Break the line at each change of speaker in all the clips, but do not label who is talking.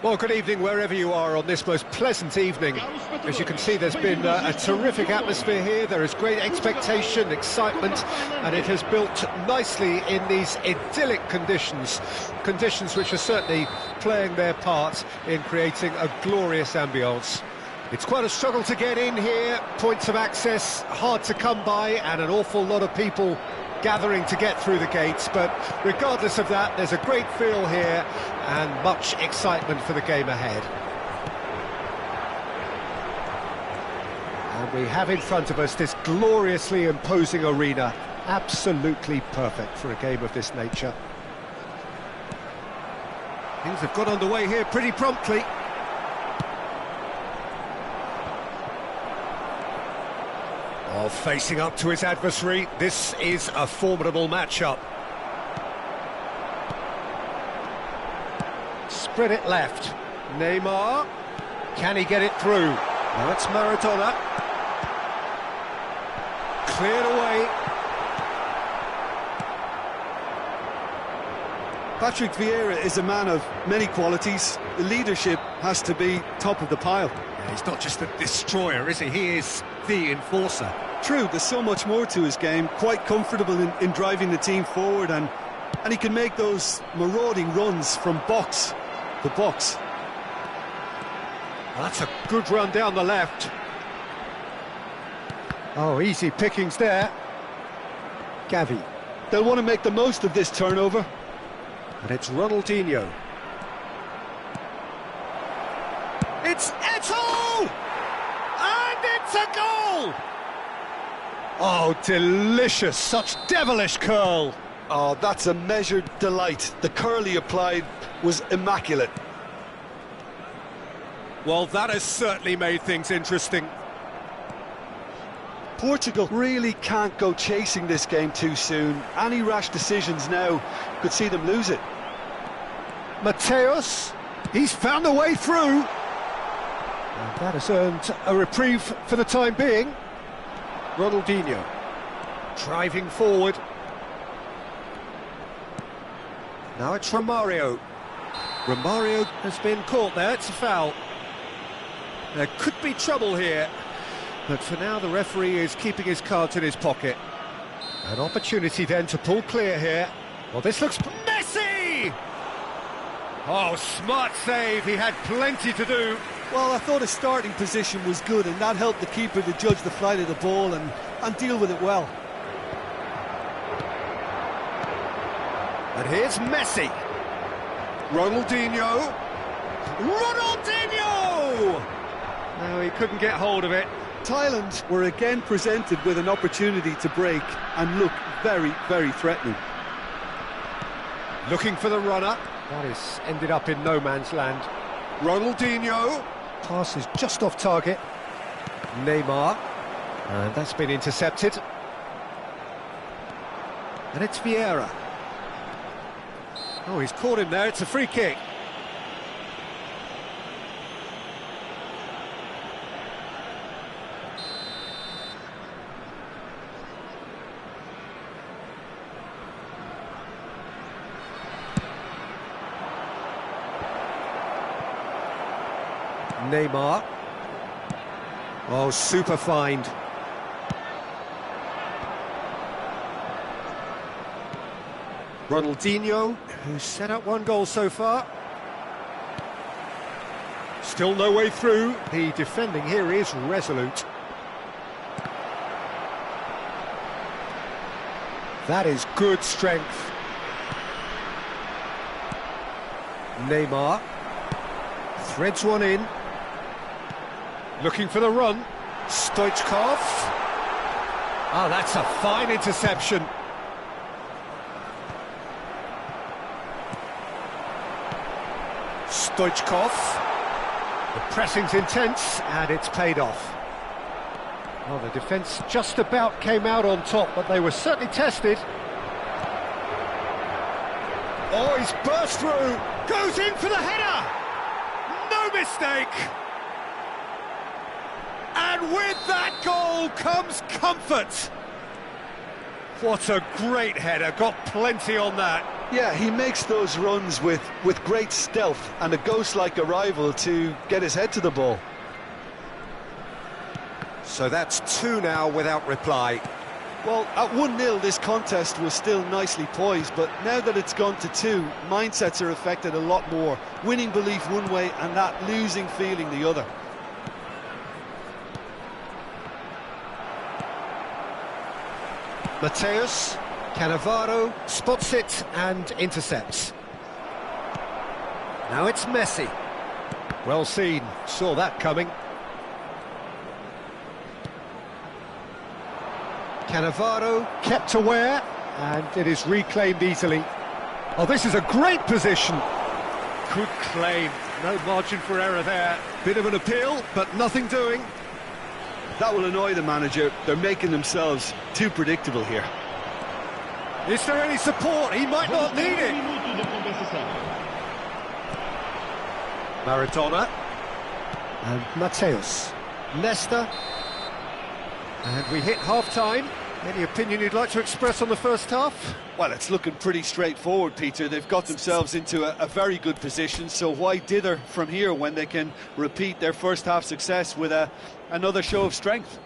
Well, good evening wherever you are on this most pleasant evening. As you can see, there's been a terrific atmosphere here. There is great expectation, excitement, and it has built nicely in these idyllic conditions. Conditions which are certainly playing their part in creating a glorious ambience. It's quite a struggle to get in here, points of access hard to come by, and an awful lot of people gathering to get through the gates, but regardless of that, there's a great feel here and much excitement for the game ahead. And we have in front of us this gloriously imposing arena, absolutely perfect for a game of this nature. Things have got underway here pretty promptly. Oh, facing up to his adversary, this is a formidable matchup. Spread it left. Neymar. Can he get it through? Now it's Maradona. Cleared away.
Patrick Vieira is a man of many qualities. The leadership has to be top of the pile.
Yeah, he's not just a destroyer, is he? He is the enforcer.
True, there's so much more to his game. Quite comfortable in driving the team forward, and he can make those marauding runs from box to box.
Well, that's a good run down the left. Oh, easy pickings there. Gavi.
They'll want to make the most of this turnover.
And it's Ronaldinho. It's Eto'o! And it's a goal! Oh, delicious, such devilish curl.
Oh, that's a measured delight. The curl he applied was immaculate.
Well, that has certainly made things interesting.
Portugal really can't go chasing this game too soon. Any rash decisions now could see them lose it.
Mateus, he's found a way through. And that has earned a reprieve for the time being. Ronaldinho, driving forward. Now it's Romario. Romario has been caught there, it's a foul. There could be trouble here, but for now the referee is keeping his cards in his pocket. An opportunity then to pull clear here. Well, this looks... Messi! Oh, smart save, he had plenty to do.
Well, I thought his starting position was good, and that helped the keeper to judge the flight of the ball and deal with it well.
And here's Messi. Ronaldinho. Ronaldinho! No, he couldn't get hold of it.
Thailand were again presented with an opportunity to break and look very, very threatening.
Looking for the runner. That is ended up in no man's land. Ronaldinho. Pass is just off target. Neymar. And that's been intercepted. And it's Vieira. Oh, he's caught him there. It's a free kick. Neymar. Oh, super find. Ronaldinho, who's set up one goal so far. Still no way through. The defending here is resolute. That is good strength. Neymar threads one in. Looking for the run. Stoichkov. Oh, that's a fine interception. Stoichkov. The pressing's intense, and it's paid off. Well, the defence just about came out on top, but they were certainly tested. Oh, he's burst through. Goes in for the header. No mistake. And with that goal comes comfort. What a great header, got plenty on that.
Yeah, he makes those runs with great stealth and a ghost-like arrival to get his head to the ball.
So that's 2 now without reply.
Well, at 1-0 this contest was still nicely poised, but now that it's gone to 2, mindsets are affected a lot more. Winning belief one way and that losing feeling the other.
Mateus, Cannavaro spots it and intercepts. Now it's Messi. Well seen, saw that coming. Cannavaro kept aware, and it is reclaimed easily. Oh, this is a great position. Good claim, no margin for error there. Bit of an appeal, but nothing doing.
That will annoy the manager. They're making themselves too predictable here.
Is there any support? He might not need it. Maradona. And Mateus. Leicester. And we hit half-time. Any opinion you'd like to express on the first half?
Well, it's looking pretty straightforward, Peter. They've got themselves into a very good position, so why dither from here when they can repeat their first half success with another show of strength?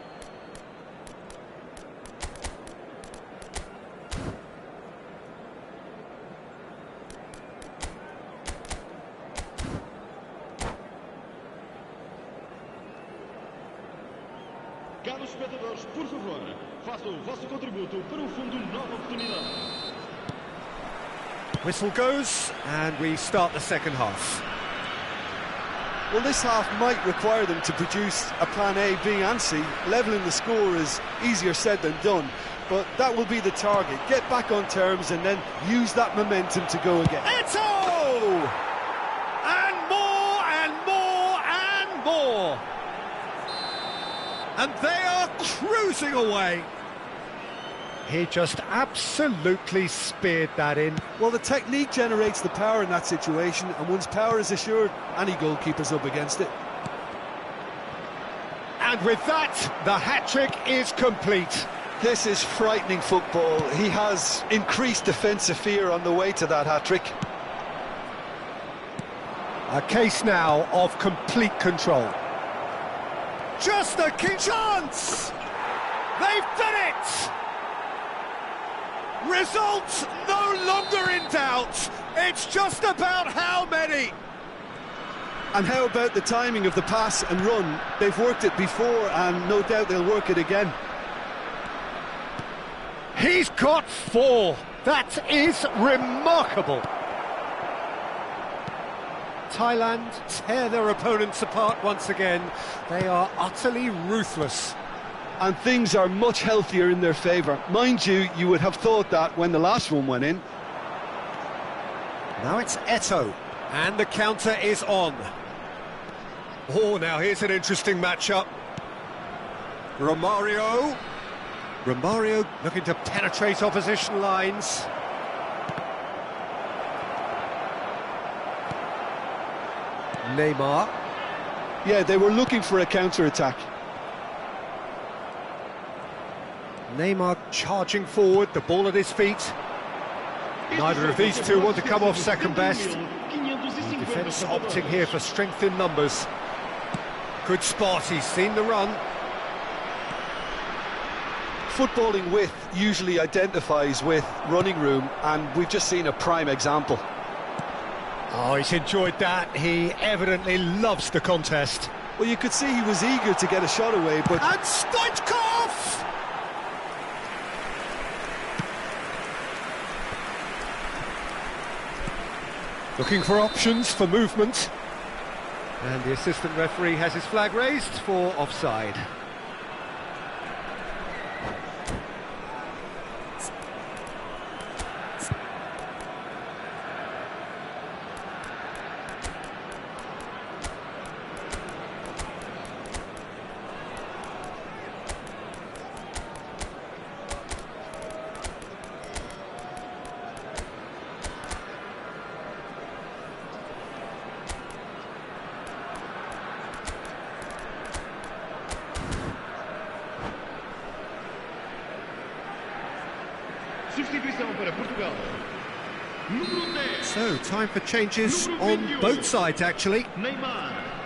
Caros espectadores, por favor, façam o vosso contributo para o fundo Nova Oportunidade.
Whistle goes, and we start the second half.
Well, this half might require them to produce a plan A, B and C. Levelling the score is easier said than done, but that will be the target. Get back on terms and then use that momentum to go again.
Eto! And more, and more, and more! And they are cruising away. He just absolutely speared that in.
Well, the technique generates the power in that situation, and once power is assured, any goalkeeper's up against it.
And with that, the hat-trick is complete.
This is frightening football. He has increased defensive fear on the way to that hat-trick.
A case now of complete control. Just a key chance! They've done it! Results no longer in doubt. It's just about how many.
And how about the timing of the pass and run? They've worked it before and no doubt they'll work it again.
He's got 4. That is remarkable. Thailand tear their opponents apart once again. They are utterly ruthless.
And things are much healthier in their favour. Mind you, you would have thought that when the last one went in.
Now it's Eto, and the counter is on. Oh, now here's an interesting matchup. Romario looking to penetrate opposition lines. Neymar.
Yeah, they were looking for a counter-attack.
Neymar charging forward, the ball at his feet. Neither of these two want to come off second best. The defence opting here for strength in numbers. Good spot, he's seen the run.
Footballing width usually identifies with running room, and we've just seen a prime example.
Oh, he's enjoyed that. He evidently loves the contest.
Well, you could see he was eager to get a shot away, but...
And Stoichkov! Looking for options for movement. And the assistant referee has his flag raised for offside. So, time for changes on both sides, actually.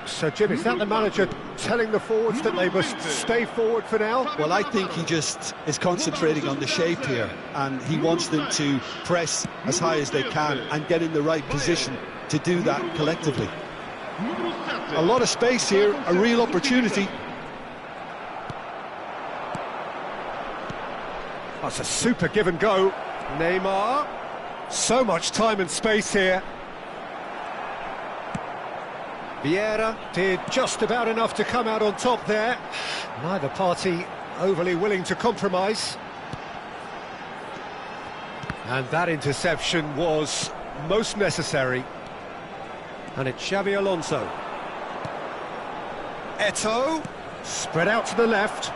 So, Jim, is that the manager telling the forwards that they must stay forward for now?
Well, I think he just is concentrating on the shape here, and he wants them to press as high as they can and get in the right position to do that collectively. A lot of space here, a real opportunity.
That's a super give and go. Neymar. So much time and space here. Vieira did just about enough to come out on top there. Neither party overly willing to compromise. And that interception was most necessary. And it's Xabi Alonso. Eto'o, spread out to the left,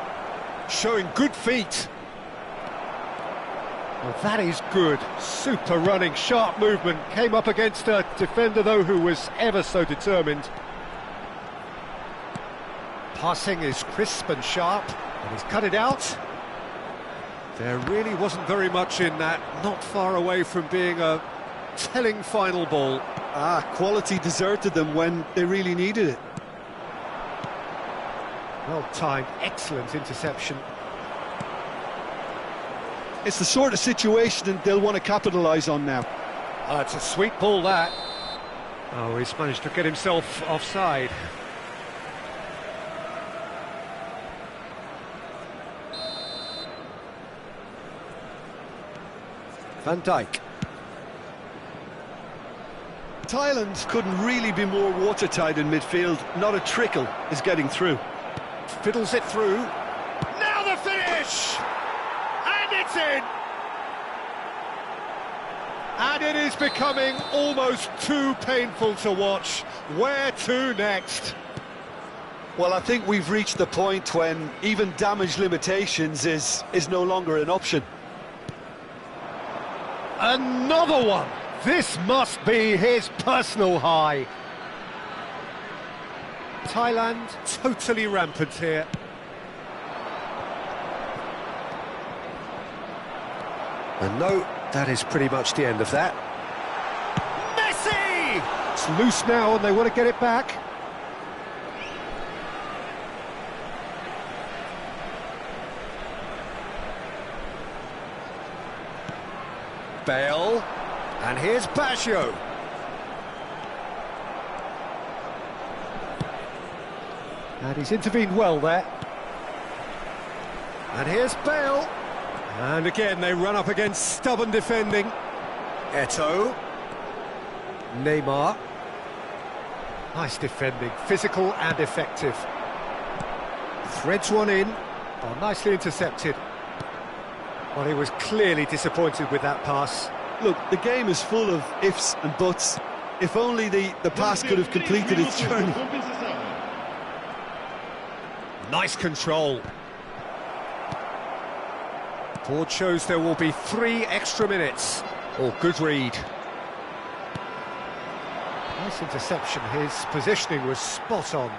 showing good feet. Well, that is good. Super running, sharp movement. Came up against a defender, though, who was ever so determined. Passing is crisp and sharp, and he's cut it out. There really wasn't very much in that, not far away from being a telling final ball.
Quality deserted them when they really needed it.
Well timed, excellent interception.
It's the sort of situation that they'll want to capitalise on now.
It's a sweet ball, that. Oh, he's managed to get himself offside. Van Dijk.
Thailand couldn't really be more watertight in midfield. Not a trickle is getting through.
Fiddles it through. Now the finish! And it's in! And it is becoming almost too painful to watch. Where to next?
Well, I think we've reached the point when even damage limitations is no longer an option.
Another one! This must be his personal high. Thailand totally rampant here. And no, that is pretty much the end of that. Messi! It's loose now and they want to get it back. Bale. And here's Baggio. And he's intervened well there. And here's Bale. And again, they run up against stubborn defending. Eto'o. Neymar. Nice defending, physical and effective. Threads one in. Oh, nicely intercepted. Well, he was clearly disappointed with that pass.
Look, the game is full of ifs and buts. If only the pass could have completed its journey.
Nice control. Board shows there will be 3 extra minutes. Oh, good read. Nice interception. His positioning was spot on.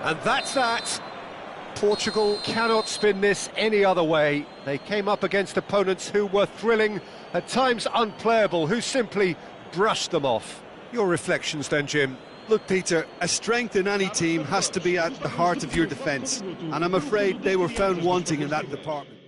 And that's that. Portugal cannot spin this any other way. They came up against opponents who were thrilling, at times unplayable, who simply brushed them off. Your reflections then, Jim?
Look, Peter, a strength in any team has to be at the heart of your defence, and I'm afraid they were found wanting in that department.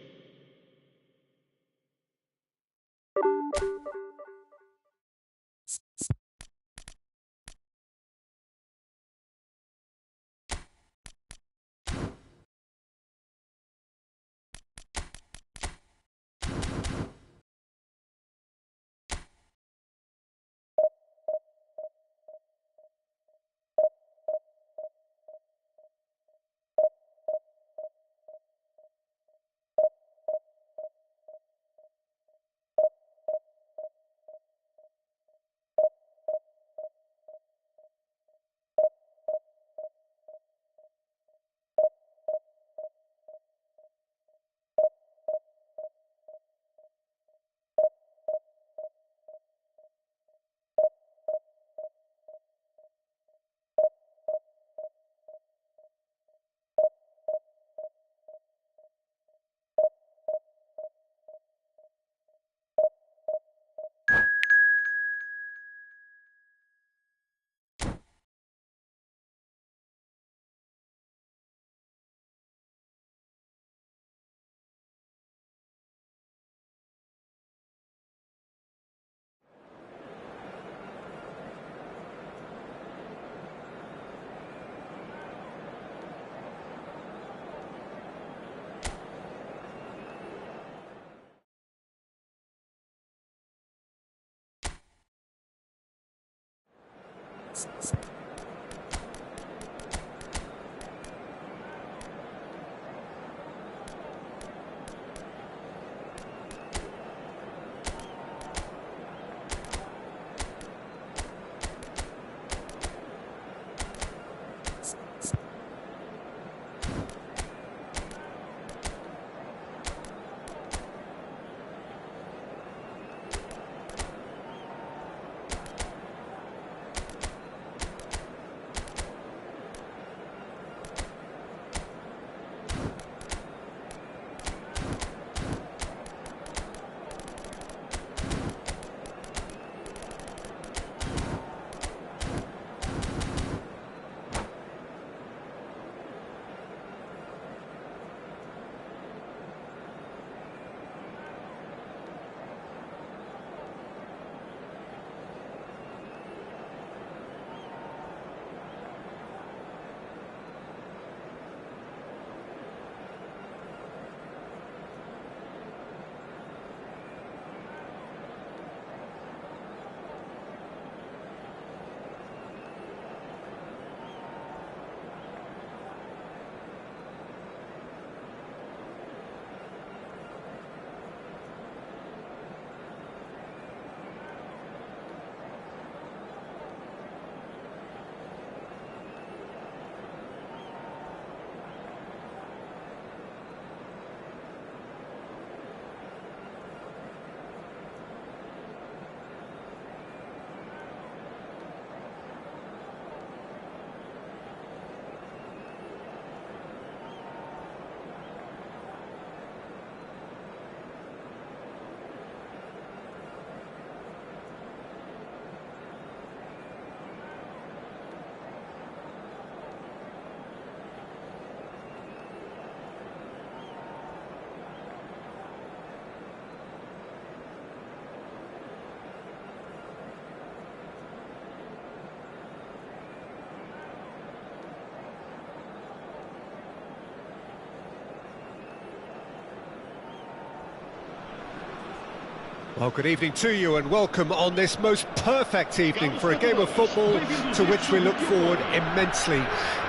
Well, good evening to you and welcome on this most perfect evening for a game of football to which we look forward immensely.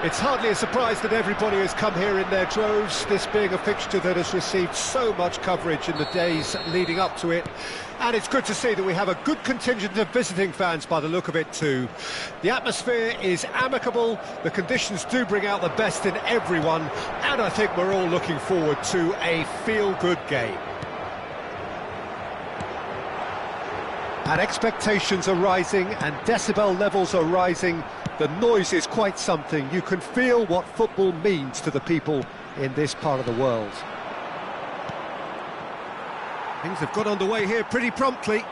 It's hardly a surprise that everybody has come here in their droves, this being a fixture that has received so much coverage in the days leading up to it. And it's good to see that we have a good contingent of visiting fans by the look of it too. The atmosphere is amicable, the conditions do bring out the best in everyone, and I think we're all looking forward to a feel-good game. And expectations are rising and decibel levels are rising. The noise is quite something. You can feel what football means to the people in this part of the world. Things have got underway here pretty promptly.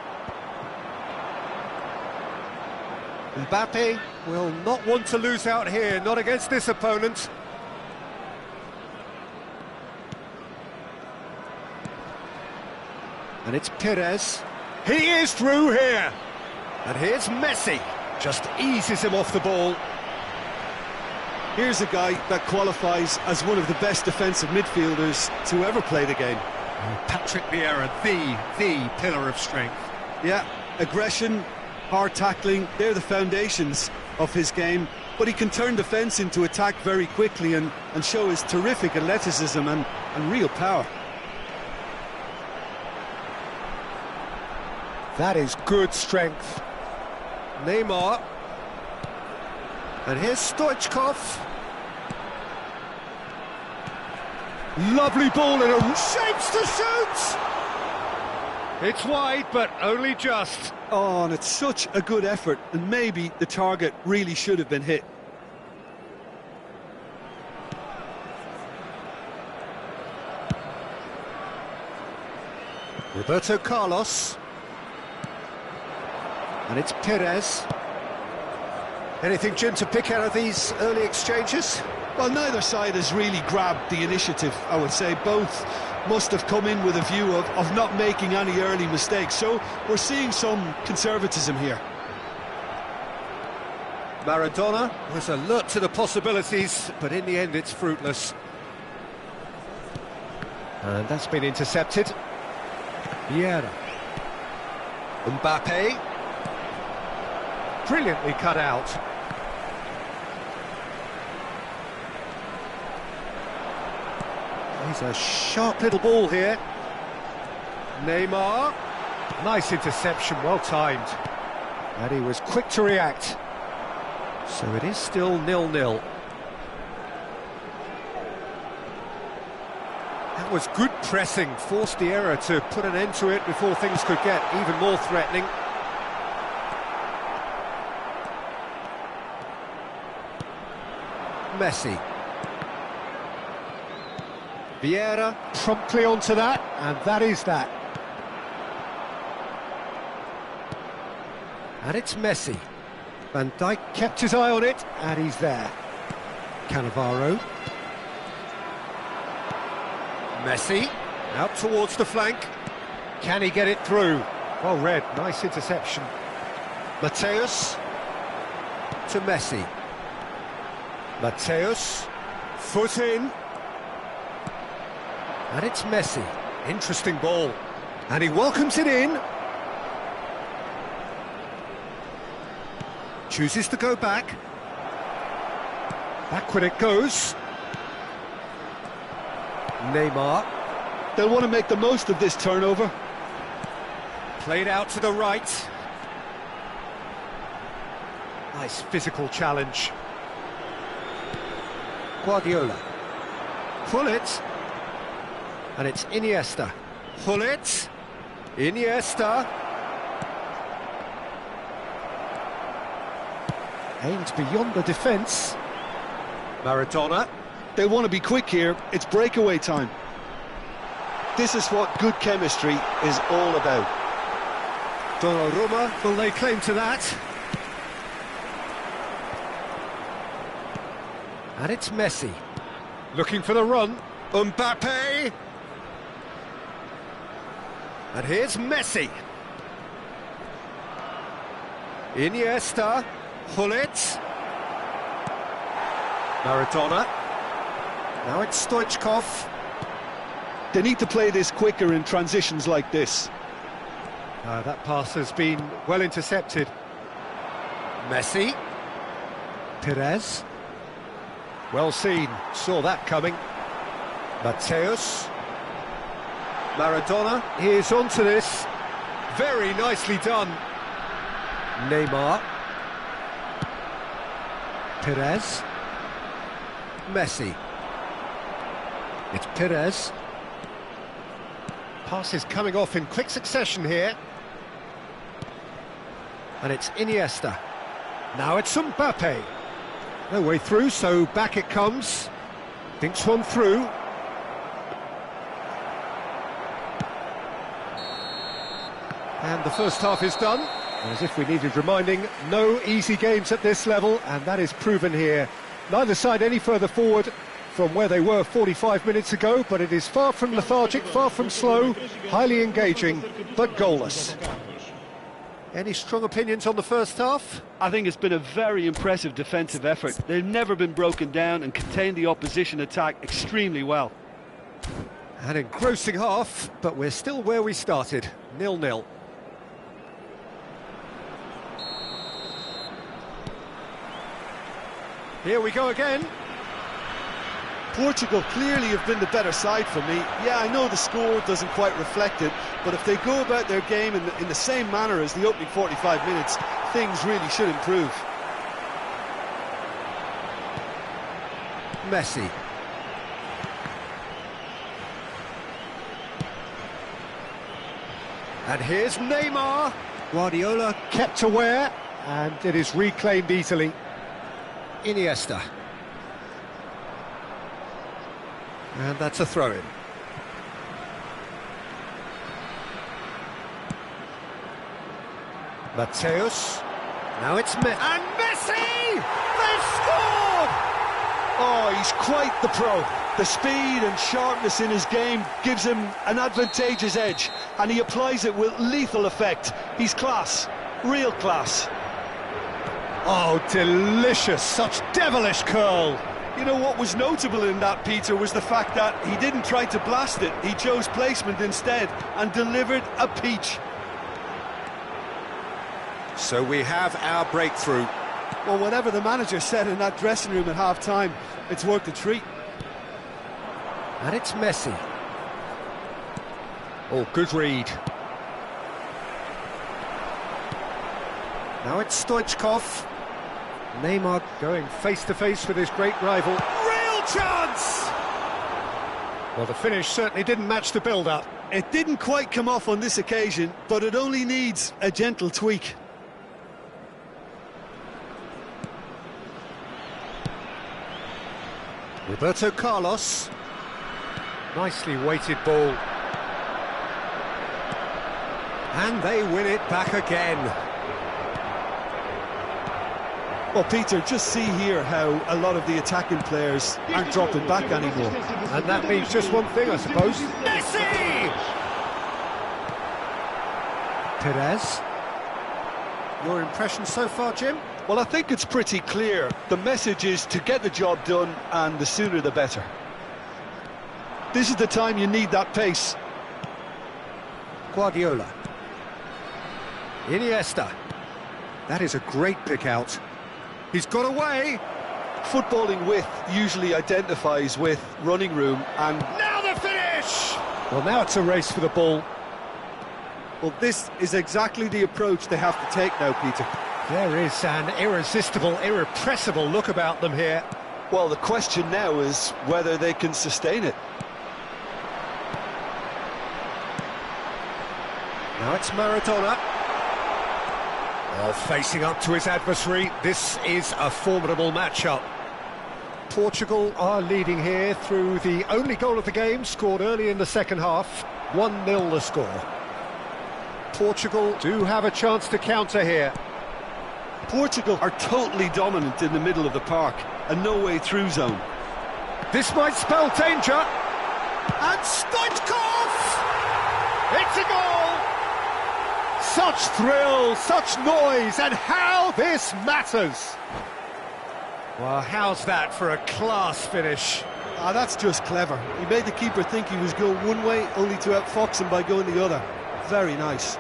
Mbappe will not want to lose out here, not against this opponent. And it's Perez. He is through here. And here's Messi. Just eases him off the ball.
Here's a guy that qualifies as one of the best defensive midfielders to ever play the game.
Patrick Vieira, the pillar of strength.
Yeah, aggression, hard tackling, they're the foundations of his game. But he can turn defence into attack very quickly and show his terrific athleticism and real power.
That is good strength. Neymar. And here's Stoichkov. Lovely ball in a shapes to shoot! It's wide, but only just.
Oh, and it's such a good effort, and maybe the target really should have been hit.
Roberto Carlos. And it's Perez. Anything, Jim, to pick out of these early exchanges?
Well, neither side has really grabbed the initiative, I would say. Both must have come in with a view of not making any early mistakes. So we're seeing some conservatism here.
Maradona was alert to the possibilities, but in the end it's fruitless. And that's been intercepted. Vieira. Mbappe. Brilliantly cut out. He's a sharp little ball here. Neymar. Nice interception, well timed. And he was quick to react. So it is still 0-0. That was good pressing, forced the error to put an end to it before things could get even more threatening. Messi. Vieira promptly onto that, and that is that. And it's Messi. Van Dijk kept his eye on it, and he's there. Cannavaro. Messi, out towards the flank. Can he get it through? Well read, nice interception. Mateus to Messi. Mateus, foot in. And it's Messi. Interesting ball. And he welcomes it in. Chooses to go back. Backward it goes. Neymar.
They'll want to make the most of this turnover.
Played out to the right. Nice physical challenge. Guardiola. Pull it. And it's Iniesta. Pull it. Iniesta. Aimed beyond the defence. Maradona.
They want to be quick here, it's breakaway time. This is what good chemistry is all about.
Donnarumma will lay claim to that. And it's Messi. Looking for the run. Mbappe. And here's Messi. Iniesta. Pull it. Maradona. Now it's Stoichkov.
They need to play this quicker in transitions like this.
That pass has been well intercepted. Messi. Perez. Well seen, saw that coming. Mateus. Maradona is onto this. Very nicely done. Neymar. Perez. Messi. It's Perez. Passes coming off in quick succession here. And it's Iniesta. Now it's Mbappe. No way through, so back it comes. Thinks one through. And the first half is done. And as if we needed reminding, no easy games at this level, and that is proven here. Neither side any further forward from where they were 45 minutes ago, but it is far from lethargic, far from slow, highly engaging, but goalless. Any strong opinions on the first half?
I think it's been a very impressive defensive effort. They've never been broken down and contained the opposition attack extremely well.
An engrossing half, but we're still where we started, 0-0. Here we go again.
Portugal clearly have been the better side for me. Yeah, I know the score doesn't quite reflect it, but if they go about their game in the same manner as the opening 45 minutes, things really should improve.
Messi. And here's Neymar. Guardiola kept aware, and it is reclaimed easily. Iniesta. And that's a throw-in. Mateus. Now it's Messi. And Messi! They've scored!
Oh, he's quite the pro. The speed and sharpness in his game gives him an advantageous edge, and he applies it with lethal effect. He's class, real class.
Oh, delicious, such devilish curl.
You know what was notable in that, Peter, was the fact that he didn't try to blast it. He chose placement instead and delivered a peach.
So we have our breakthrough.
Well, whatever the manager said in that dressing room at half-time, it's worked a treat.
And it's Messi. Oh, good read. Now it's Stoichkov. Neymar going face-to-face with his great rival. Real chance! Well, the finish certainly didn't match the build-up.
It didn't quite come off on this occasion, but it only needs a gentle tweak.
Roberto Carlos. Nicely weighted ball. And they win it back again.
Well, Peter, just see here how a lot of the attacking players aren't dropping back anymore.
And that means just one thing, I suppose. Messi! Perez. Your impression so far, Jim?
Well, I think it's pretty clear. The message is to get the job done, and the sooner the better. This is the time you need that pace.
Guardiola. Iniesta. That is a great pick out. He's got away.
Footballing width usually identifies with running room, and
now the finish! Well, now it's a race for the ball.
Well, this is exactly the approach they have to take now, Peter.
There is an irresistible, irrepressible look about them here.
Well, the question now is whether they can sustain it.
Now it's Maradona. Oh, facing up to his adversary, this is a formidable matchup. Portugal are leading here through the only goal of the game, scored early in the second half. 1-0 the score. Portugal do have a chance to counter here.
Portugal are totally dominant in the middle of the park, a no-way-through zone.
This might spell danger. And Stoichkov! It's a goal! Such thrill, such noise, and how this matters! Well, how's that for a class finish?
Ah, that's just clever. He made the keeper think he was going one way, only to outfox him by going the other. Very nice.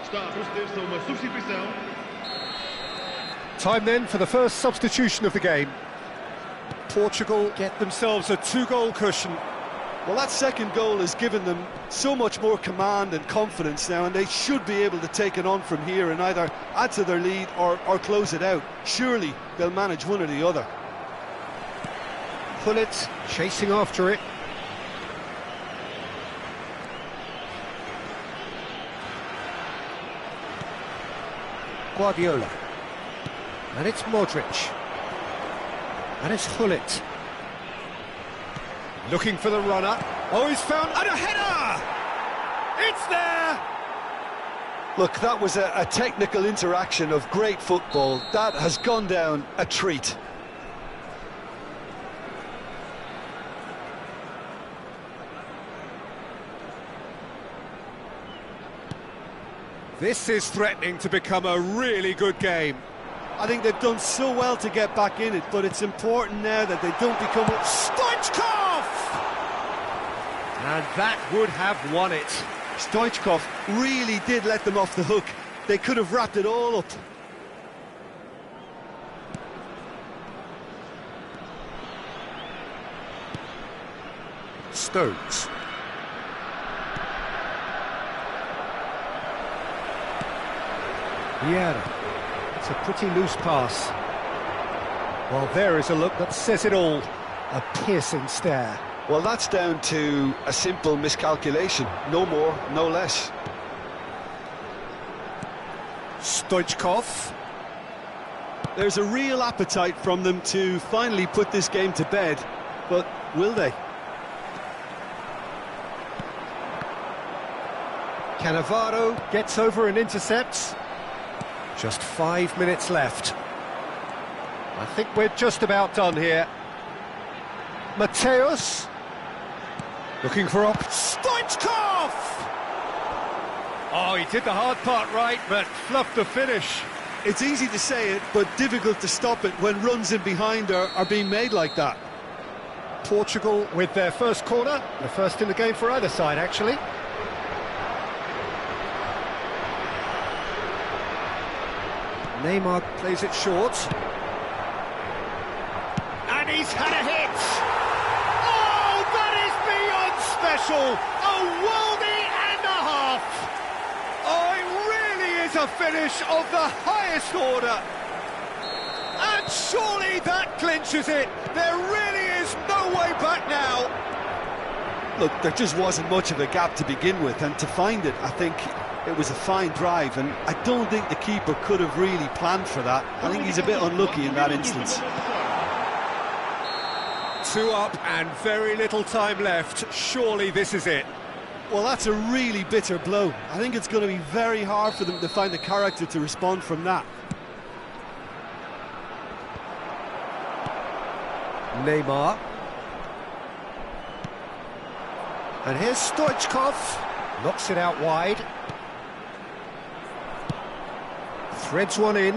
Está a proceder-se a uma substituição.
Time then for the first substitution of the game. Portugal get themselves a two-goal cushion.
Well, that second goal has given them so much more command and confidence now, and they should be able to take it on from here and either add to their lead or close it out. Surely they'll manage one or the other.
Pullet chasing after it. Guardiola. And it's Modric. And it's Hullet. Looking for the runner. Oh, he's found... And a header! It's there!
Look, that was a technical interaction of great football. That has gone down a treat.
This is threatening to become a really good game.
I think they've done so well to get back in it, but it's important now that they don't become...
Stoichkov! And that would have won it.
Stoichkov really did let them off the hook. They could have wrapped it all up.
Stones. Vieira. It's a pretty loose pass. Well, there is a look that says it all. A piercing stare.
Well, that's down to a simple miscalculation. No more, no less.
Stoichkov.
There's a real appetite from them to finally put this game to bed, but will they?
Cannavaro gets over and intercepts. Just 5 minutes left. I think we're just about done here. Mateus. Looking for Stoichkov! Oh, he did the hard part right, but fluffed the finish.
It's easy to say it, but difficult to stop it when runs in behind are being made like that.
Portugal with their first corner, the first in the game for either side, actually. Neymar plays it short. And he's had a hit! Oh, that is beyond special! A worldie and a half! Oh, it really is a finish of the highest order! And surely that clinches it! There really is no way back now!
Look, there just wasn't much of a gap to begin with, and to find it, I think it was a fine drive, and I don't think the keeper could have really planned for that. I think he's a bit unlucky in that instance.
2 up and very little time left. Surely this is it.
Well, that's a really bitter blow. I think it's going to be very hard for them to find the character to respond from that.
Neymar. And here's Stoichkov. Knocks it out wide. Threads one in.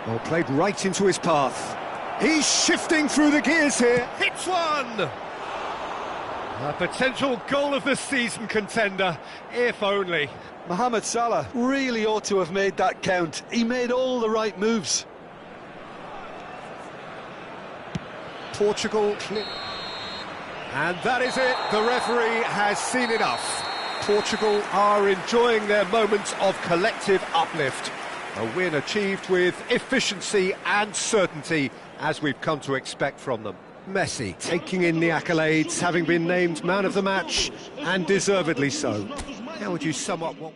Well, played right into his path. He's shifting through the gears here. Hits one! A potential goal of the season contender, if only.
Mohamed Salah really ought to have made that count. He made all the right moves.
Portugal. And that is it. The referee has seen enough. Portugal are enjoying their moments of collective uplift. A win achieved with efficiency and certainty, as we've come to expect from them. Messi taking in the accolades, having been named man of the match, and deservedly so. How would you sum up what...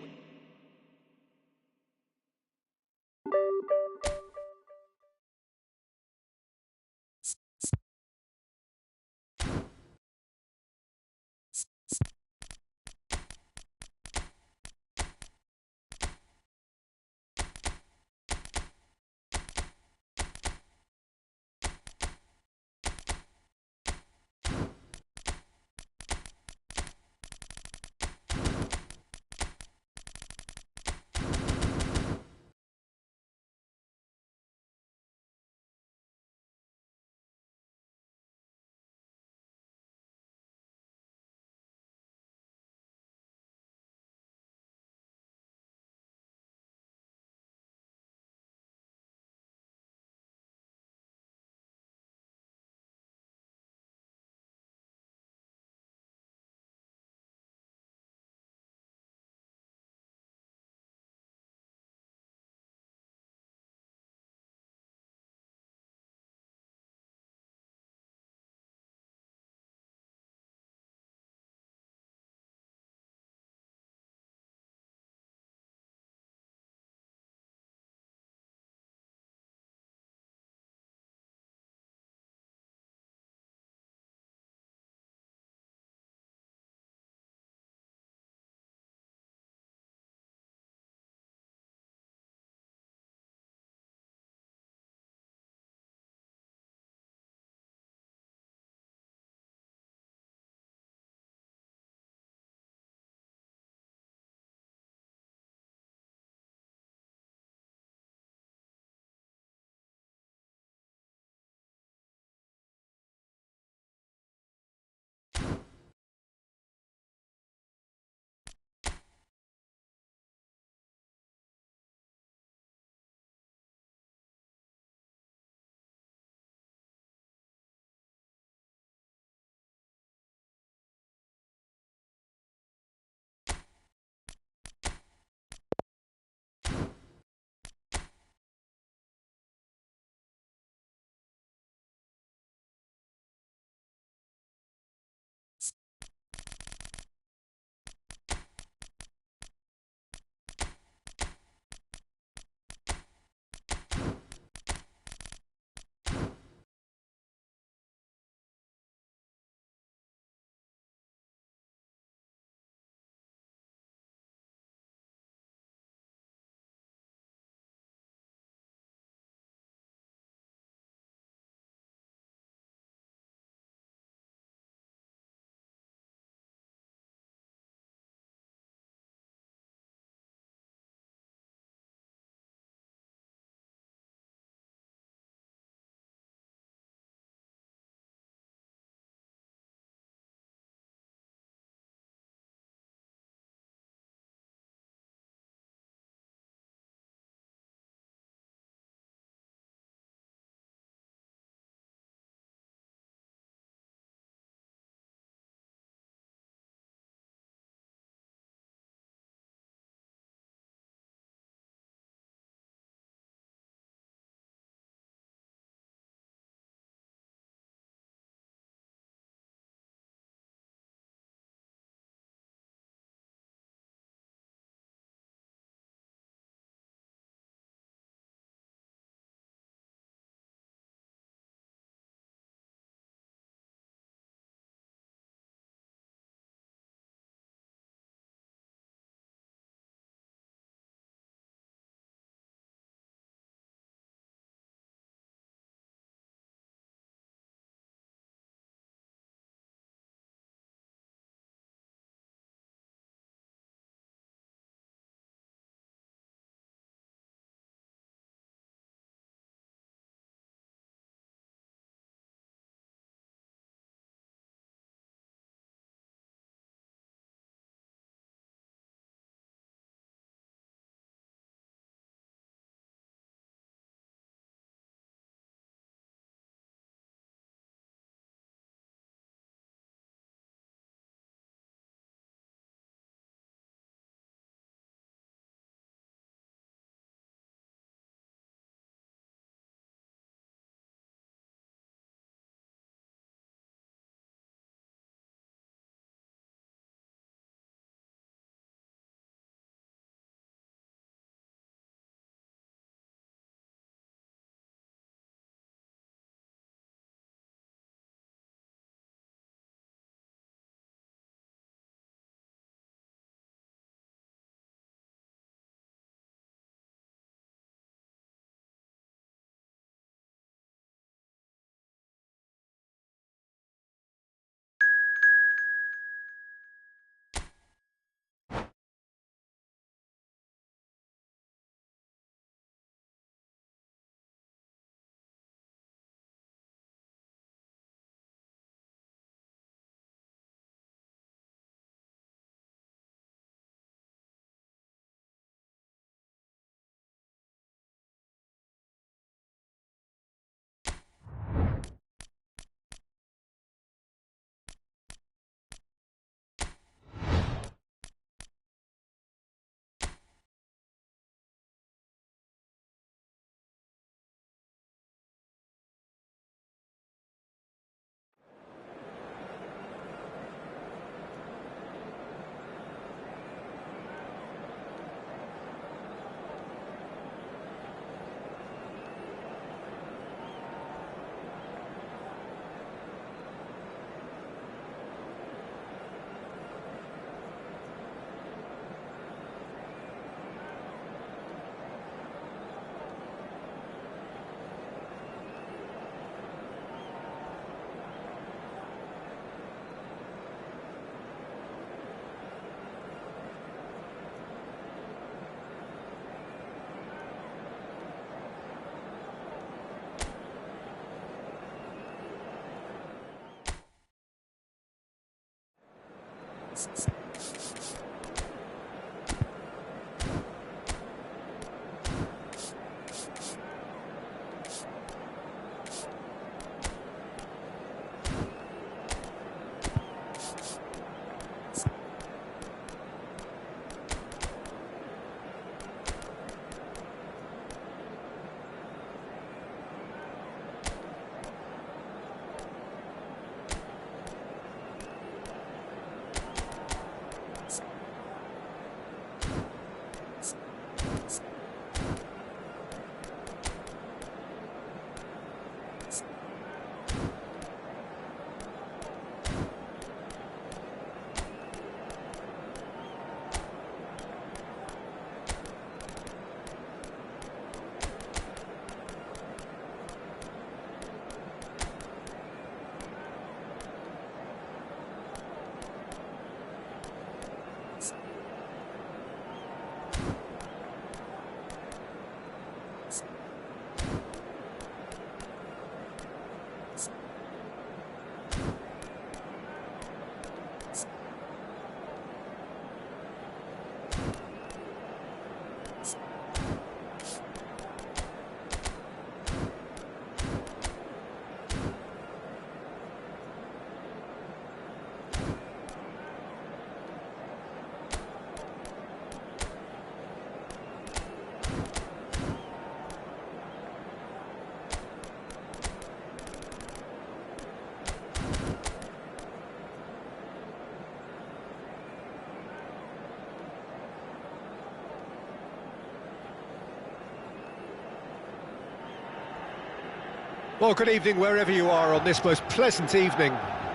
Well, good evening wherever you are on this most pleasant evening.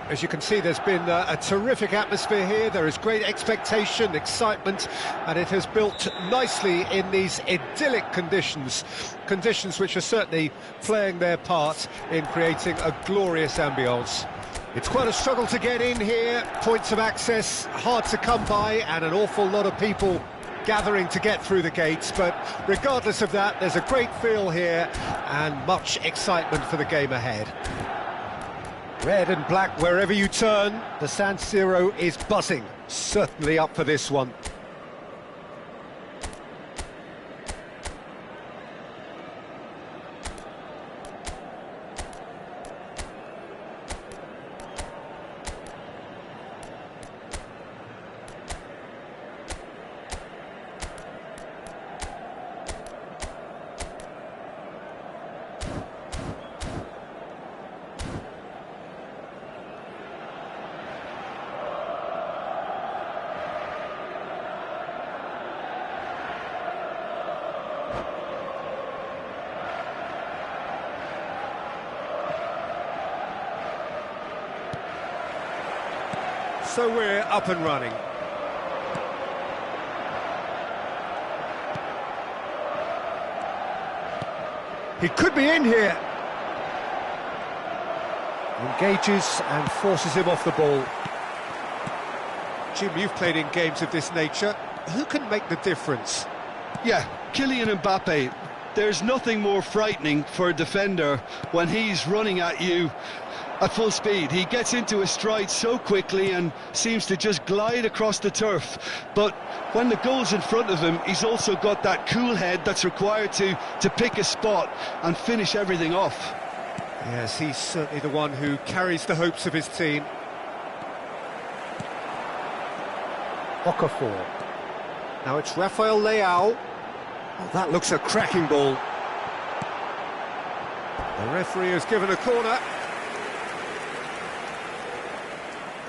As you can see, there's been a terrific atmosphere here. There is great expectation, excitement, and it has built nicely in these idyllic conditions. Conditions which are certainly playing their part in creating a glorious ambience. It's quite a struggle to get in here, points of access hard to come by, and an awful lot of people gathering to get through the gates, but regardless of that, there's a great feel here and much excitement for the game ahead. Red and black wherever you turn, the San Siro is buzzing, certainly up for this one. So we're up and running. He could be in here. Engages and forces him off the ball. Jim, you've played in games of this nature. Who can make the difference?
Yeah, Kylian Mbappe. There's nothing more frightening for a defender when he's running at you at full speed. He gets into his stride so quickly and seems to just glide across the turf. But when the goal's in front of him, he's also got that cool head that's required to pick a spot and finish everything off.
Yes, he's certainly the one who carries the hopes of his team. Okafor. Now it's Rafael Leao. Oh, that looks a cracking ball. The referee has given a corner.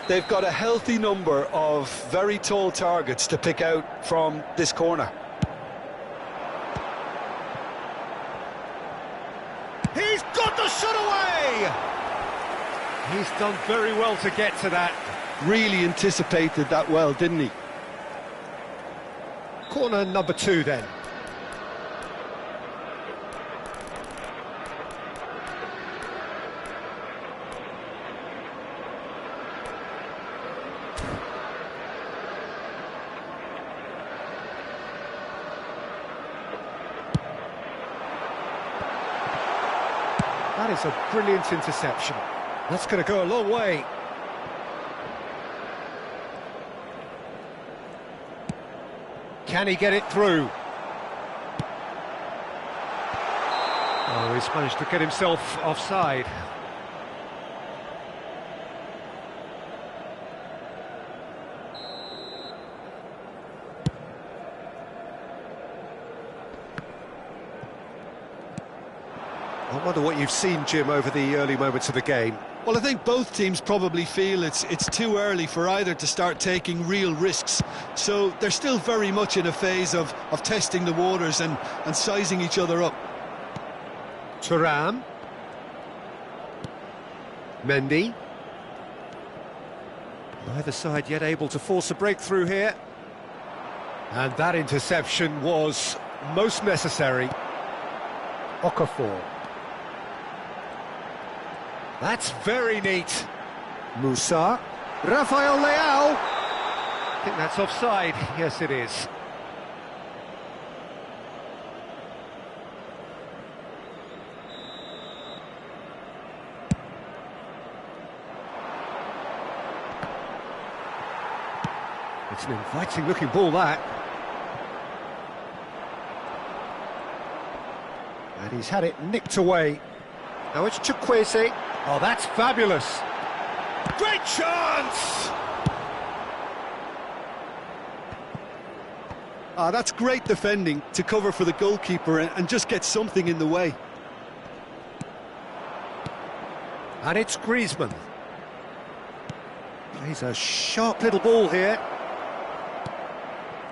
They've got a healthy number of very tall targets to pick out from this corner.
He's got the shot away! He's done very well to get to that.
Really anticipated that well, didn't he?
Corner number 2 then. That is a brilliant interception. That's going to go a long way. Can he get it through? Oh, he's managed to get himself offside. I wonder what you've seen, Jim, over the early moments of the game.
Well, I think both teams probably feel it's too early for either to start taking real risks. So they're still very much in a phase of testing the waters and sizing each other up.
Thuram. Mendy. Neither side yet able to force a breakthrough here. And that interception was most necessary. Okafor. That's very neat. Musa. Rafael Leao. I think that's offside. Yes, it is. It's an inviting looking ball, that. And he's had it nicked away. Now it's Chukwueze. Oh, that's fabulous. Great chance!
That's great defending to cover for the goalkeeper and just get something in the way.
And it's Griezmann. Plays a sharp little ball here.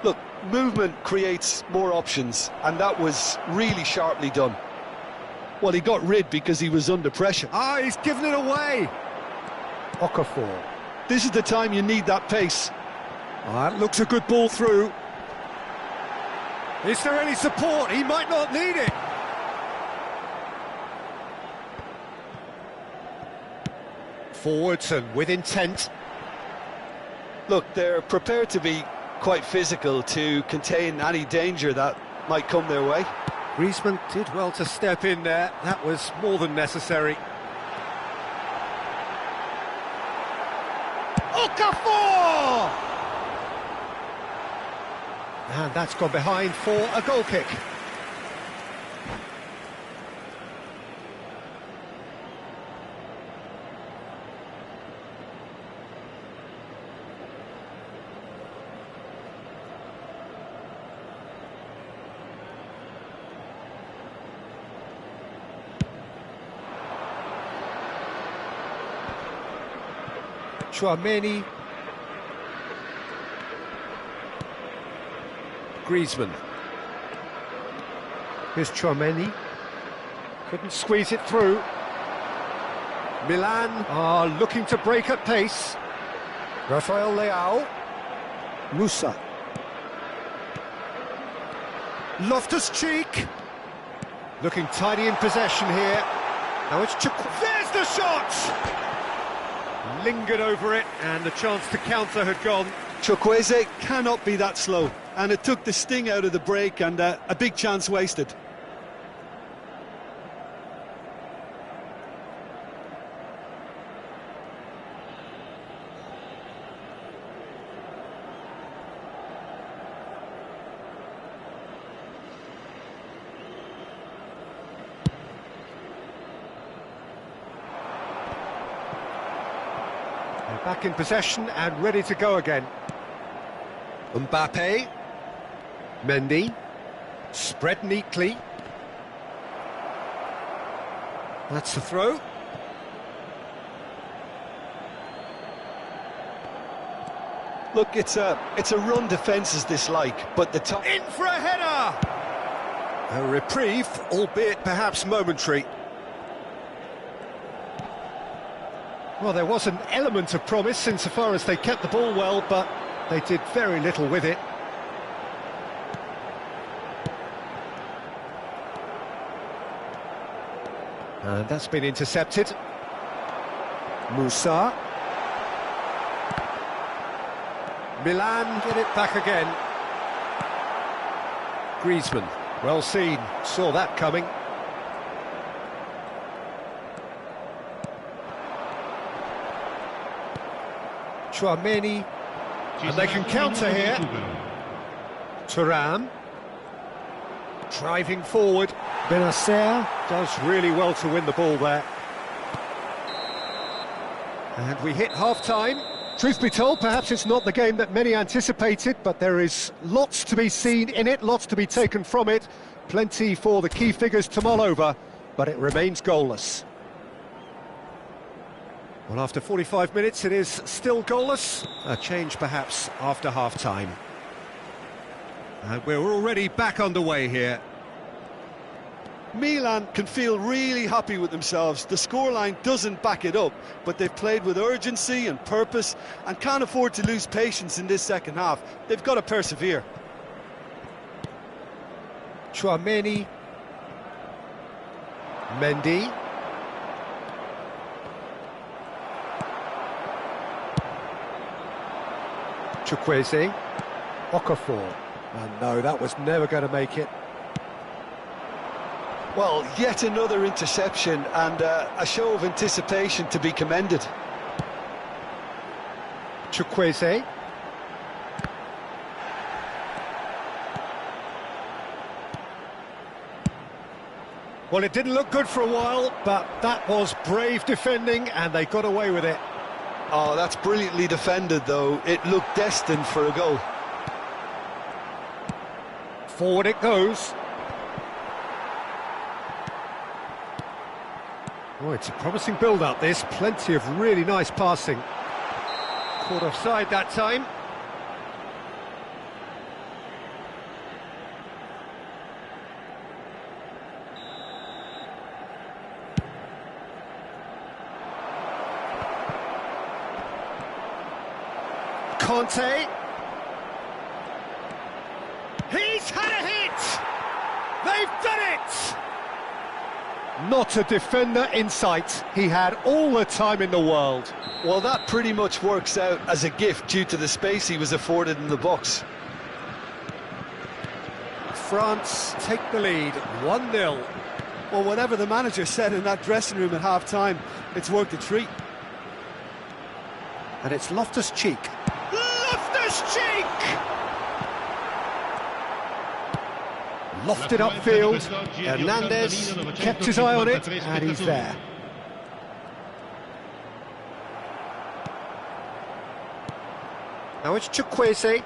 Look, movement creates more options, and that was really sharply done. Well, he got rid because he was under pressure.
Ah, he's given it away. Okafor.
This is the time you need that pace.
That looks a good ball through. Is there any support? He might not need it. Forwards and with intent.
Look, they're prepared to be quite physical to contain any danger that might come their way.
Griezmann did well to step in there. That was more than necessary. Okafor! And that's gone behind for a goal kick. Chouameni. Griezmann. Here's Chouameni. Couldn't squeeze it through. Milan are looking to break at pace. Rafael Leao. Musa. Loftus-Cheek. Looking tidy in possession here. Now it's There's the shot! Lingered over it, and the chance to counter had gone.
Chukwueze cannot be that slow, and it took the sting out of the break, and a big chance wasted.
Back in possession and ready to go again. Mbappe. Mendy. Spread neatly. That's the throw.
Look, it's a run defences dislike, but the top...
In for a header! A reprieve, albeit perhaps momentary. Well, there was an element of promise insofar as they kept the ball well, but they did very little with it. And that's been intercepted. Musa. Milan get it back again. Griezmann, well seen, saw that coming. Chouameni, and they can counter here. Thuram. Driving forward. Benacer does really well to win the ball there. And we hit half-time. Truth be told, perhaps it's not the game that many anticipated, but there is lots to be seen in it, lots to be taken from it. Plenty for the key figures to mull over, but it remains goalless. Well, after 45 minutes, it is still goalless. A change, perhaps, after half-time. And we're already back underway here.
Milan can feel really happy with themselves. The scoreline doesn't back it up, but they've played with urgency and purpose and can't afford to lose patience in this second half. They've got to persevere.
Tchouaméni. Mendy. Chukwueze. Okafor. And no, that was never going to make it.
Well, yet another interception and a show of anticipation to be commended.
Chukwueze. Well, it didn't look good for a while, but that was brave defending and they got away with it.
Oh, that's brilliantly defended, though. It looked destined for a goal.
Forward it goes. Oh, it's a promising build-up, this. Plenty of really nice passing. Caught offside that time. Conte. He's had a hit! They've done it! Not a defender in sight. He had all the time in the world.
Well, that pretty much works out as a gift due to the space he was afforded in the box.
France take the lead, 1-0.
Well, whatever the manager said in that dressing room at half-time, it's worked a treat.
And it's Loftus-Cheek. Loftus-Cheek! Lofted upfield, Hernandez kept his eye on it, and he's there. Now it's Chukwueze.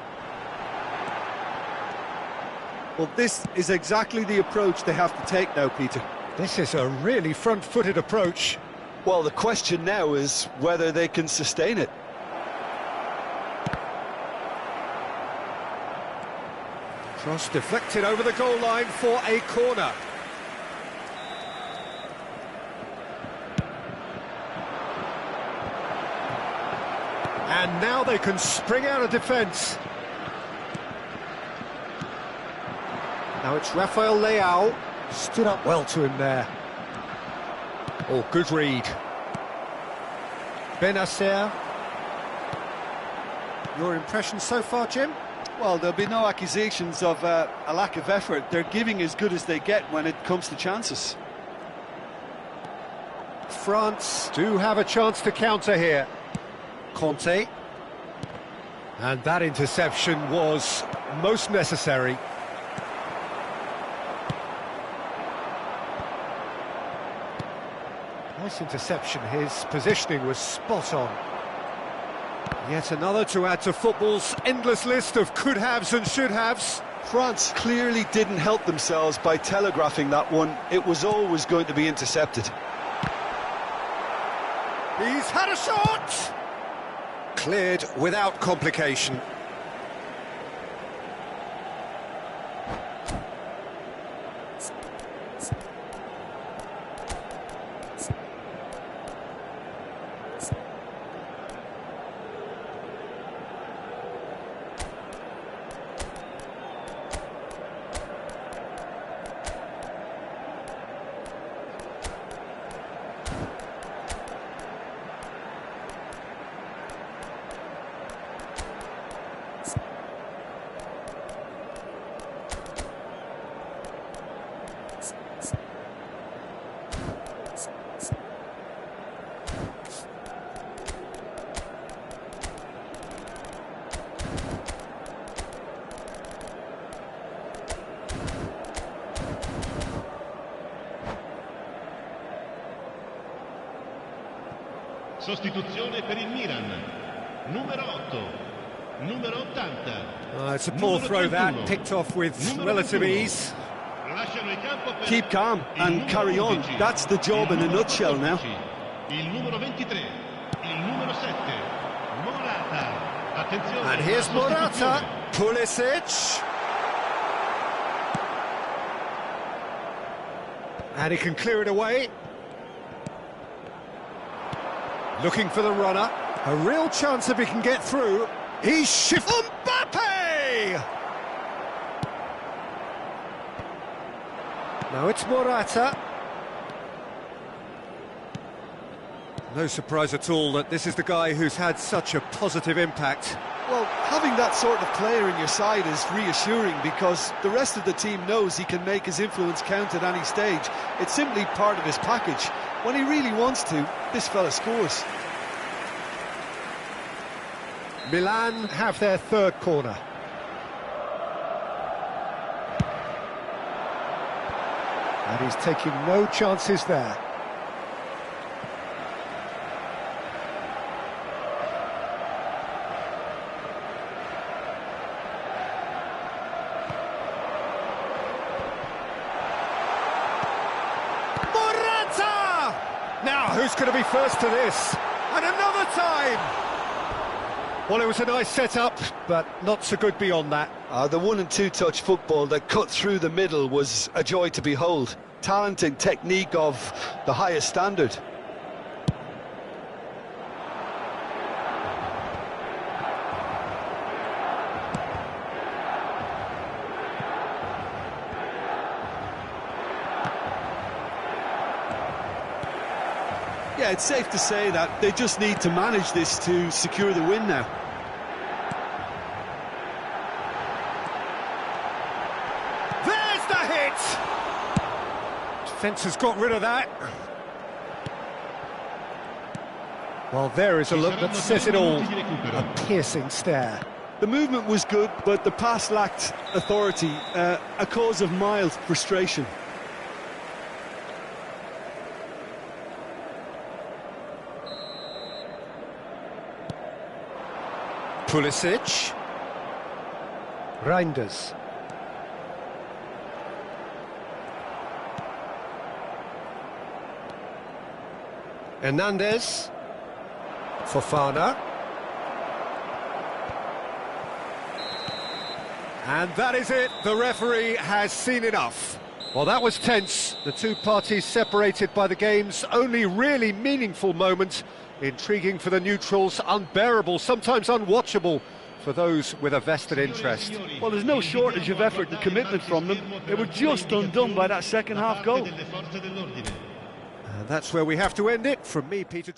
Well, this is exactly the approach they have to take now, Peter.
This is a really front-footed approach.
Well, the question now is whether they can sustain it.
Cross deflected over the goal line for a corner. And now they can spring out of defence. Now it's Rafael Leao. Stood up well to him there. Oh, good read. Benacer. Your impression so far, Jim?
Well, there'll be no accusations of a lack of effort. They're giving as good as they get when it comes to chances.
France do have a chance to counter here. Conte. And that interception was most necessary. Nice interception. His positioning was spot on. Yet another to add to football's endless list of could-haves and should-haves.
France clearly didn't help themselves by telegraphing that one. It was always going to be intercepted.
He's had a shot! Cleared without complication.
Sostituzione per il Milan. Numero 8. Numero 80.
It's a poor throw that, picked off with relative ease.
Keep calm and carry on. That's the job in a nutshell now.
Il numero 23. Il numero 7. Morata. Attenzione.
And here's Morata. Pulisic. And he can clear it away. Looking for the runner. A real chance if he can get through. He's shifted. Mbappe! Now it's Morata. No surprise at all that this is the guy who's had such a positive impact.
Well, having that sort of player in your side is reassuring because the rest of the team knows he can make his influence count at any stage. It's simply part of his package. When he really wants to, this fella scores.
Milan have their third corner. And he's taking no chances there. Now, who's going to be first to this? And another time! Well, it was a nice setup, but not so good beyond that.
The 1- and 2-touch football that cut through the middle was a joy to behold. Talent and technique of the highest standard. Yeah, it's safe to say that they just need to manage this to secure the win now.
There's the hit! Defence has got rid of that. Well, there is a look that says it all. A piercing stare.
The movement was good, but the pass lacked authority, a cause of mild frustration.
Pulisic. Reinders. Hernandez. Fofana. And that is it. The referee has seen enough. Well, that was tense. The two parties separated by the game's only really meaningful moment. Intriguing for the neutrals, unbearable, sometimes unwatchable for those with a vested interest.
Well, there's no shortage of effort and commitment from them. They were just undone by that second-half goal.
And that's where we have to end it. From me, Peter.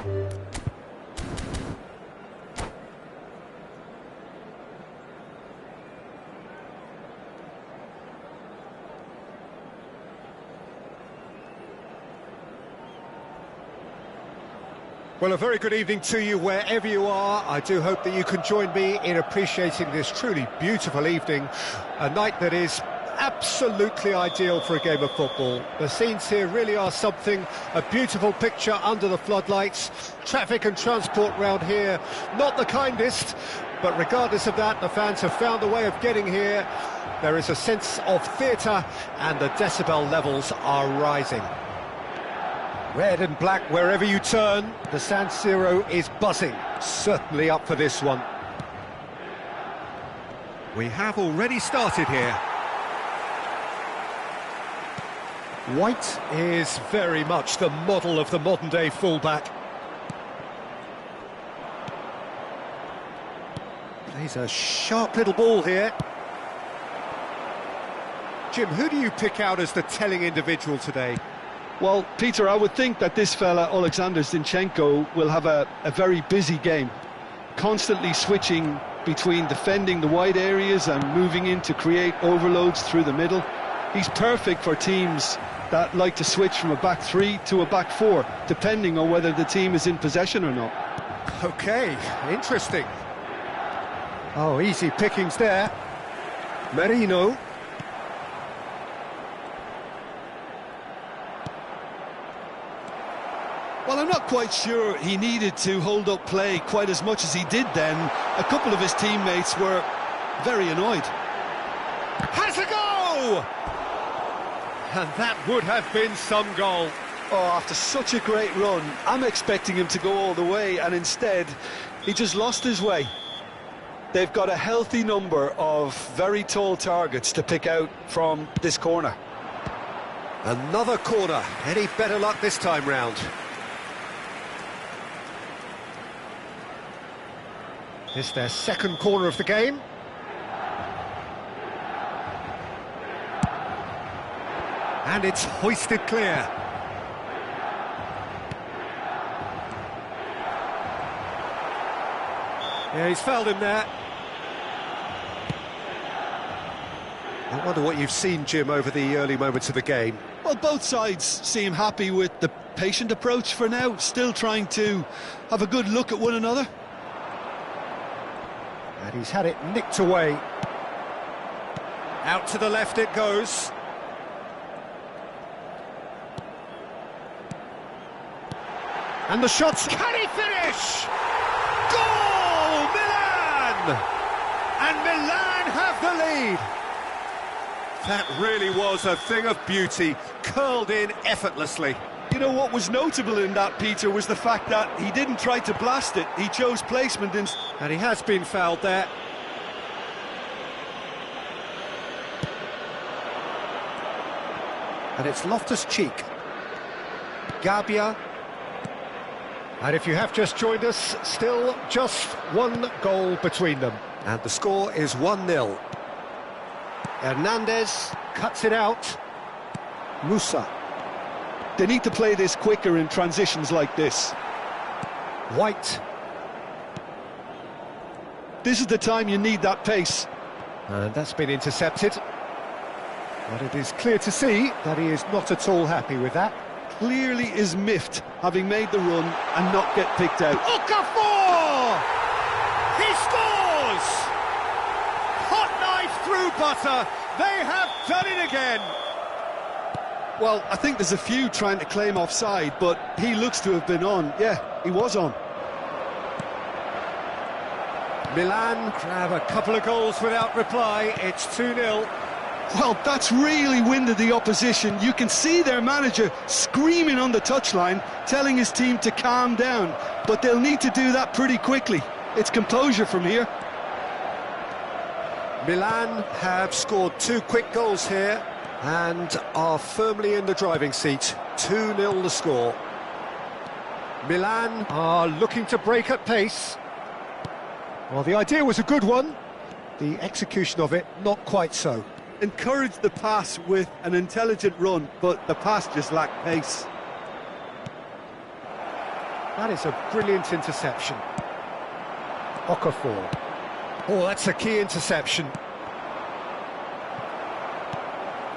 Well, a very good evening to you wherever you are. I do hope that you can join me in appreciating this truly beautiful evening, a night that is absolutely ideal for a game of football. The scenes here really are something, a beautiful picture under the floodlights. Traffic and transport round here, not the kindest, but regardless of that, the fans have found a way of getting here. There is a sense of theatre and the decibel levels are rising. Red and black wherever you turn, the San Siro is buzzing. Certainly up for this one. We have already started here. White is very much the model of the modern-day fullback. Plays a sharp little ball here. Jim, who do you pick out as the telling individual today?
Well, Peter, I would think that this fella, Alexander Zinchenko, will have a very busy game. Constantly switching between defending the wide areas and moving in to create overloads through the middle. He's perfect for teams that like to switch from a back three to a back four, depending on whether the team is in possession or not.
Okay, interesting. Oh, easy pickings there. Merino.
Well, I'm not quite sure he needed to hold up play quite as much as he did then. A couple of his teammates were very annoyed.
Has a go! And that would have been some goal.
Oh, after such a great run, I'm expecting him to go all the way, and instead, he just lost his way. They've got a healthy number of very tall targets to pick out from this corner.
Another corner. Any better luck this time round? This their second corner of the game. And it's hoisted clear. Yeah, he's fouled him there. I wonder what you've seen, Jim, over the early moments of the game.
Well, both sides seem happy with the patient approach for now, still trying to have a good look at one another.
And he's had it nicked away. Out to the left it goes. And the shots, can he finish? Goal! Milan! And Milan have the lead. That really was a thing of beauty, curled in effortlessly.
You know what was notable in that, Peter, was the fact that he didn't try to blast it, he chose placement instead.
And he has been fouled there. And it's Loftus-Cheek. Gabia. And if you have just joined us, still just one goal between them. And the score is 1-0. Hernandez cuts it out. Musa.
They need to play this quicker in transitions like this.
White.
This is the time you need that pace.
And that's been intercepted. But it is clear to see that he is not at all happy with that.
Clearly is miffed, having made the run and not get picked out.
Okafor! He scores! Hot knife through butter. They have done it again.
Well, I think there's a few trying to claim offside, but he looks to have been on. Yeah, he was on.
Milan grab a couple of goals without reply. It's 2-0.
Well, that's really winded the opposition. You can see their manager screaming on the touchline, telling his team to calm down. But they'll need to do that pretty quickly. It's composure from here.
Milan have scored 2 quick goals here and are firmly in the driving seat. 2-0 the score. Milan are looking to break at pace. Well, the idea was a good one. The execution of it, not quite so.
Encouraged the pass with an intelligent run, but the pass just lacked pace.
That is a brilliant interception. Okafor. Oh, that's a key interception.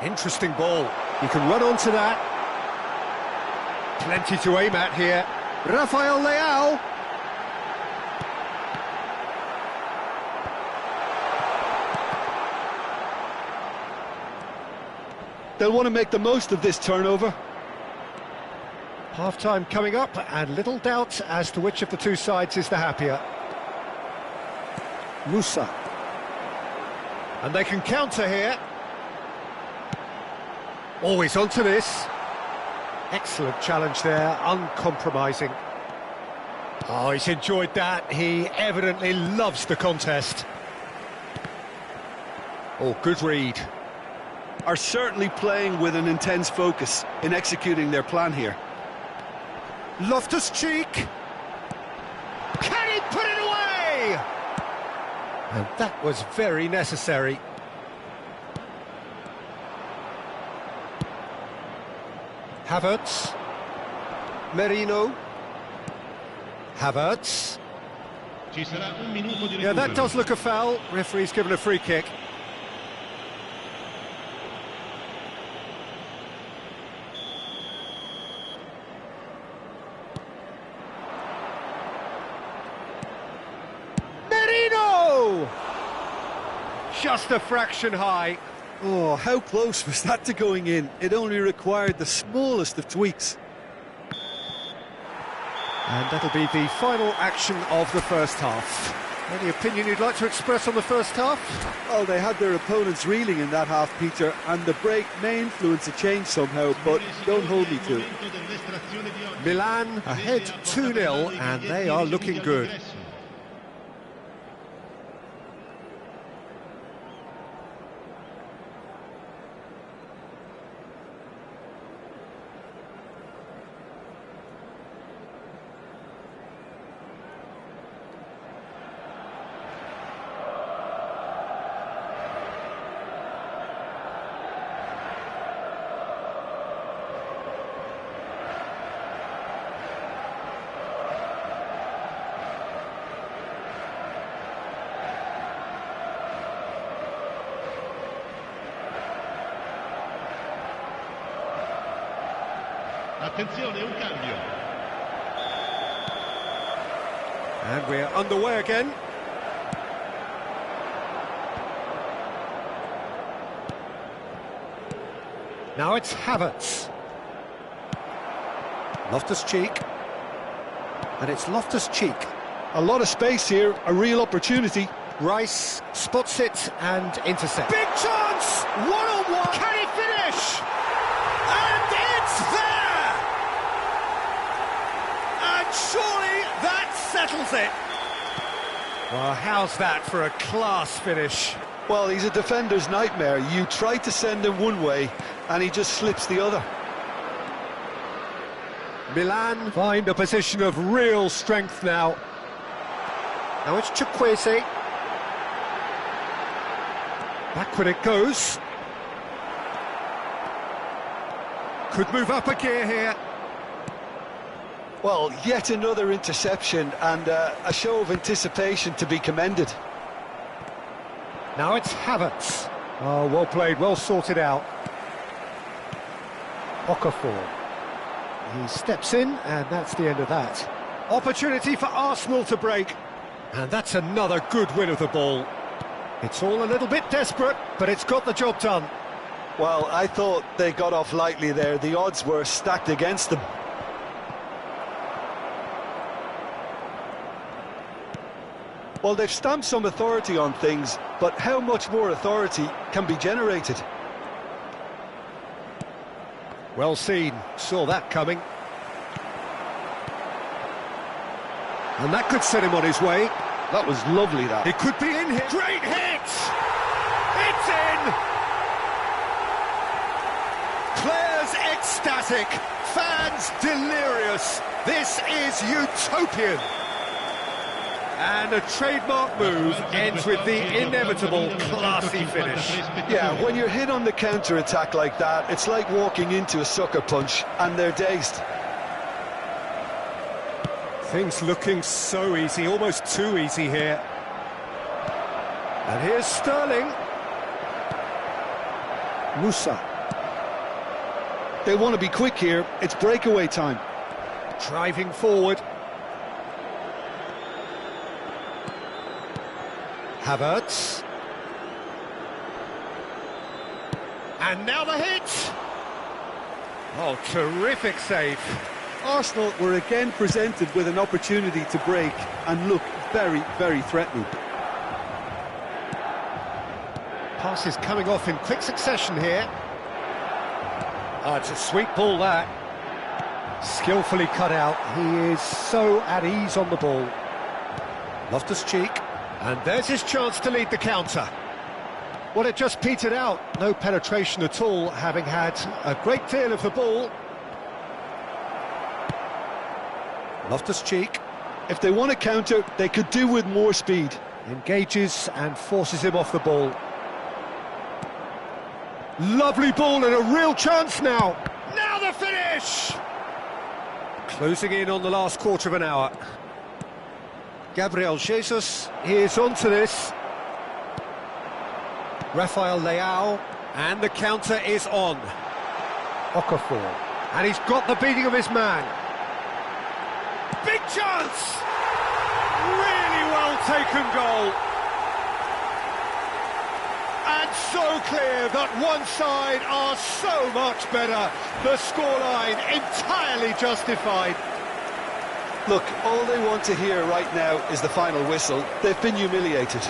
Interesting ball. He can run onto that. Plenty to aim at here. Rafael Leao.
They'll want to make the most of this turnover.
Half-time coming up, and little doubt as to which of the two sides is the happier. Musa. And they can counter here. Always onto this. Excellent challenge there, uncompromising. Oh, he's enjoyed that. He evidently loves the contest. Oh, good read.
Are certainly playing with an intense focus in executing their plan here.
Loftus-Cheek. Can he put it away? And that was very necessary. Havertz. Merino. Havertz. Yeah, that does look a foul. Referee's given a free kick. Merino! Just a fraction high.
Oh, how close was that to going in? It only required the smallest of tweaks.
And that'll be the final action of the first half. Any opinion you'd like to express on the first half?
Well, they had their opponents reeling in that half, Peter, and the break may influence a change somehow, but don't hold me to it.
Milan ahead 2-0, and they are looking good.
Attenzione, un cambio.
And we're underway again. Now it's Havertz. Loftus-Cheek. And it's Loftus-Cheek.
A lot of space here, a real opportunity.
Rice spots it and intercepts. Big chance! One-on-one! Can he finish? And it's there! And surely that settles it. Well, how's that for a class finish?
Well, he's a defender's nightmare. You try to send him one way, and he just slips the other.
Milan find a position of real strength now. Now it's Chukwueze. Backward it goes. Could move up a gear here.
Well, yet another interception and a show of anticipation to be commended.
Now it's Havertz. Oh, well played, well sorted out. Okafor. He steps in, and that's the end of that. Opportunity for Arsenal to break. And that's another good win of the ball. It's all a little bit desperate, but it's got the job done.
Well, I thought they got off lightly there. The odds were stacked against them. Well, they've stamped some authority on things, but how much more authority can be generated?
Well seen, saw that coming. And that could set him on his way.
That was lovely, that.
It could be in here. Great hit! It's in! Players ecstatic, fans delirious. This is utopian. And a trademark move ends with the inevitable classy finish.
Yeah, when you're hit on the counter-attack like that, it's like walking into a sucker punch, and they're dazed.
Things looking so easy, almost too easy here. And here's Sterling.
Musa. They want to be quick here. It's breakaway time.
Driving forward. Havertz. And now the hit! Oh, terrific save.
Arsenal were again presented with an opportunity to break and look very, very threatening.
Passes coming off in quick succession here. Oh, it's a sweet ball, that. Skillfully cut out. He is so at ease on the ball. Loftus-Cheek. And there's his chance to lead the counter. Well, it just petered out. No penetration at all, having had a great deal of the ball. Loftus-Cheek.
If they want to counter, they could do with more speed.
Engages and forces him off the ball. Lovely ball and a real chance now. Now the finish! Closing in on the last quarter of an hour. Gabriel Jesus is onto this. Rafael Leao, and the counter is on. Okafor, and he's got the beating of his man. Big chance! Really well taken goal. And so clear that one side are so much better. The scoreline entirely justified.
Look, all they want to hear right now is the final whistle. They've been humiliated.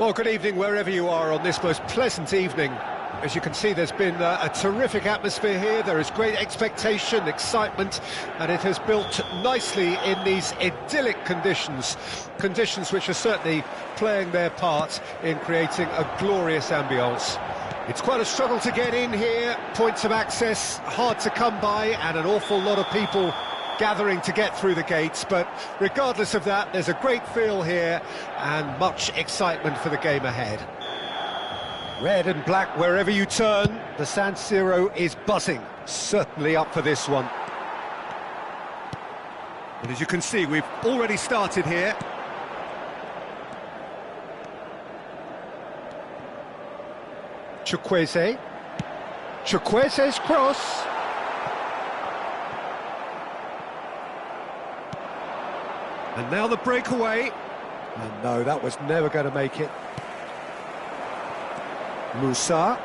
Well, good evening wherever you are on this most pleasant evening. As you can see, there's been a terrific atmosphere here. There is great expectation, excitement, and it has built nicely in these idyllic conditions. Conditions which are certainly playing their part in creating a glorious ambience. It's quite a struggle to get in here, points of access hard to come by, and an awful lot of people gathering to get through the gates, but regardless of that, there's a great feel here and much excitement for the game ahead. Red and black wherever you turn, the San Siro is buzzing, certainly up for this one. And as you can see, we've already started here. Chukwueze's cross. And now the breakaway. And no, that was never going to make it. Musa.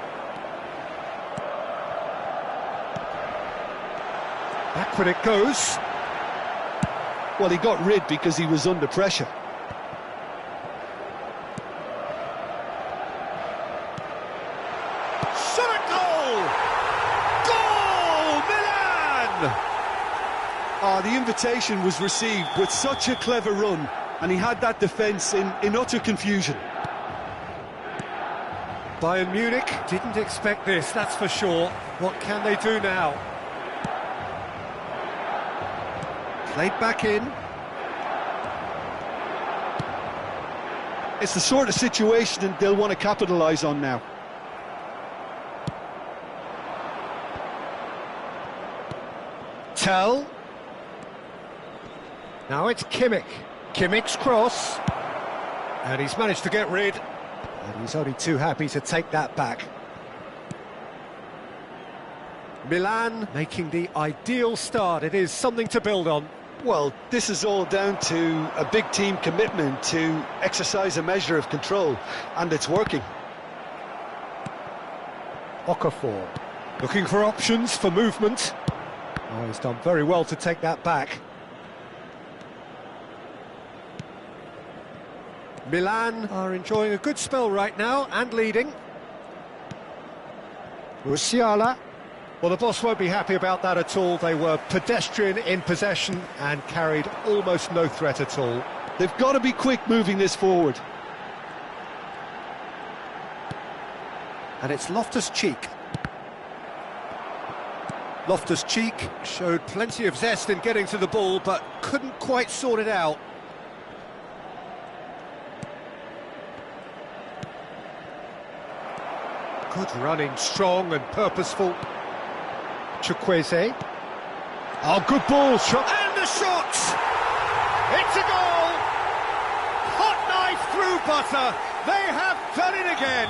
Backward it goes.
Well, he got rid because he was under pressure.
Shot at goal! Goal! Milan!
The invitation was received with such a clever run, and he had that defence in utter confusion.
Bayern Munich didn't expect this, that's for sure. What can they do now? Played back in.
It's the sort of situation they'll want to capitalise on now.
Tell. Now it's Kimmich. Kimmich's cross. And he's managed to get rid. And he's only too happy to take that back. Milan making the ideal start. It is something to build on.
Well, this is all down to a big team commitment to exercise a measure of control, and it's working.
Okafor looking for options for movement. Oh, he's done very well to take that back. Milan are enjoying a good spell right now and leading. Musiala. Well, the boss won't be happy about that at all. They were pedestrian in possession and carried almost no threat at all.
They've got to be quick moving this forward.
And it's Loftus-Cheek. Loftus-Cheek showed plenty of zest in getting to the ball, but couldn't quite sort it out. Good running, strong and purposeful. Chukwueze. Oh, good ball, shot. And the shot! It's a goal! Hot knife through butter. They have done it again.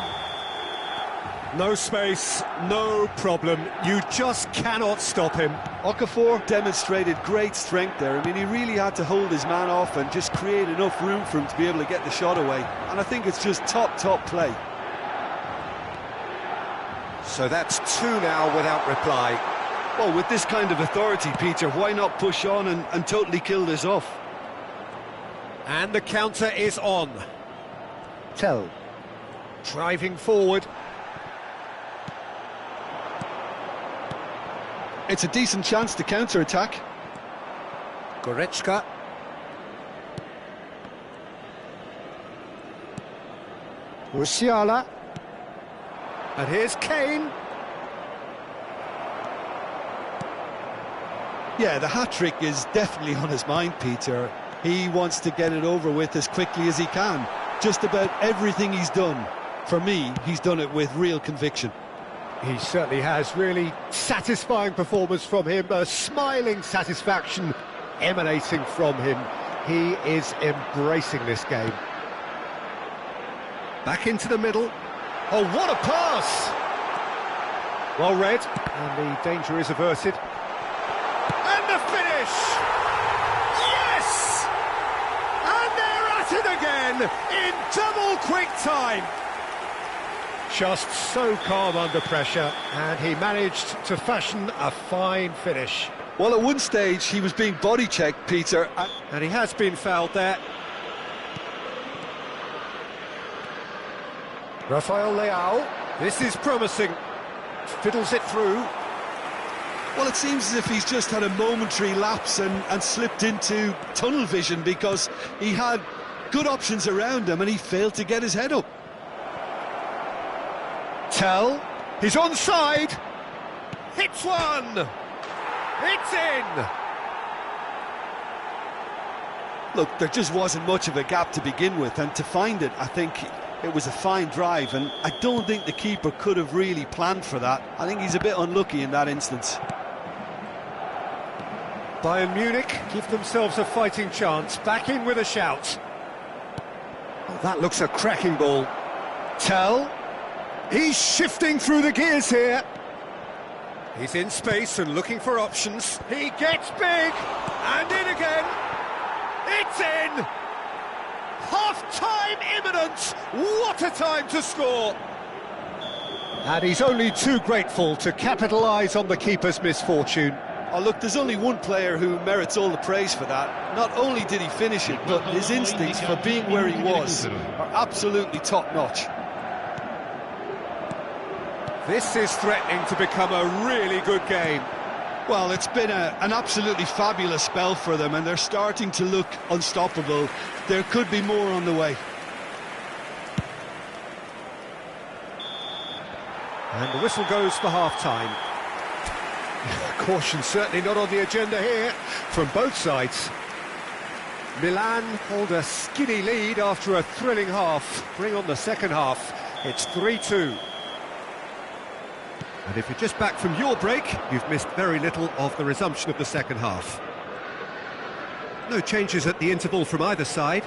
No space, no problem. You just cannot stop him.
Okafor demonstrated great strength there. I mean, he really had to hold his man off and just create enough room for him to be able to get the shot away. And I think it's just top play.
So that's two now without reply.
Well, with this kind of authority, Peter, why not push on and totally kill this off?
And the counter is on. Tell. Driving forward.
It's a decent chance to counter-attack.
Goretzka. Musiala. And here's Kane.
Yeah, the hat-trick is definitely on his mind, Peter. He wants to get it over with as quickly as he can. Just about everything he's done, for me, he's done it with real conviction.
He certainly has. Really satisfying performance from him. A smiling satisfaction emanating from him. He is embracing this game. Back into the middle. Oh, what a pass! Well read, and the danger is averted. And the finish! Yes! And they're at it again in double quick time. Just so calm under pressure, and he managed to fashion a fine finish.
Well, at one stage, he was being body-checked, Peter.
And he has been fouled there. Rafael Leao, this is promising. Fiddles it through.
Well, it seems as if he's just had a momentary lapse and slipped into tunnel vision, because he had good options around him and he failed to get his head up.
Tell, he's onside. Hits one. It's in.
Look, there just wasn't much of a gap to begin with, and to find it, I think it was a fine drive, and I don't think the keeper could have really planned for that. I think he's a bit unlucky in that instance.
Bayern Munich give themselves a fighting chance, back in with a shout. Oh, that looks a cracking ball. Tell, he's shifting through the gears here. He's in space and looking for options. He gets big, and in again. It's in! Half-time imminent! What a time to score! And he's only too grateful to capitalise on the keeper's misfortune.
Oh, look, there's only one player who merits all the praise for that. Not only did he finish it, but his instincts for being where he was are absolutely top-notch.
This is threatening to become a really good game.
Well, it's been an absolutely fabulous spell for them, and they're starting to look unstoppable. There could be more on the way.
And the whistle goes for half-time. Caution certainly not on the agenda here from both sides. Milan hold a skinny lead after a thrilling half. Bring on the second half. It's 3-2. And if you're just back from your break, you've missed very little of the resumption of the second half. No changes at the interval from either side.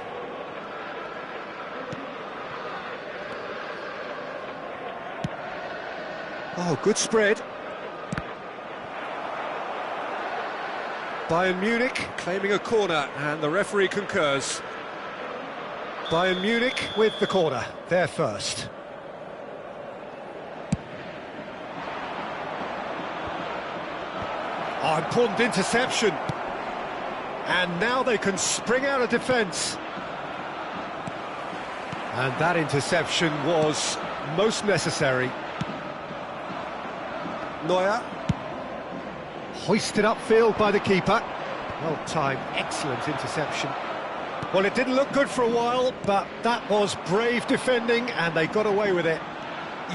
Oh, good spread. Bayern Munich claiming a corner, and the referee concurs. Bayern Munich with the corner, they're first. Oh, important interception. And now they can spring out of defence. And that interception was most necessary. Neuer. Hoisted upfield by the keeper. Well timed, excellent interception. Well, it didn't look good for a while, but that was brave defending, and they got away with it.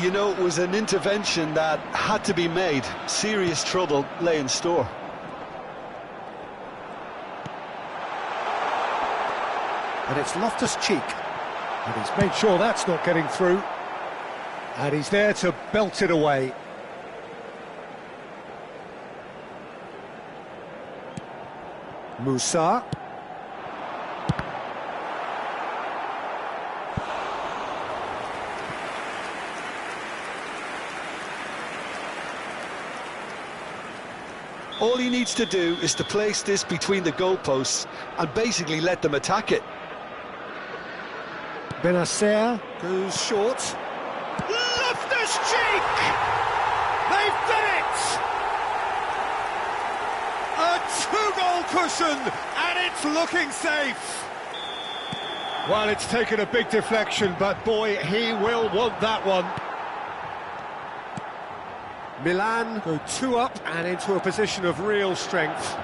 You know, it was an intervention that had to be made. Serious trouble lay in store.
And it's Loftus-Cheek. And he's made sure that's not getting through. And he's there to belt it away. Musa.
All he needs to do is to place this between the goalposts and basically let them attack it.
Benacer goes short. Loftus-Cheek! They've done it! A two-goal cushion, and it's looking safe. Well, it's taken a big deflection, but boy, he will want that one. Milan go 2 up and into a position of real strength.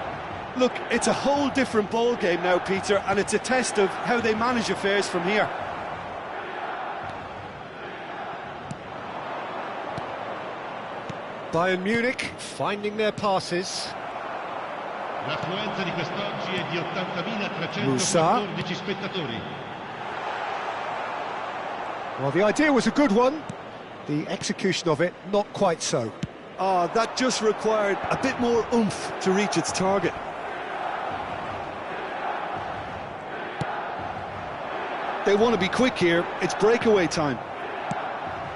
Look, it's a whole different ball game now, Peter, and it's a test of how they manage affairs from here.
Bayern Munich finding their passes.
L'affluenza di quest'oggi è di 80.314 spettatori.
Well, the idea was a good one. The execution of it, not quite so.
That just required a bit more oomph to reach its target. They want to be quick here. It's breakaway time.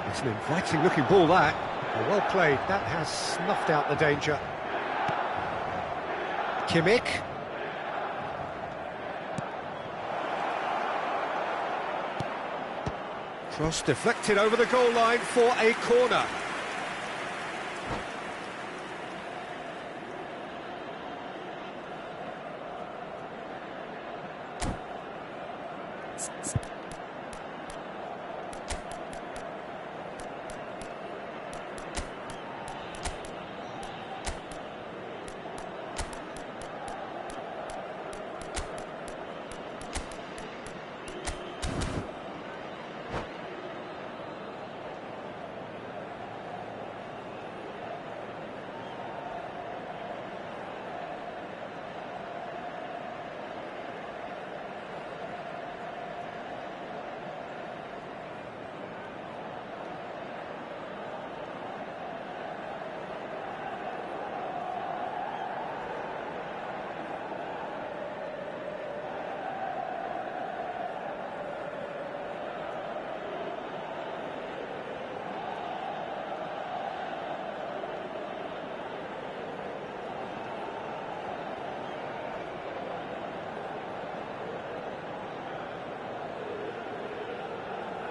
It's an inviting looking ball, that. Well played. That has snuffed out the danger. Kimmich. Cross deflected over the goal line for a corner.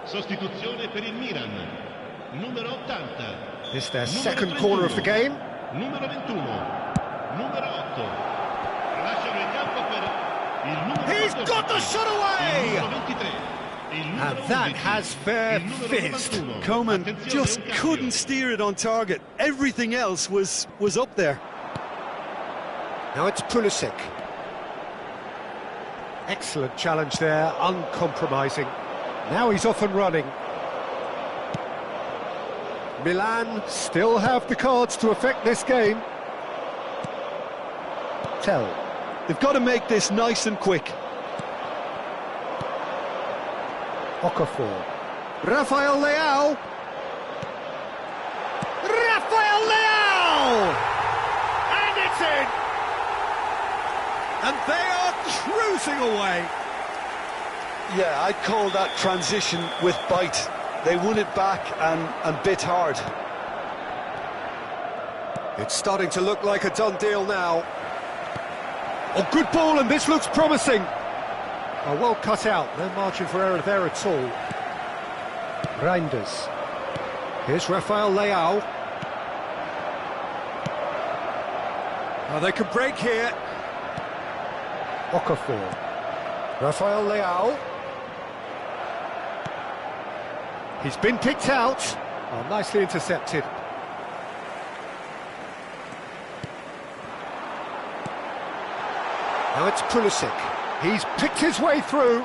Sostituzione per il Milan. Numero 80.
This their
Numero
second
31.
corner of the game.
Numero 21. Numero 8. Lasciano il campo per il numero
He's
14.
got the shot away!
Il numero 23. Il numero
And that
11.
has fair
Il numero
fizzed.
91.
Coman
Attenzione,
just
un cambio.
couldn't steer it on target. Everything else was up there.
Now it's Pulisic. Excellent challenge there, uncompromising. Now he's off and running. Milan still have the cards to affect this game. Tell.
They've got to make this nice and quick.
Okafor. Rafael Leao. Rafael Leao! And it's in! And they are cruising away.
Yeah, I'd call that transition with bite. They won it back and bit hard.
It's starting to look like a done deal now. Oh, good ball, and this looks promising. Oh, well cut out. No margin for error there at all. Reinders. Here's Rafael Leao. Oh, they can break here. Okafor. Rafael Leao. He's been picked out. Oh, nicely intercepted. Now it's Pulisic. He's picked his way through.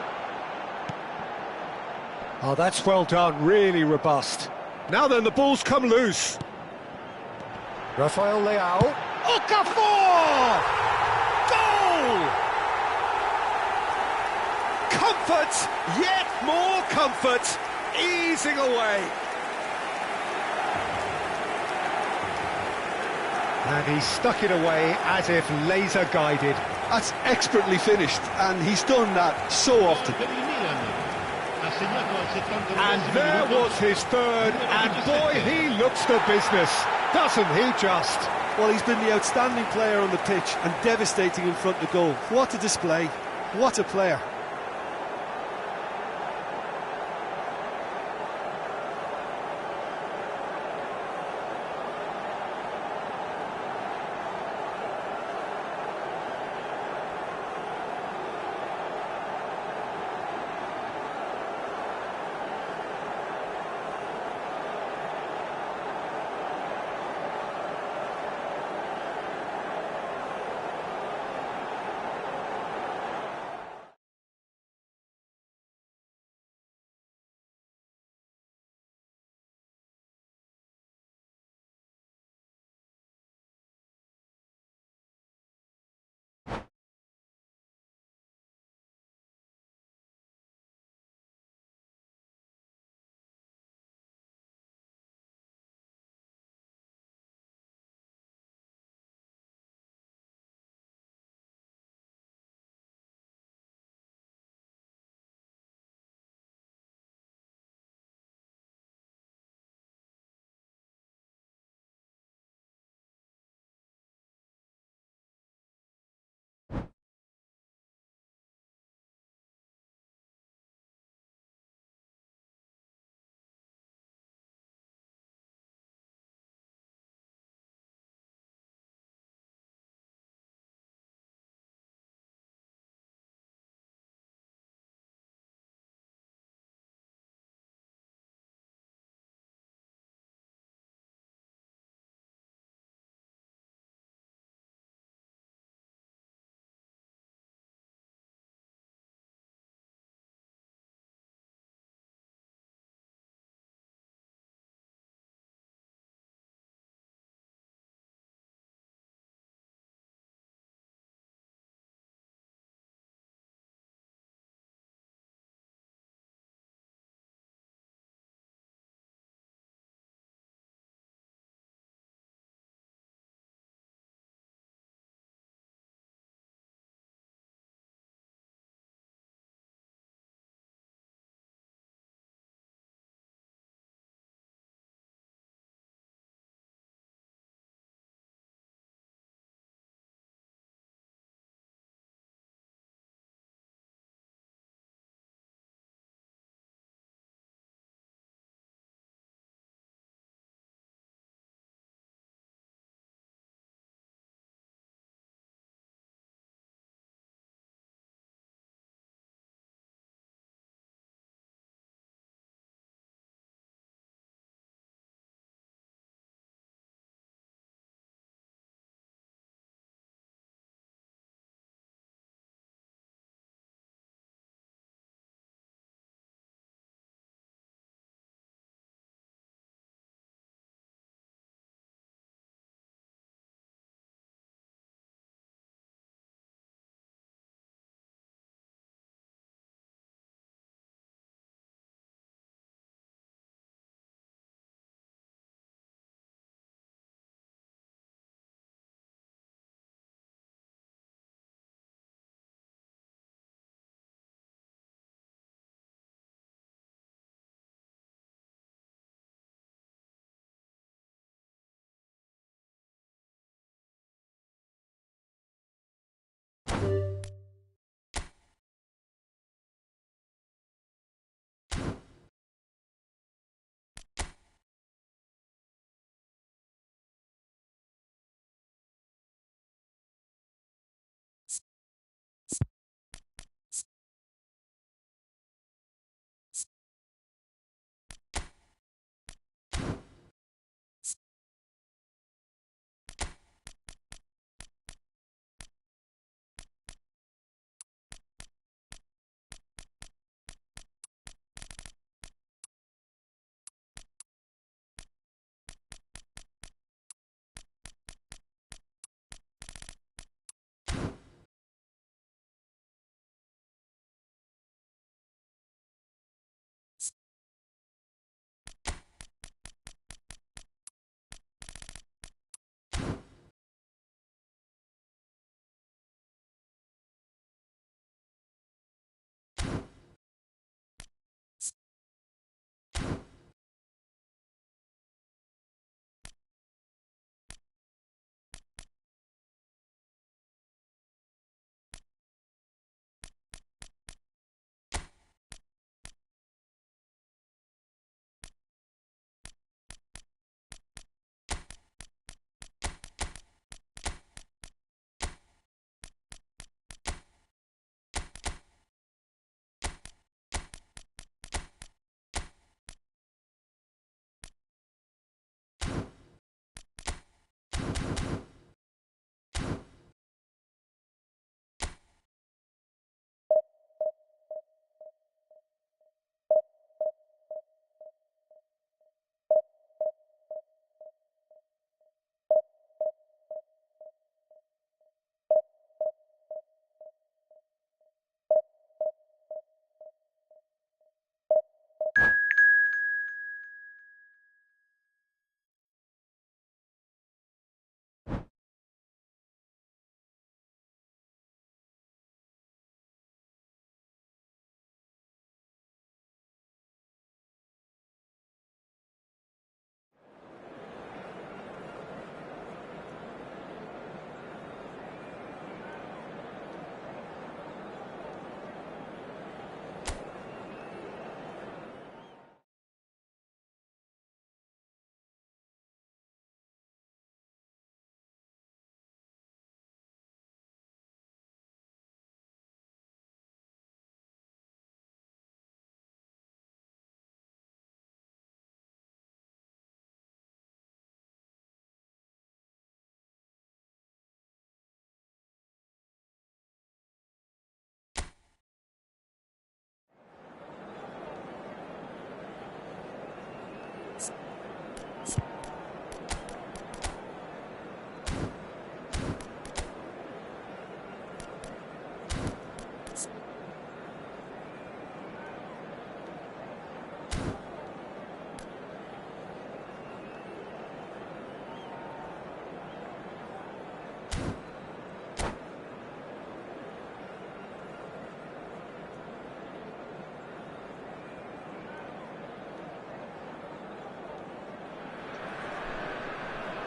Oh, that's well done, really robust. Now then, the ball's come loose. Rafael Leao. Okafor! Goal! Comfort, yet more comfort, easing away. And he stuck it away as if laser guided.
That's expertly finished, and he's done that so often.
Per il Milan. Assegnato al 79esimo
And there
minuto.
was his third, and boy, he looks the business, doesn't he just?
Well, he's been the outstanding player on the pitch and devastating in front of goal. What a display, what a player.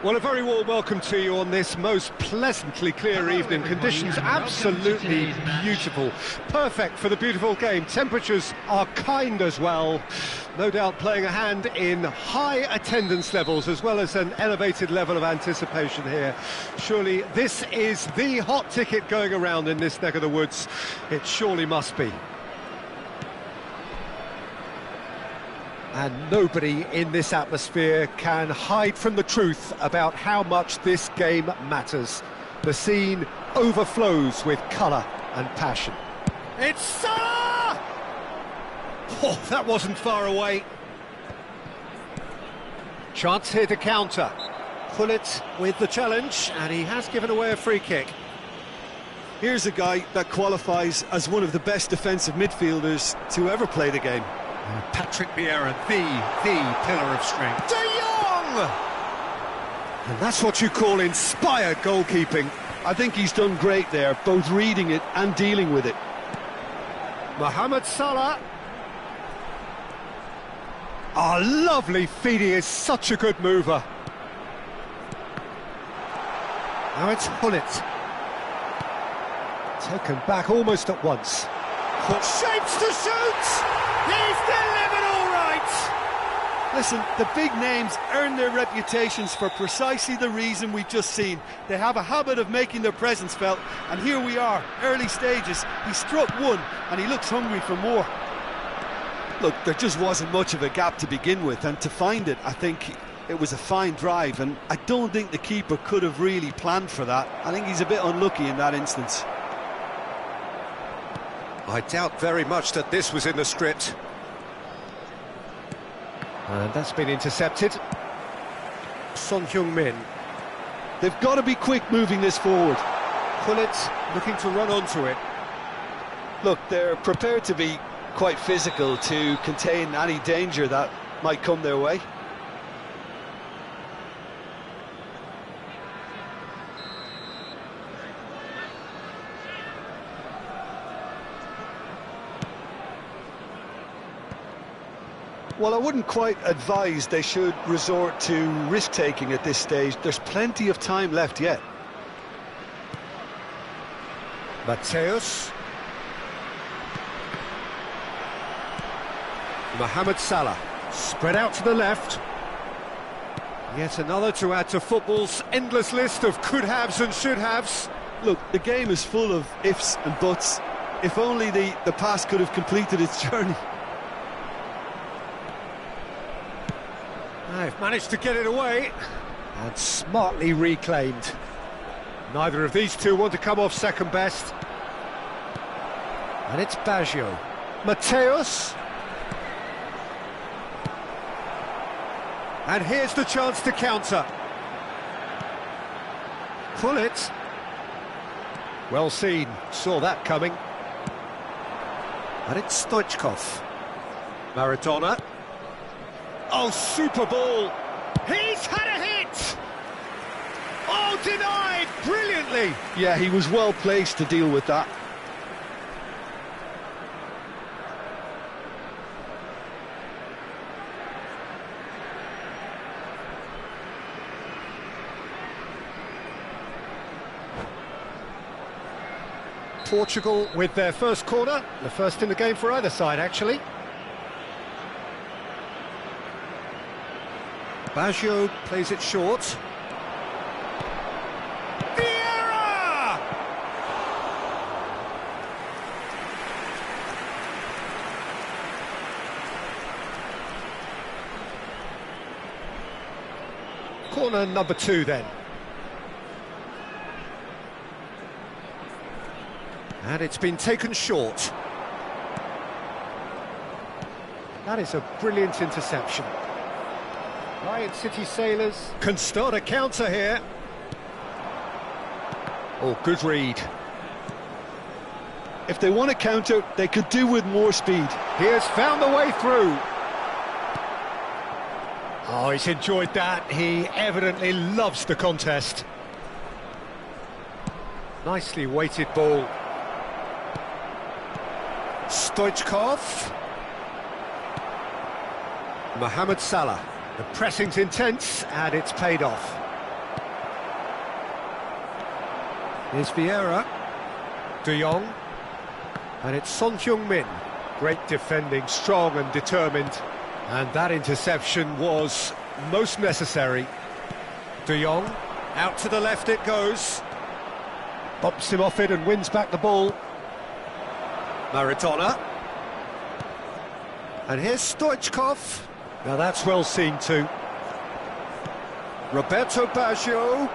Well, a very warm welcome to you on this most pleasantly clear evening. Conditions absolutely beautiful. Perfect for the beautiful game. Temperatures are kind as well. No doubt playing a hand in high attendance levels as well as an elevated level of anticipation here. Surely this is the hot ticket going around in this neck of the woods. It surely must be. And nobody in this atmosphere can hide from the truth about how much this game matters. The scene overflows with colour and passion. It's Salah! Oh, that wasn't far away. Chance here to counter. Pullet with the challenge, and he has given away a free kick.
Here's a guy that qualifies as one of the best defensive midfielders to ever play the game.
Patrick Vieira, the pillar of strength. De Jong! And that's what you call inspired goalkeeping.
I think he's done great there, both reading it and dealing with it.
Mohamed Salah. Oh, lovely feed, he is such a good mover. Now it's Pullet. Taken back almost at once. Shapes to shoot! He's delivered all right!
Listen, the big names earn their reputations for precisely the reason we've just seen. They have a habit of making their presence felt, and here we are, early stages. He struck one, and he looks hungry for more. Look, there just wasn't much of a gap to begin with, and to find it, I think it was a fine drive, and I don't think the keeper could have really planned for that. I think he's a bit unlucky in that instance.
I doubt very much that this was in the script. And that's been intercepted. Son Heung-min.
They've got to be quick moving this forward.
Pullet looking to run onto it.
Look, they're prepared to be quite physical to contain any danger that might come their way. Well, I wouldn't quite advise they should resort to risk-taking at this stage. There's plenty of time left yet.
Mateus. Mohamed Salah. Spread out to the left. Yet another to add to football's endless list of could-haves and should-haves.
Look, the game is full of ifs and buts. If only the pass could have completed its journey.
They've managed to get it away and smartly reclaimed. Neither of these two want to come off second best. And it's Baggio. Mateus. And here's the chance to counter. Pullet. Well seen, saw that coming. And it's Stoichkov. Maradona. Oh, super ball. He's had a hit! Oh, denied brilliantly!
Yeah, he was well placed to deal with that.
Portugal with their first corner, the first in the game for either side, actually. Baggio plays it short. Vieira! Corner number 2 then. And it's been taken short. That is a brilliant interception. Lion City Sailors can start a counter here. Oh, good read.
If they want to counter, they could do with more speed.
He has found the way through. Oh, he's enjoyed that. He evidently loves the contest. Nicely weighted ball. Stoichkov. Mohamed Salah. The pressing's intense, and it's paid off. Here's Vieira. De Jong. And it's Son Heung-min. Great defending, strong and determined. And that interception was most necessary. De Jong, out to the left it goes. Bumps him off it and wins back the ball. Maradona. And here's Stoichkov. Now that's well seen too. Roberto Baggio.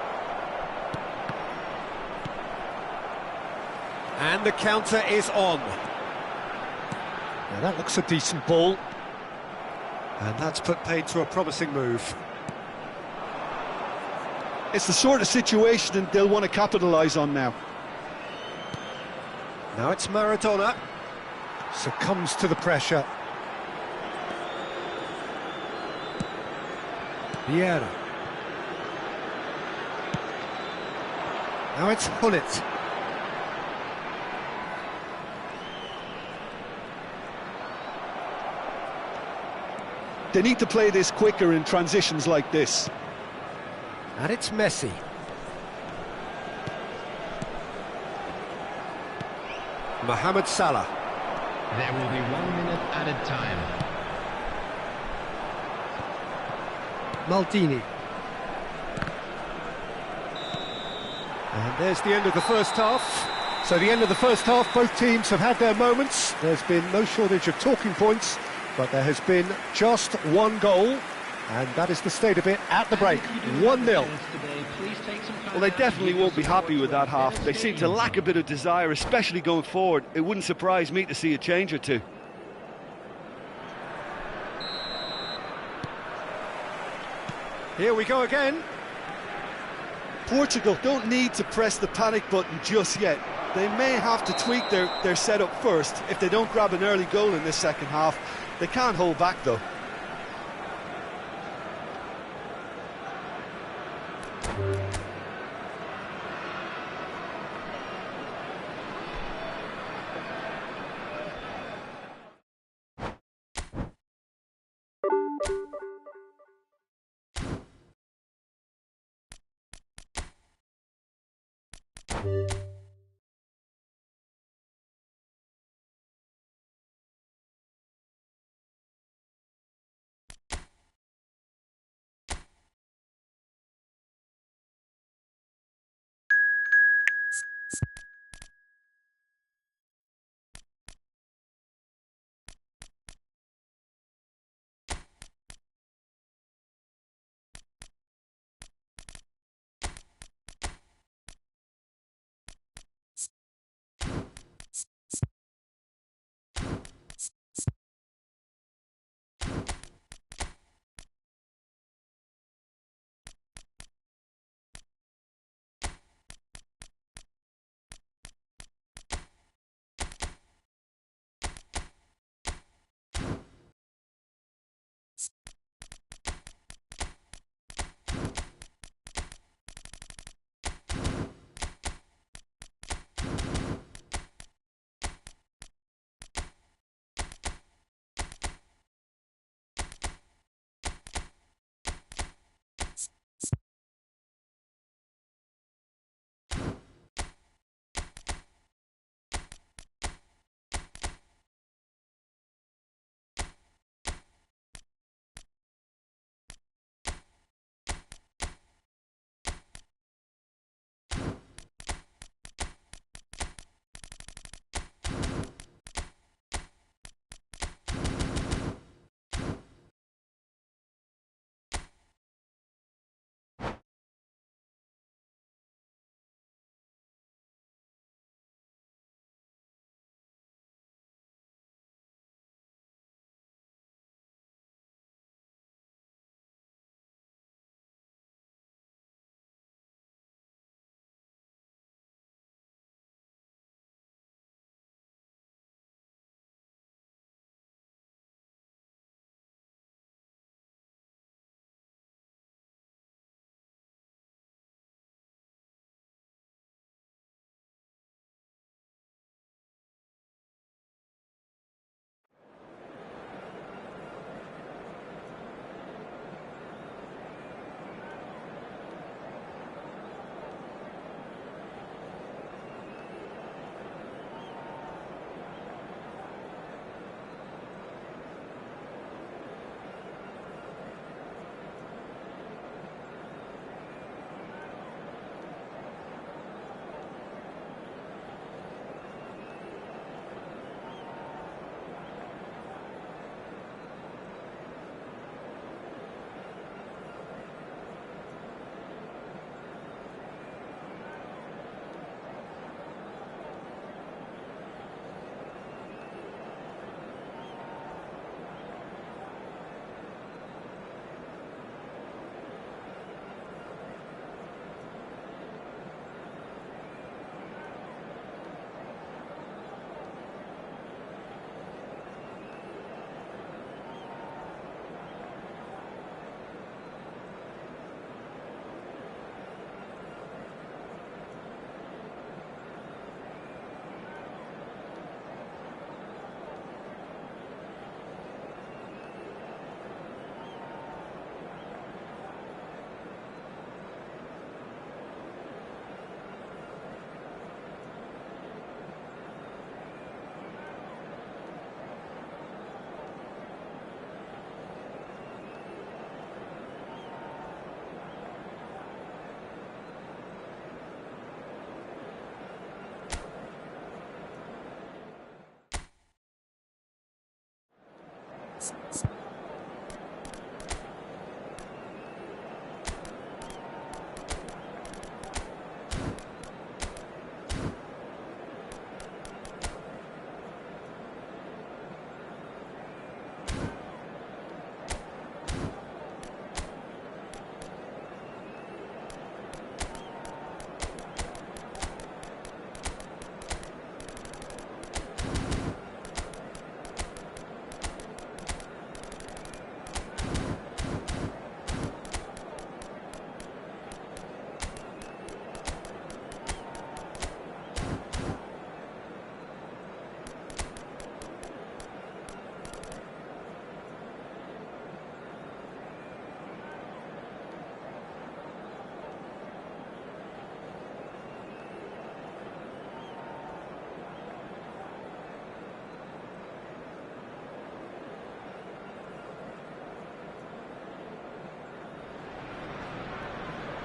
And the counter is on. Now that looks a decent ball. And that's put paid to a promising move.
It's the sort of situation they'll want to capitalise on now.
Now it's Maradona. Succumbs to the pressure. Vieira. Now it's Hullet.
They need to play this quicker in transitions like this.
And it's Messi. Mohamed Salah.
There will be 1 minute added time.
Maldini. And there's the end of the first half. So the end of the first half, both teams have had their moments. There's been no shortage of talking points, but there has been just one goal, and that is the state of it at the break. 1-0.
Well, they definitely won't be happy with that half. They seem to lack a bit of desire, especially going forward. It wouldn't surprise me to see a change or two.
Here we go again.
Portugal don't need to press the panic button just yet. They may have to tweak their setup first if they don't grab an early goal in this second half. They can't hold back though.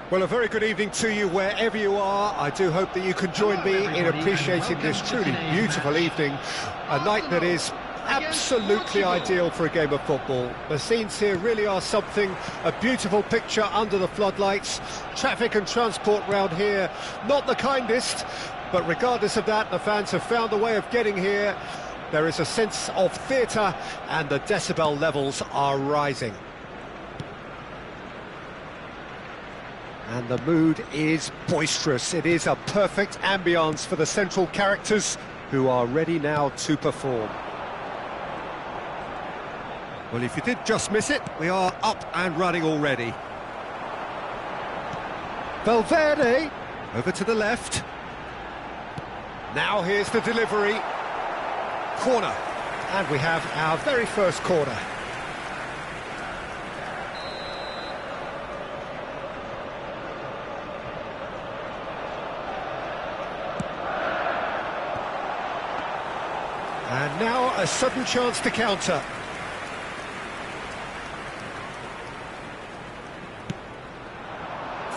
Well, a very good evening to you wherever you are. I do hope that you can join me in appreciating this truly beautiful evening, a night that is absolutely ideal for a game of football. The scenes here really are something, a beautiful picture under the floodlights. Traffic and transport round here, not the kindest, but regardless of that, the fans have found a way of getting here. There is a sense of theatre and the decibel levels are rising. And the mood is boisterous. It is a perfect ambience for the central characters who are ready now to perform. Well, if you did just miss it, we are up and running already. Valverde, over to the left. Now here's the delivery. Corner. And we have our very first corner. And now a sudden chance to counter.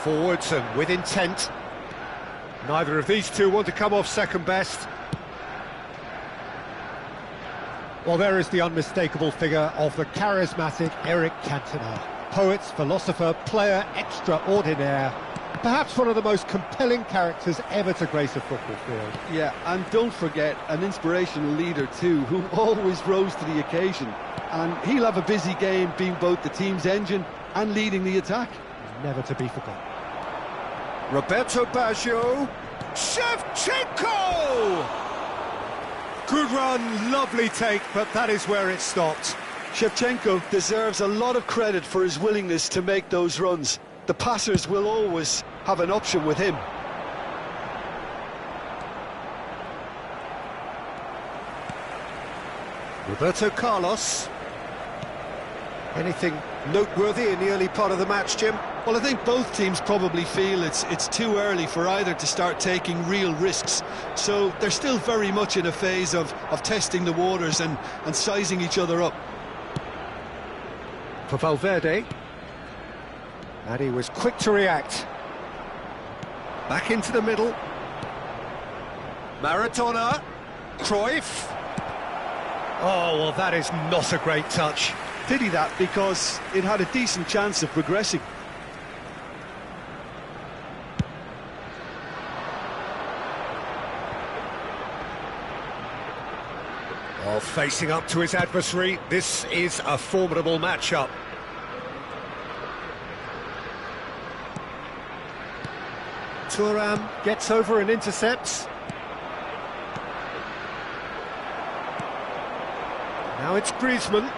Forwards and with intent. Neither of these two want to come off second best. Well, there is the unmistakable figure of the charismatic Eric Cantona. Poet, philosopher, player extraordinaire. Perhaps one of the most compelling characters ever to grace a football field.
Yeah, and don't forget, an inspirational leader too, who always rose to the occasion. And he'll have a busy game being both the team's engine and leading the attack.
Never to be forgotten. Roberto Baggio. Shevchenko! Good run, lovely take, but that is where it stopped.
Shevchenko deserves a lot of credit for his willingness to make those runs. The passers will always have an option with him.
Roberto Carlos. Anything noteworthy in the early part of the match, Jim?
Well, I think both teams probably feel it's too early for either to start taking real risks. So they're still very much in a phase of testing the waters and sizing each other up.
For Valverde. And he was quick to react. Back into the middle. Maradona. Cruyff. Oh, well, that is not a great touch.
Pity that, because it had a decent chance of progressing.
Well, facing up to his adversary, this is a formidable matchup. Thuram gets over and intercepts. Now it's Griezmann.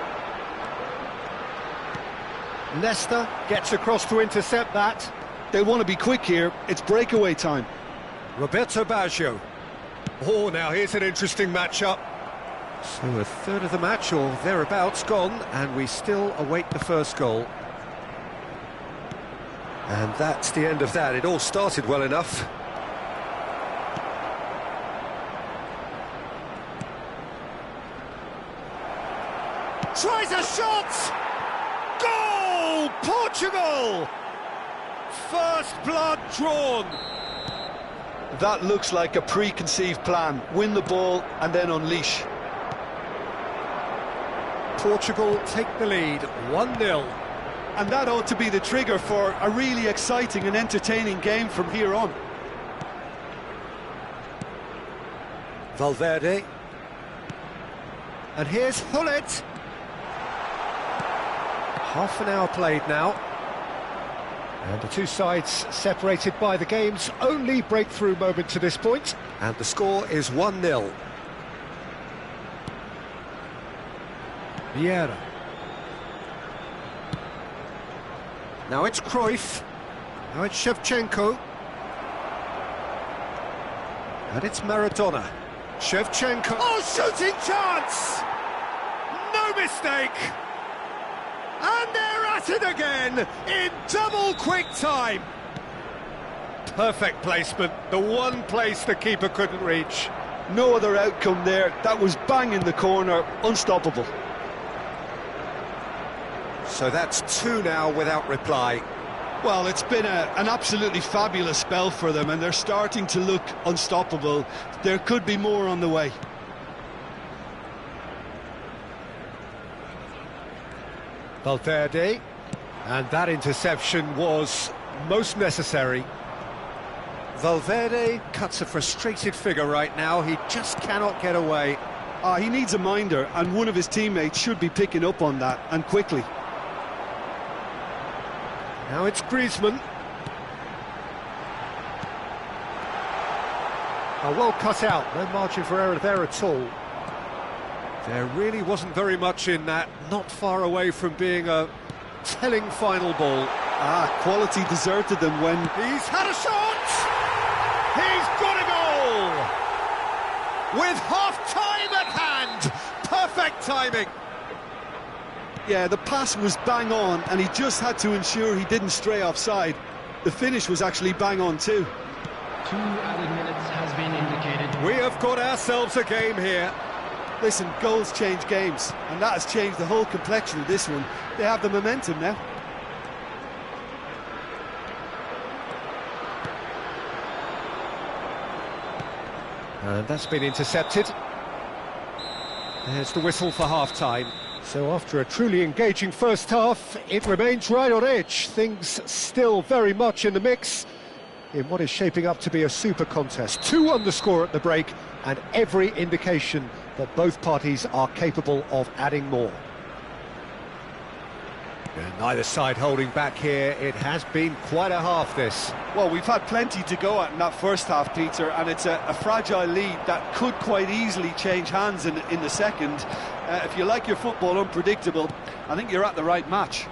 Leicester gets across to intercept that.
They want to be quick here. It's breakaway time.
Roberto Baggio. Oh, now here's an interesting matchup. So a third of the match or thereabouts gone, and we still await the first goal. And that's the end of that. It all started well enough. Tries a shot! Goal! Portugal! First blood drawn.
That looks like a preconceived plan. Win the ball and then unleash.
Portugal take the lead, 1-0.
And that ought to be the trigger for a really exciting and entertaining game from here on.
Valverde. And here's Hullet. Half an hour played now. And the two sides separated by the game's only breakthrough moment to this point. And the score is 1-0. Vieira. Now it's Cruyff. Now it's Shevchenko. And it's Maradona. Shevchenko. Oh, shooting chance! No mistake! And they're at it again in double quick time. Perfect placement, the one place the keeper couldn't reach.
No other outcome there. That was bang in the corner, unstoppable.
So that's two now without reply.
Well, it's been an absolutely fabulous spell for them, and they're starting to look unstoppable. There could be more on the way.
Valverde, and that interception was most necessary. Valverde cuts a frustrated figure right now. He just cannot get away.
He needs a minder, and one of his teammates should be picking up on that, and quickly.
Now it's Griezmann. Oh, well cut out, no margin for error there at all. There really wasn't very much in that, not far away from being a telling final ball.
Quality deserted them when...
He's had a shot! He's got a goal! With half-time at hand! Perfect timing!
Yeah, the pass was bang on, and he just had to ensure he didn't stray offside. The finish was actually bang on too.
2 added minutes has been indicated.
We have got ourselves a game here.
Listen, goals change games, and that has changed the whole complexion of this one. They have the momentum now.
And that's been intercepted. There's the whistle for half-time. So after a truly engaging first half, it remains right on edge. Things still very much in the mix in what is shaping up to be a super contest. 2-1 the score at the break, and every indication that both parties are capable of adding more. And neither side holding back here. It has been quite a half, this.
Well, we've had plenty to go at in that first half, Peter, and it's a fragile lead that could quite easily change hands in the second. If you like your football unpredictable, I think you're at the right match.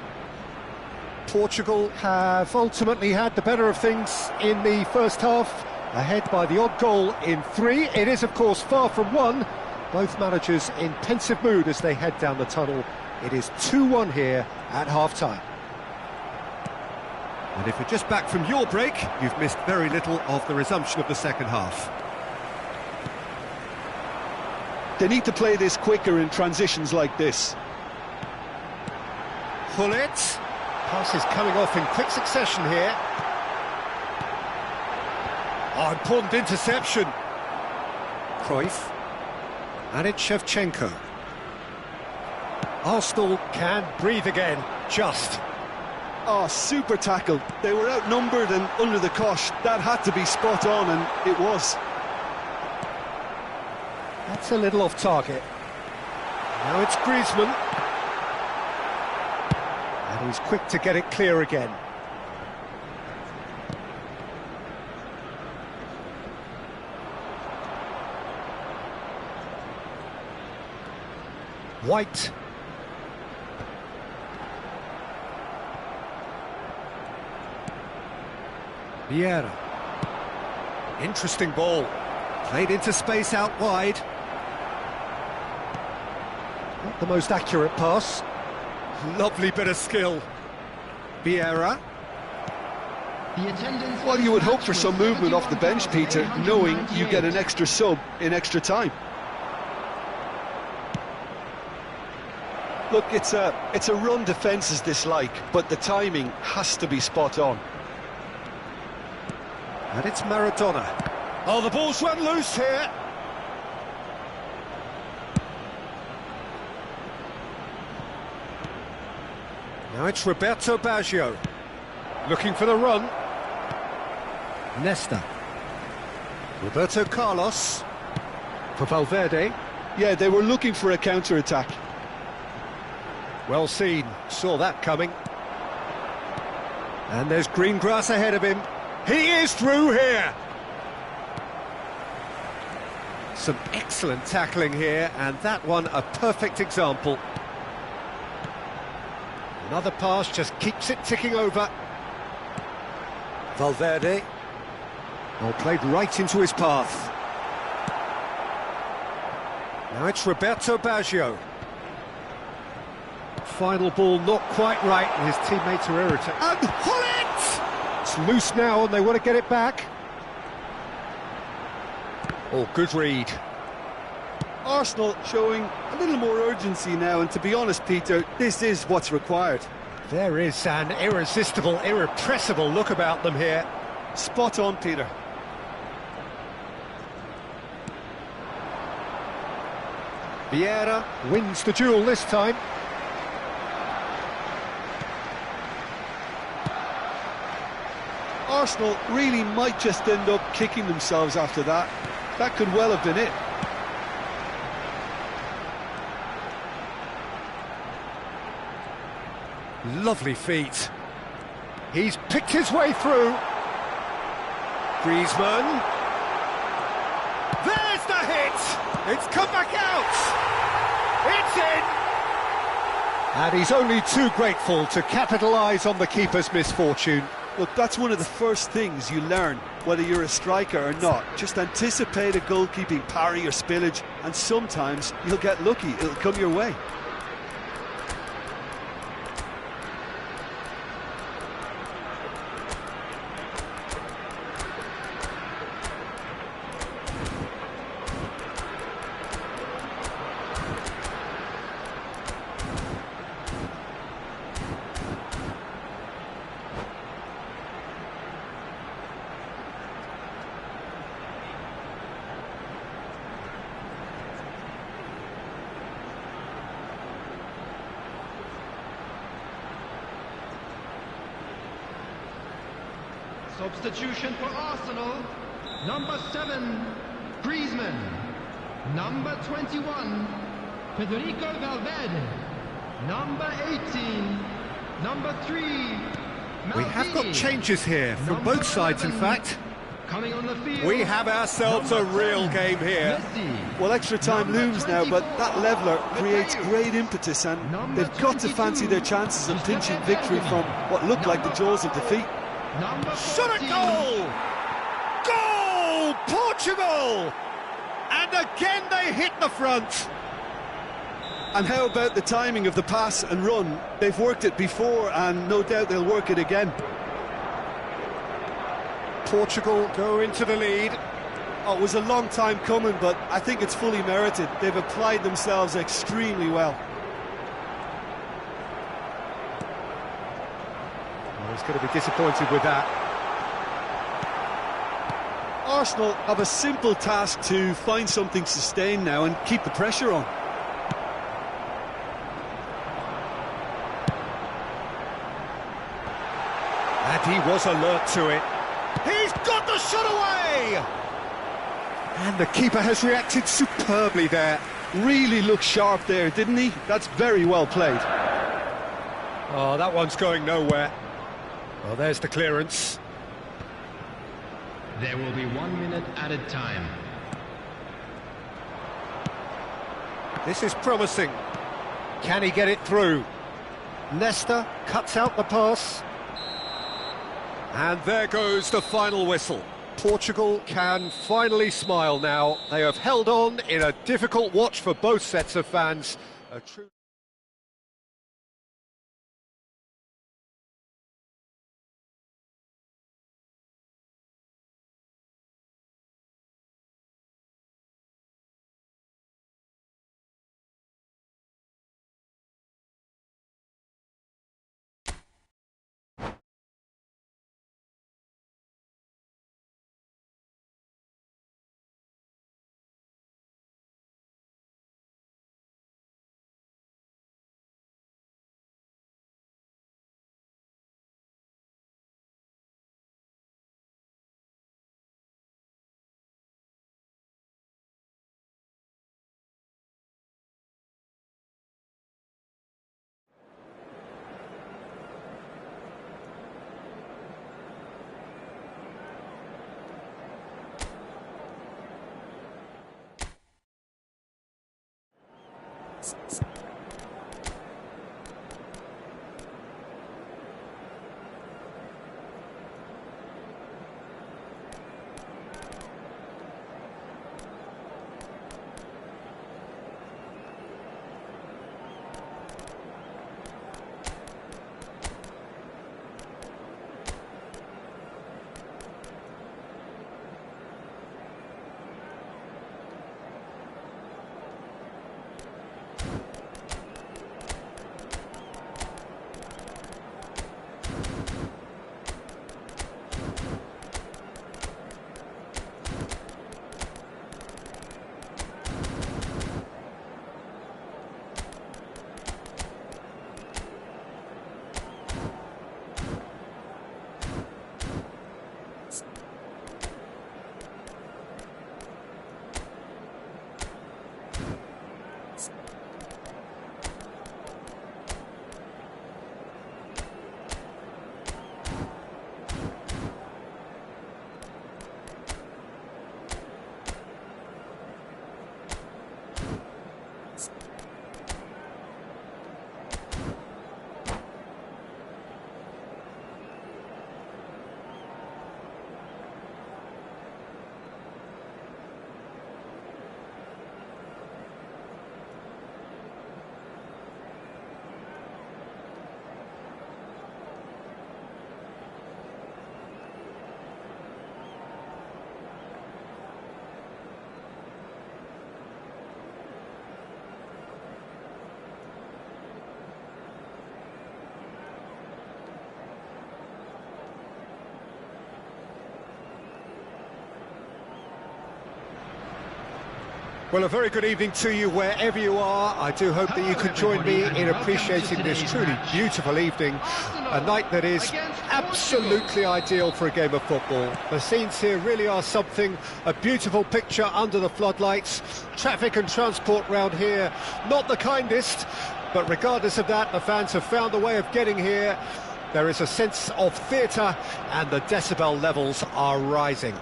Portugal have ultimately had the better of things in the first half, ahead by the odd goal in 3. It is, of course, far from 1. Both managers in pensive mood as they head down the tunnel. It is 2-1 here at half-time. And if you're just back from your break, you've missed very little of the resumption of the second half.
They need to play this quicker in transitions like this.
Hullet. Passes coming off in quick succession here. Oh, important interception. Cruyff. And it's Shevchenko. Arsenal can breathe again, just.
Oh, super tackle. They were outnumbered and under the cosh. That had to be spot on, and it was.
That's a little off target. Now it's Griezmann. And he's quick to get it clear again. White. Vieira. Interesting ball. Played into space out wide. Not the most accurate pass. Lovely bit of skill. Vieira.
Well, you would hope for some movement off the bench, Peter, knowing you get an extra sub in extra time. Look, it's a run defence's dislike, but the timing has to be spot on.
And it's Maradona. Oh, the ball's run loose here. Now it's Roberto Baggio, looking for the run. Nesta. Roberto Carlos for Valverde.
Yeah, they were looking for a counter-attack.
Well seen, saw that coming. And there's green grass ahead of him. He is through here. Some excellent tackling here, and that one a perfect example. Another pass just keeps it ticking over. Valverde. Well, played right into his path. Now it's Roberto Baggio. Final ball not quite right, and his teammates are irritated. And Hullet! It's loose now, and they want to get it back. Oh, good read.
Arsenal showing a little more urgency now, and to be honest, Peter, this is what's required.
There is an irresistible, irrepressible look about them here.
Spot on, Peter.
Vieira wins the duel this time.
Arsenal really might just end up kicking themselves after that. That could well have been it.
Lovely feet. He's picked his way through. Griezmann. There's the hit! It's come back out! It's in! And he's only too grateful to capitalise on the keeper's misfortune.
Look, that's one of the first things you learn, whether you're a striker or not. Just anticipate a goalkeeping parry or spillage, and sometimes you'll get lucky, it'll come your way.
Substitution for Arsenal. Number 7, Griezmann. Number 21, Federico Valverde. Number 18, number 3, Maldini.
We have got changes here from
Number
both sides, in
11,
fact.
coming on the field.
We have ourselves a
Number
real
10,
game here.
Messi.
Well, extra time
Number
looms now, but that leveller
24,
creates
Mateo.
great impetus, and
Number
they've got to
22,
fancy their chances of pinching
Giuseppe
victory
Verdi.
from what looked like the jaws of defeat.
Number
Shot a
14,
goal! Goal! Portugal! And again they hit the front.
And how about the timing of the pass and run? They've worked it before, and no doubt they'll work it again.
Portugal go into the lead.
Oh, it was a long time coming, but I think it's fully merited. They've applied themselves extremely well.
Well, he's going to be disappointed with that.
Arsenal have a simple task to find something sustained now and keep the pressure on.
And he was alert to it. He's got the shot away! And the keeper has reacted superbly there.
Really looked sharp there, didn't he? That's very well played.
Oh, that one's going nowhere. Well, there's the clearance.
There will be 1 minute added time.
This is promising. Can he get it through? Nesta cuts out the pass. And there goes the final whistle. Portugal can finally smile now. They have held on in a difficult watch for both sets of fans. A true Well, a very good evening to you wherever you are. I do hope that you can join me in appreciating this truly beautiful evening, a night that is absolutely ideal for a game of football. The scenes here really are something, a beautiful picture under the floodlights. Traffic and transport round here, not the kindest, but regardless of that, the fans have found a way of getting here. There is a sense of theatre and the decibel levels are rising.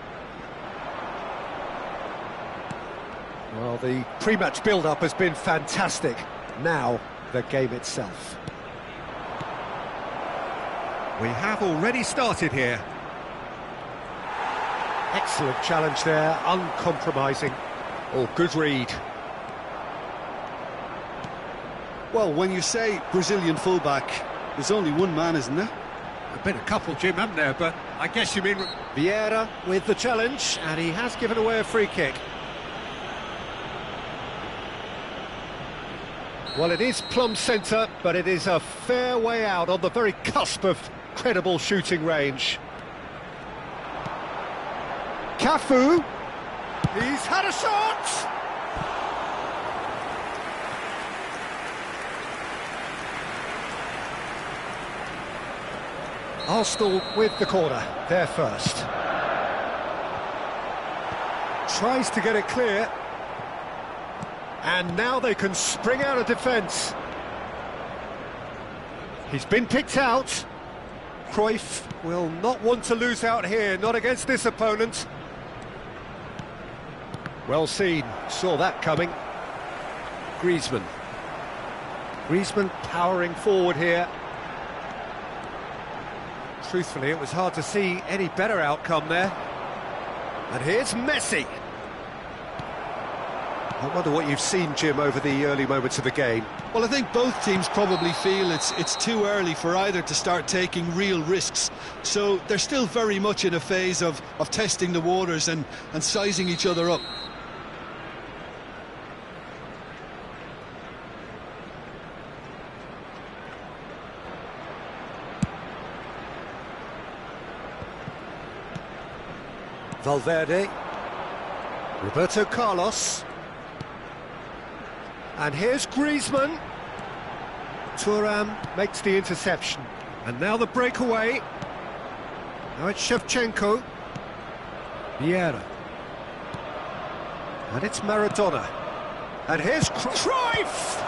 Well, the pre-match build-up has been fantastic. Now, the game itself. We have already started here. Excellent challenge there, uncompromising. Oh, good read.
Well, when you say Brazilian fullback, there's only one man, isn't there?
There's been a couple, Jim, haven't there? But I guess you mean Vieira with the challenge, and he has given away a free kick. Well, it is plumb centre, but it is a fair way out on the very cusp of credible shooting range. Cafu, he's had a shot! Arsenal with the corner, there first. Tries to get it clear. And now they can spring out of defence. He's been picked out. Cruyff will not want to lose out here, not against this opponent. Well seen, saw that coming. Griezmann. Griezmann powering forward here. Truthfully, it was hard to see any better outcome there. And here's Messi. I wonder what you've seen, Jim, over the early moments of the game.
Well, I think both teams probably feel it's too early for either to start taking real risks. So they're still very much in a phase of testing the waters and sizing each other up.
Valverde. Roberto Carlos. And here's Griezmann. Thuram makes the interception. And now the breakaway. Now it's Shevchenko. Vieira. And it's Maradona. And here's Cruyff!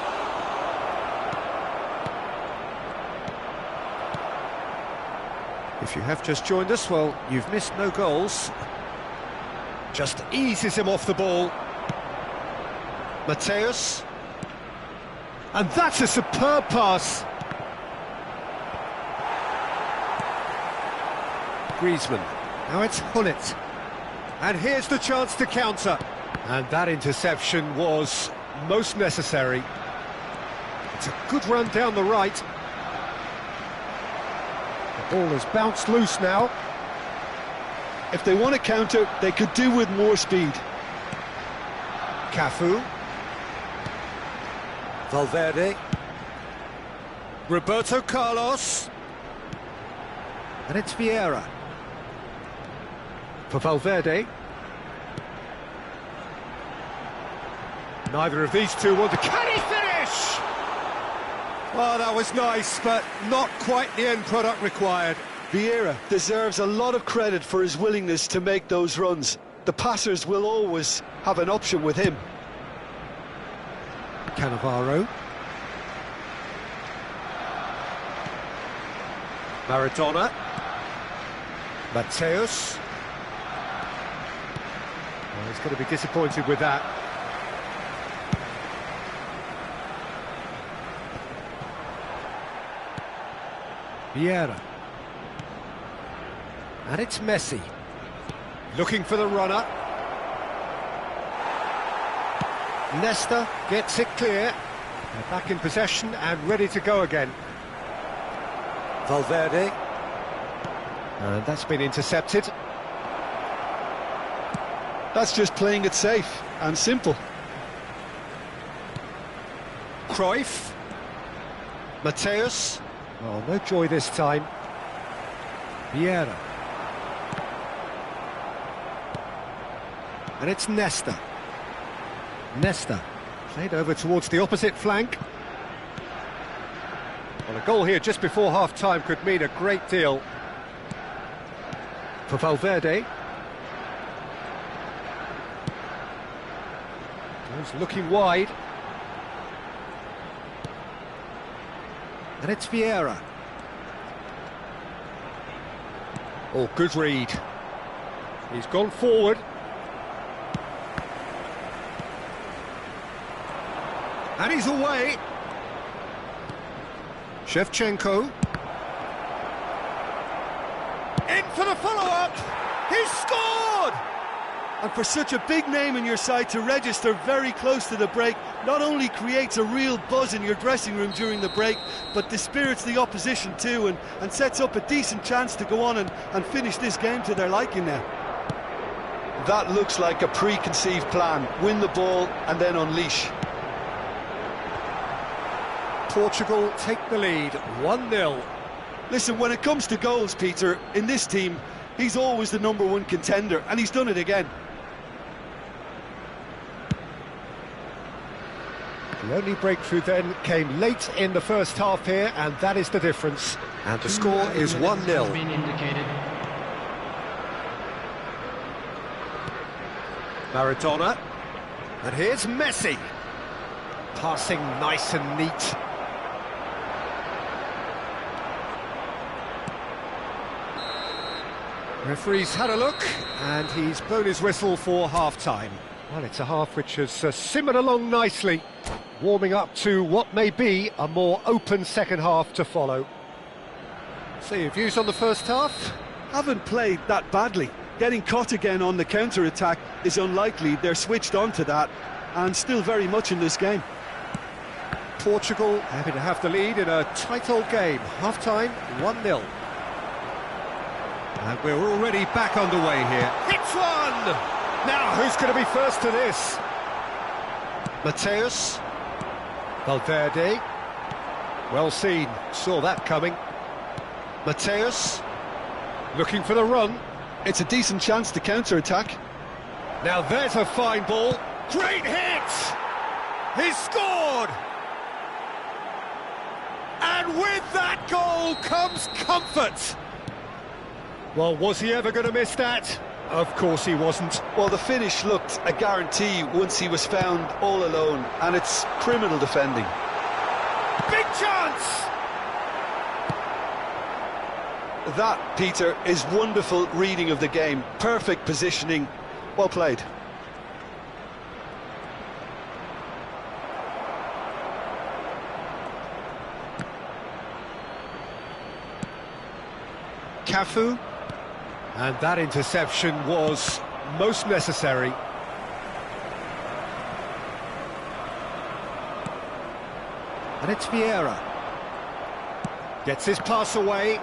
If you have just joined us, well, you've missed no goals. Just eases him off the ball. Mateus. And that's a superb pass. Griezmann. Now it's Hullet. And here's the chance to counter. And that interception was most necessary. It's a good run down the right. The ball has bounced loose now.
If they want to counter, they could do with more speed.
Cafu. Valverde. Roberto Carlos. And it's Vieira. For Valverde. Neither of these two want to... Can he finish? Oh, that was nice, but not quite the end product required.
Vieira deserves a lot of credit for his willingness to make those runs. The passers will always have an option with him.
Cannavaro. Maradona. Mateus. Well, he's going to be disappointed with that. Vieira. And it's Messi. Looking for the runner. Nesta gets it clear. They're back in possession and ready to go again. Valverde. And that's been intercepted.
That's just playing it safe and simple.
Cruyff. Mateus. Oh, no joy this time. Vieira. And it's Nesta. Nesta. Played over towards the opposite flank. Well, a goal here just before half-time could mean a great deal. For Valverde. He's looking wide. And it's Vieira. Oh, good read. He's gone forward. And he's away. Shevchenko. In for the follow-up. He's scored!
And for such a big name in your side to register very close to the break, not only creates a real buzz in your dressing room during the break, but dispirits the opposition too, and sets up a decent chance to go on and finish this game to their liking now. That looks like a preconceived plan. Win the ball and then unleash.
Portugal take the lead, 1-0.
Listen, when it comes to goals, Peter, in this team, he's always the #1 contender, and he's done it again.
The only breakthrough then came late in the first half here, and that is the difference. And the score is 1-0.
Has been indicated.
Maradona. And here's Messi. Passing nice and neat. Referee's had a look, and he's blown his whistle for half-time. Well, it's a half which has simmered along nicely, warming up to what may be a more open second half to follow. So your views on the first half?
Haven't played that badly. Getting caught again on the counter-attack is unlikely. They're switched on to that, and still very much in this game.
Portugal happy to have the lead in a tight old game. Half-time, 1-0. And we're already back underway here. Hits one! Now, who's going to be first to this? Mateus. Valverde. Well seen, saw that coming. Mateus. Looking for the run.
It's a decent chance to counter-attack.
Now there's a fine ball. Great hit! He's scored! And with that goal comes comfort. Well, was he ever going to miss that? Of course he wasn't.
Well, the finish looked a guarantee once he was found all alone, and it's criminal defending.
Big chance!
That, Peter, is wonderful reading of the game. Perfect positioning. Well played.
Cafu. And that interception was most necessary. And it's Vieira. Gets his pass away.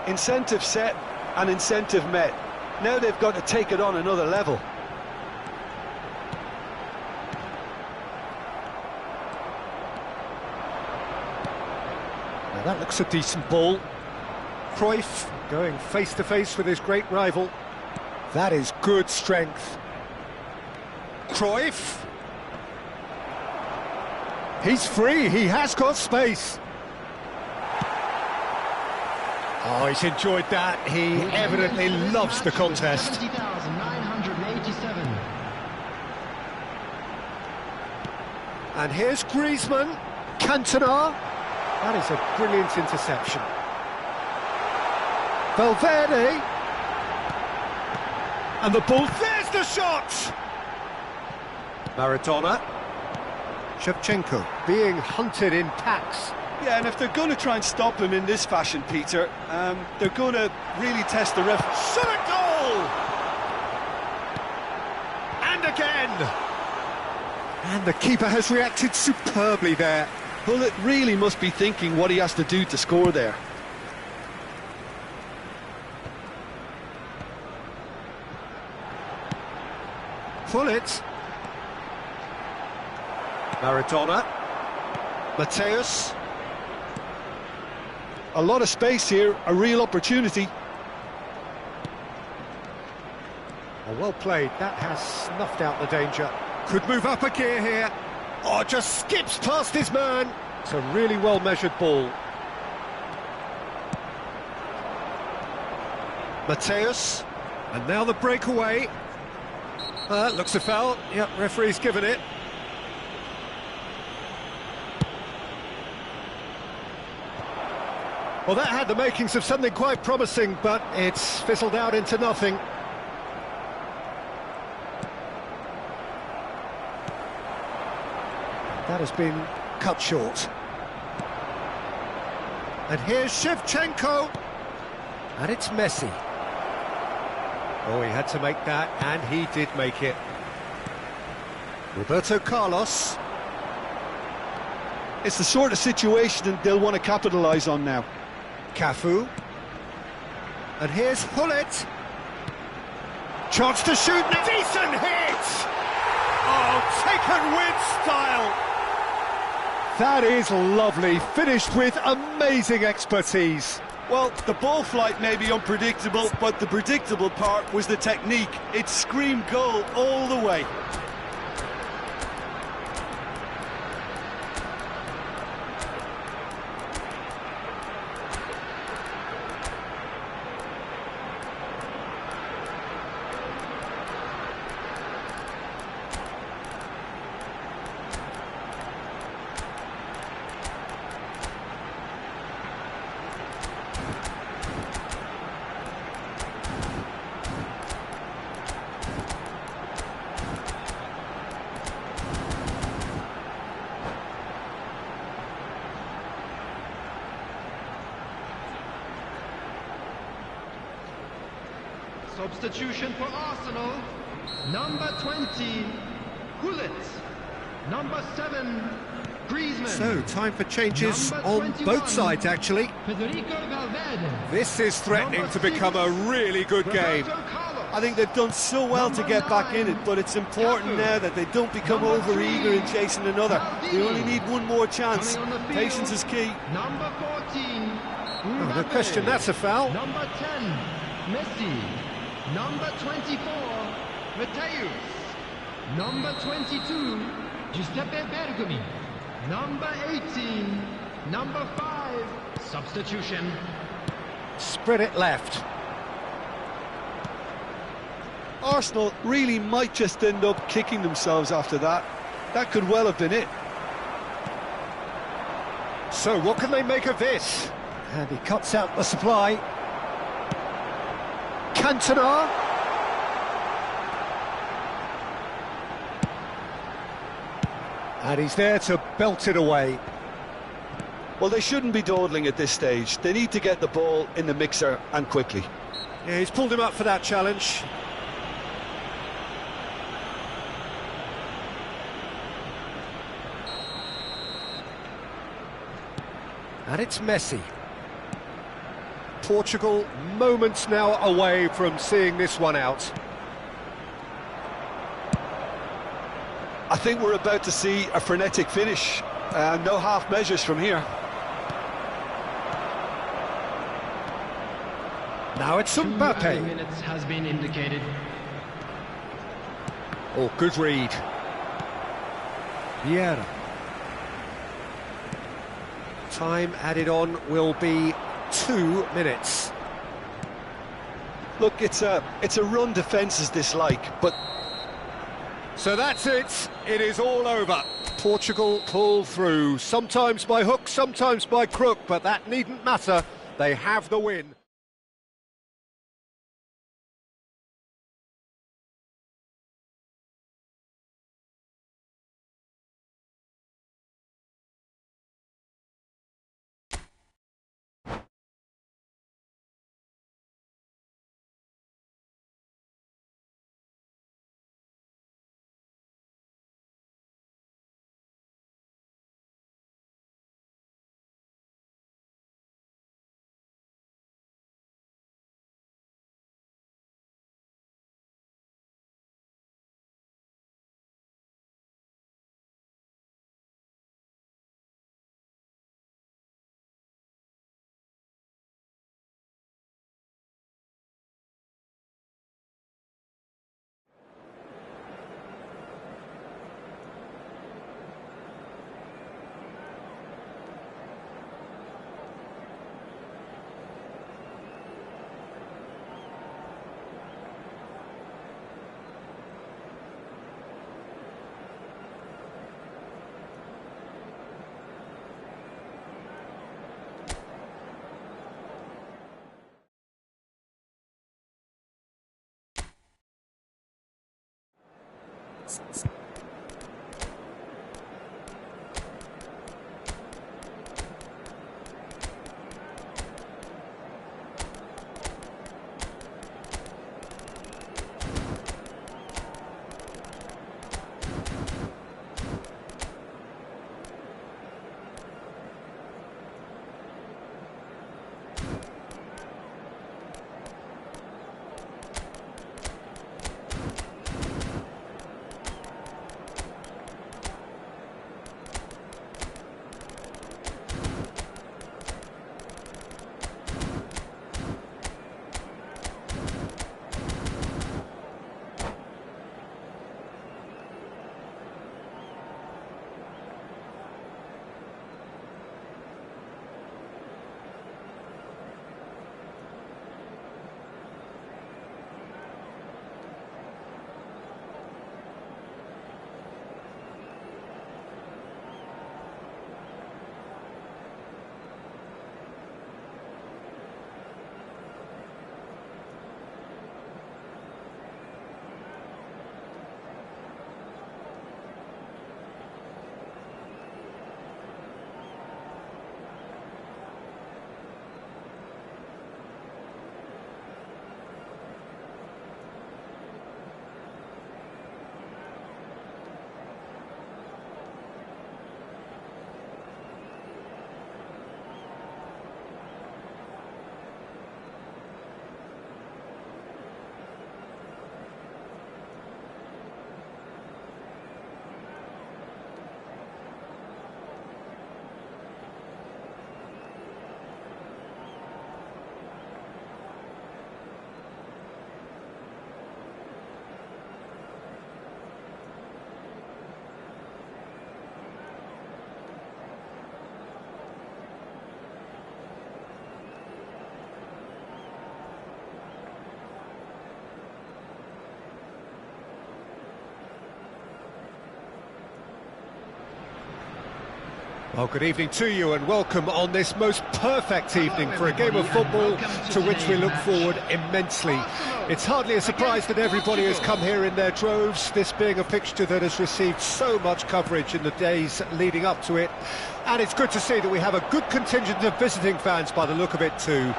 Incentive set and incentive met. Now they've got to take it on another level.
Now that looks a decent ball. Cruyff going face-to-face with his great rival. That is good strength. Cruyff. He's free, he has got space. Oh, he's enjoyed that. He evidently loves the contest.
70,987.
And here's Griezmann. Cantona. That is a brilliant interception. Valverde. And the ball, there's the shot! Maradona. Shevchenko being hunted in packs.
Yeah, and if they're going to try and stop him in this fashion, Peter, they're going to really test the ref.
Shot a goal! And again! And the keeper has reacted superbly there.
Bullet really must be thinking what he has to do to score there.
Pullet. Maradona. Mateus.
A lot of space here, a real opportunity.
Oh, well played, that has snuffed out the danger. Could move up a gear here. Oh, just skips past his man. It's a really well-measured ball. Mateus. And now the breakaway. Looks a foul. Yep, referee's given it. Well, that had the makings of something quite promising, but it's fizzled out into nothing. That has been cut short. And here's Shevchenko. And it's Messi. Oh, he had to make that, and he did make it. Roberto Carlos.
It's the sort of situation that they'll want to capitalise on now.
Cafu. And here's Hullet. Chance to shoot. Decent hit! Oh, taken with style. That is lovely. Finished with amazing expertise.
Well, the ball flight may be unpredictable, but the predictable part was the technique. It screamed goal all the way.
Substitution for Arsenal. Number 20, Hullet. Number 7, Griezmann.
So, time for changes
Number
on
21,
both sides, actually.
Federico Valverde.
This is threatening to become a really good game.
Roberto Carlos.
I think they've done so well to get back in it, but it's important now that they don't become over-eager in chasing another. They only need one more chance.
Coming on the field.
Patience is key.
Number 14,
Oh, no
Mbappe.
question, that's a foul.
Number 10, Messi. Number 24, Mateus. Number 22, Giuseppe Bergomi. Number 18, number 5, substitution.
Spread it left.
Arsenal really might just end up kicking themselves after that. That could well have been it.
So, what can they make of this? And he cuts out the supply. Cantona. And he's there to belt it away.
Well, they shouldn't be dawdling at this stage. They need to get the ball in the mixer and quickly.
Yeah, he's pulled him up for that challenge. And it's Messi. Portugal moments now away from seeing this one out.
I think we're about to see a frenetic finish. No half measures from here.
Now it's
2 added
Mbappe.
minutes has been indicated.
Oh, good read. Vieira. Time added on will be 2 minutes.
Look, it's a run defence is dislike, but
So that's it. It is all over. Portugal pull through, sometimes by hook, sometimes by crook, but that needn't matter. They have the win. Well, good evening to you and welcome on this most perfect evening for a game of football to which we look forward immensely. It's hardly a surprise that everybody has come here in their droves, this being a fixture that has received so much coverage in the days leading up to it. And it's good to see that we have a good contingent of visiting fans by the look of it too.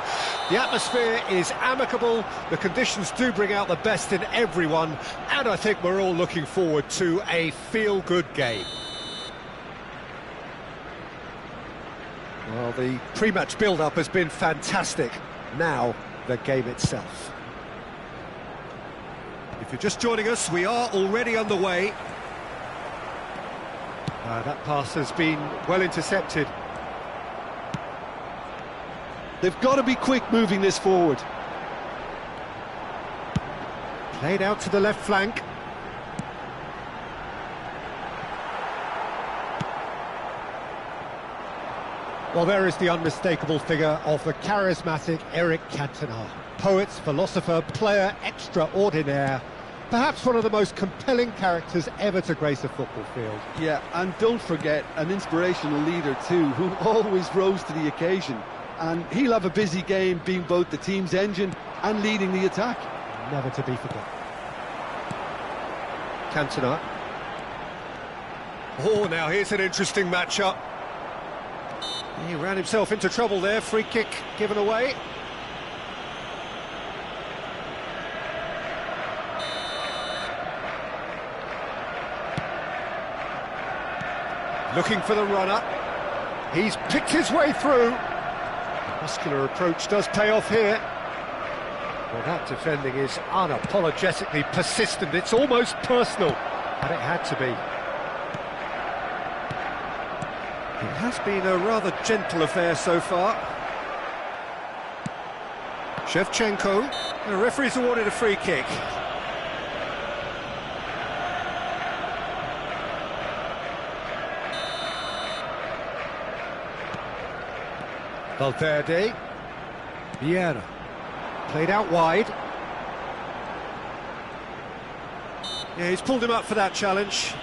The atmosphere is amicable, the conditions do bring out the best in everyone, and I think we're all looking forward to a feel-good game. Well, the pre-match build-up has been fantastic. Now, the game itself. If you're just joining us, we are already underway. That pass has been well intercepted.
They've got to be quick moving this forward.
Played out to the left flank. Well, there is the unmistakable figure of the charismatic Eric Cantona. Poet, philosopher, player extraordinaire. Perhaps one of the most compelling characters ever to grace a football field.
Yeah, and don't forget, an inspirational leader too, who always rose to the occasion. And he'll have a busy game being both the team's engine and leading the attack.
Never to be forgotten. Cantona. Oh, now here's an interesting matchup. He ran himself into trouble there, free kick given away. Looking for the runner. He's picked his way through. Muscular approach does pay off here. Well, that defending is unapologetically persistent. It's almost personal, and it had to be. It has been a rather gentle affair so far. Shevchenko. The referee's awarded a free kick. Valverde. Vieira. Played out wide. Yeah, he's pulled him up for that challenge.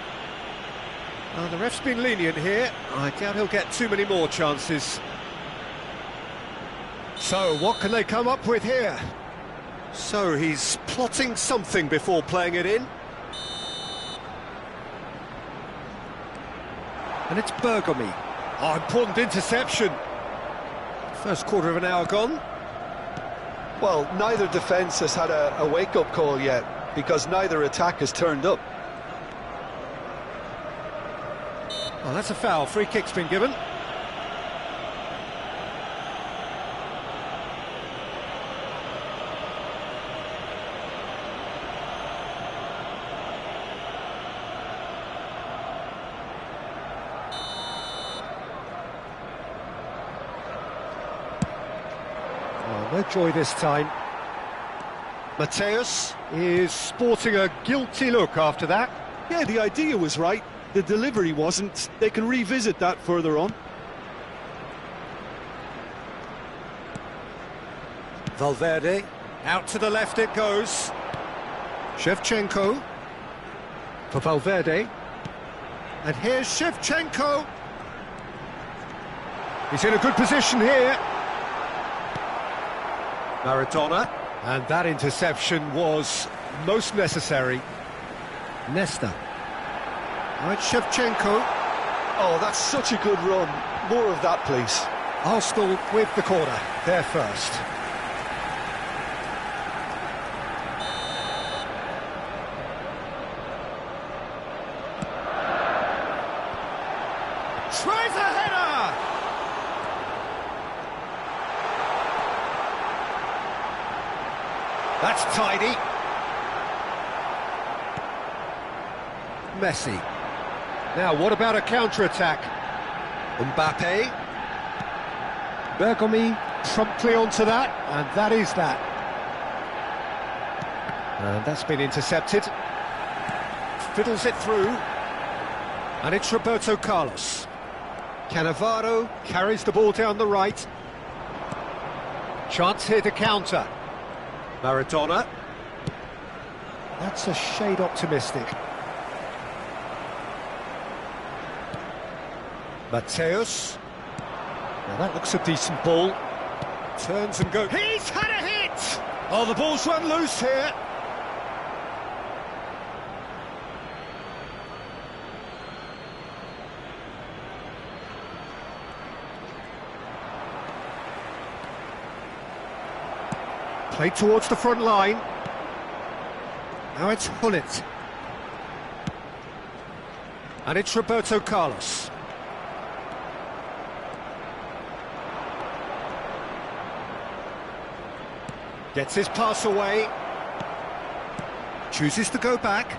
The ref's been lenient here. I doubt he'll get too many more chances. So, what can they come up with here? So, he's plotting something before playing it in. And it's Bergomi. Oh, important interception. First quarter of an hour gone.
Well, neither defence has had a wake-up call yet, because neither attack has turned up.
Well, that's a foul. Free kick's been given. Oh, no joy this time. Mateus is sporting a guilty look after that.
Yeah, the idea was right. The delivery wasn't. They can revisit that further on.
Valverde, out to the left it goes. Shevchenko for Valverde. And here's Shevchenko. He's in a good position here. Maradona. And that interception was most necessary. Nesta. Right, Shevchenko.
Oh, that's such a good run. More of that, please.
Arsenal with the corner, there first. Tries a header! That's tidy. Messi. Now, what about a counter-attack? Mbappe. Bergomi promptly onto that, and that is that. And that's been intercepted. Fiddles it through. And it's Roberto Carlos. Cannavaro carries the ball down the right. Chance here to counter. Maradona. That's a shade optimistic. Mateus. Now that looks a decent ball. Turns and goes. He's had a hit! Oh, the ball's run loose here. Played towards the front line. Now it's Hullet. And it's Roberto Carlos. Gets his pass away. Chooses to go back.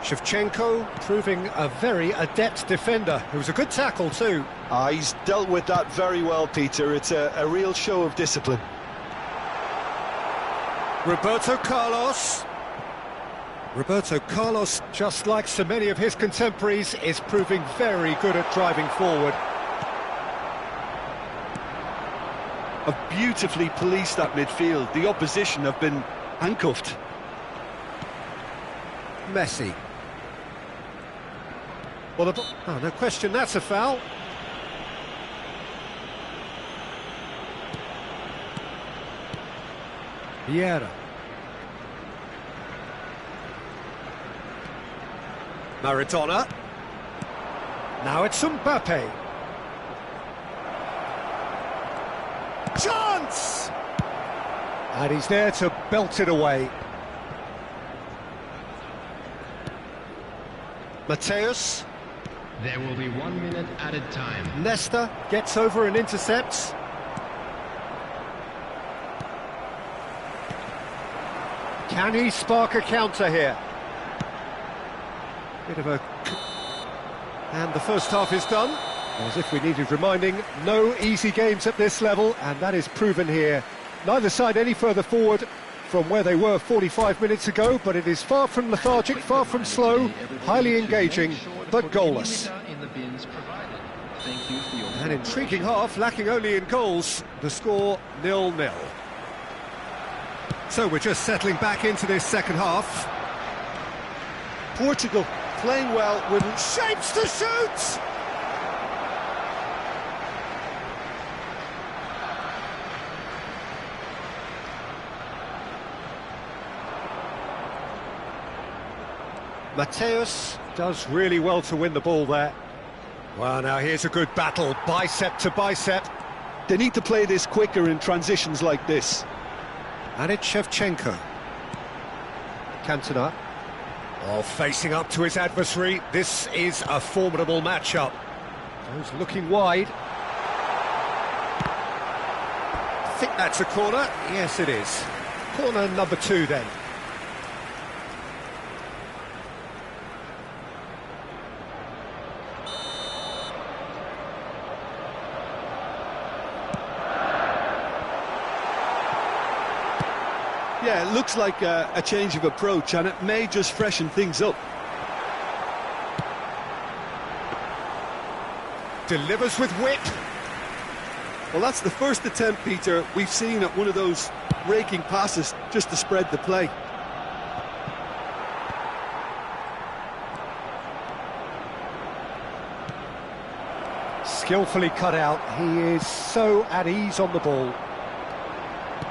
Shevchenko proving a very adept defender. It was a good tackle too.
He's dealt with that very well, Peter. It's a real show of discipline.
Roberto Carlos. Roberto Carlos, just like so many of his contemporaries, is proving very good at driving forward.
Have beautifully policed that midfield. The opposition have been handcuffed.
Messi. Well, oh, no question, that's a foul. Vieira. Maradona. Now it's Mbappe. Chance! And he's there to belt it away. Mateus.
There will be 1 minute added time.
Nesta gets over and intercepts. Can he spark a counter here? Bit of a... And the first half is done. As if we needed reminding, no easy games at this level, and that is proven here. Neither side any further forward from where they were 45 minutes ago, but it is far from lethargic, far from slow, highly engaging, but goalless. An intriguing half, lacking only in goals. The score 0-0. So we're just settling back into this second half.
Portugal playing well with
Shapes to shoot! Mateus does really well to win the ball there. Well, now here's a good battle, bicep to bicep.
They need to play this quicker in transitions like this.
And it's Shevchenko. Cantona. Oh, facing up to his adversary. This is a formidable matchup. Goes looking wide. I think that's a corner. Yes, it is. Corner number 2 then.
Yeah, it looks like a change of approach, and it may just freshen things up.
Delivers with whip.
Well, that's the first attempt, Peter, we've seen at one of those raking passes just to spread the play.
Skillfully cut out. He is so at ease on the ball.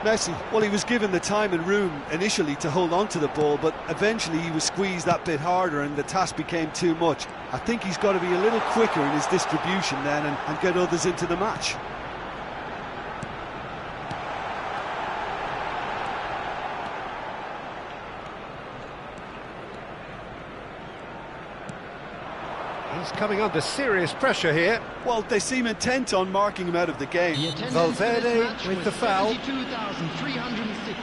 Messi, well, he was given the time and room initially to hold on to the ball, but eventually he was squeezed that bit harder and the task became too much. I think he's got to be a little quicker in his distribution then and get others into the match.
He's coming under serious pressure here.
Well, they seem intent on marking him out of the game.
Valverde with the foul.
72,306.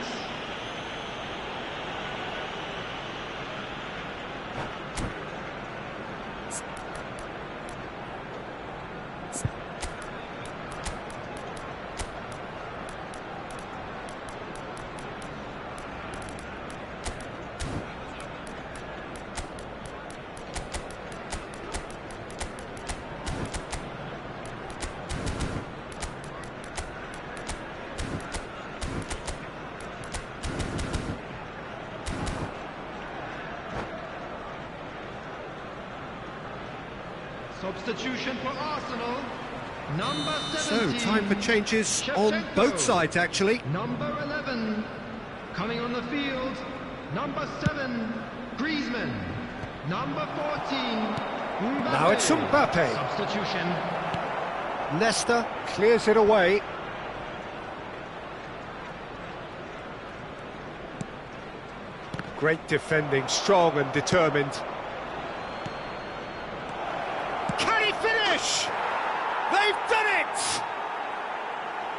Substitution for Arsenal. Number
So,
17.
time for changes on both sides, actually.
Number 11. Coming on the field. Number 7. Griezmann. Number 14. Mbappe.
Now it's Mbappe.
Substitution.
Nesta clears it away. Great defending, strong and determined. Can he finish? They've done it!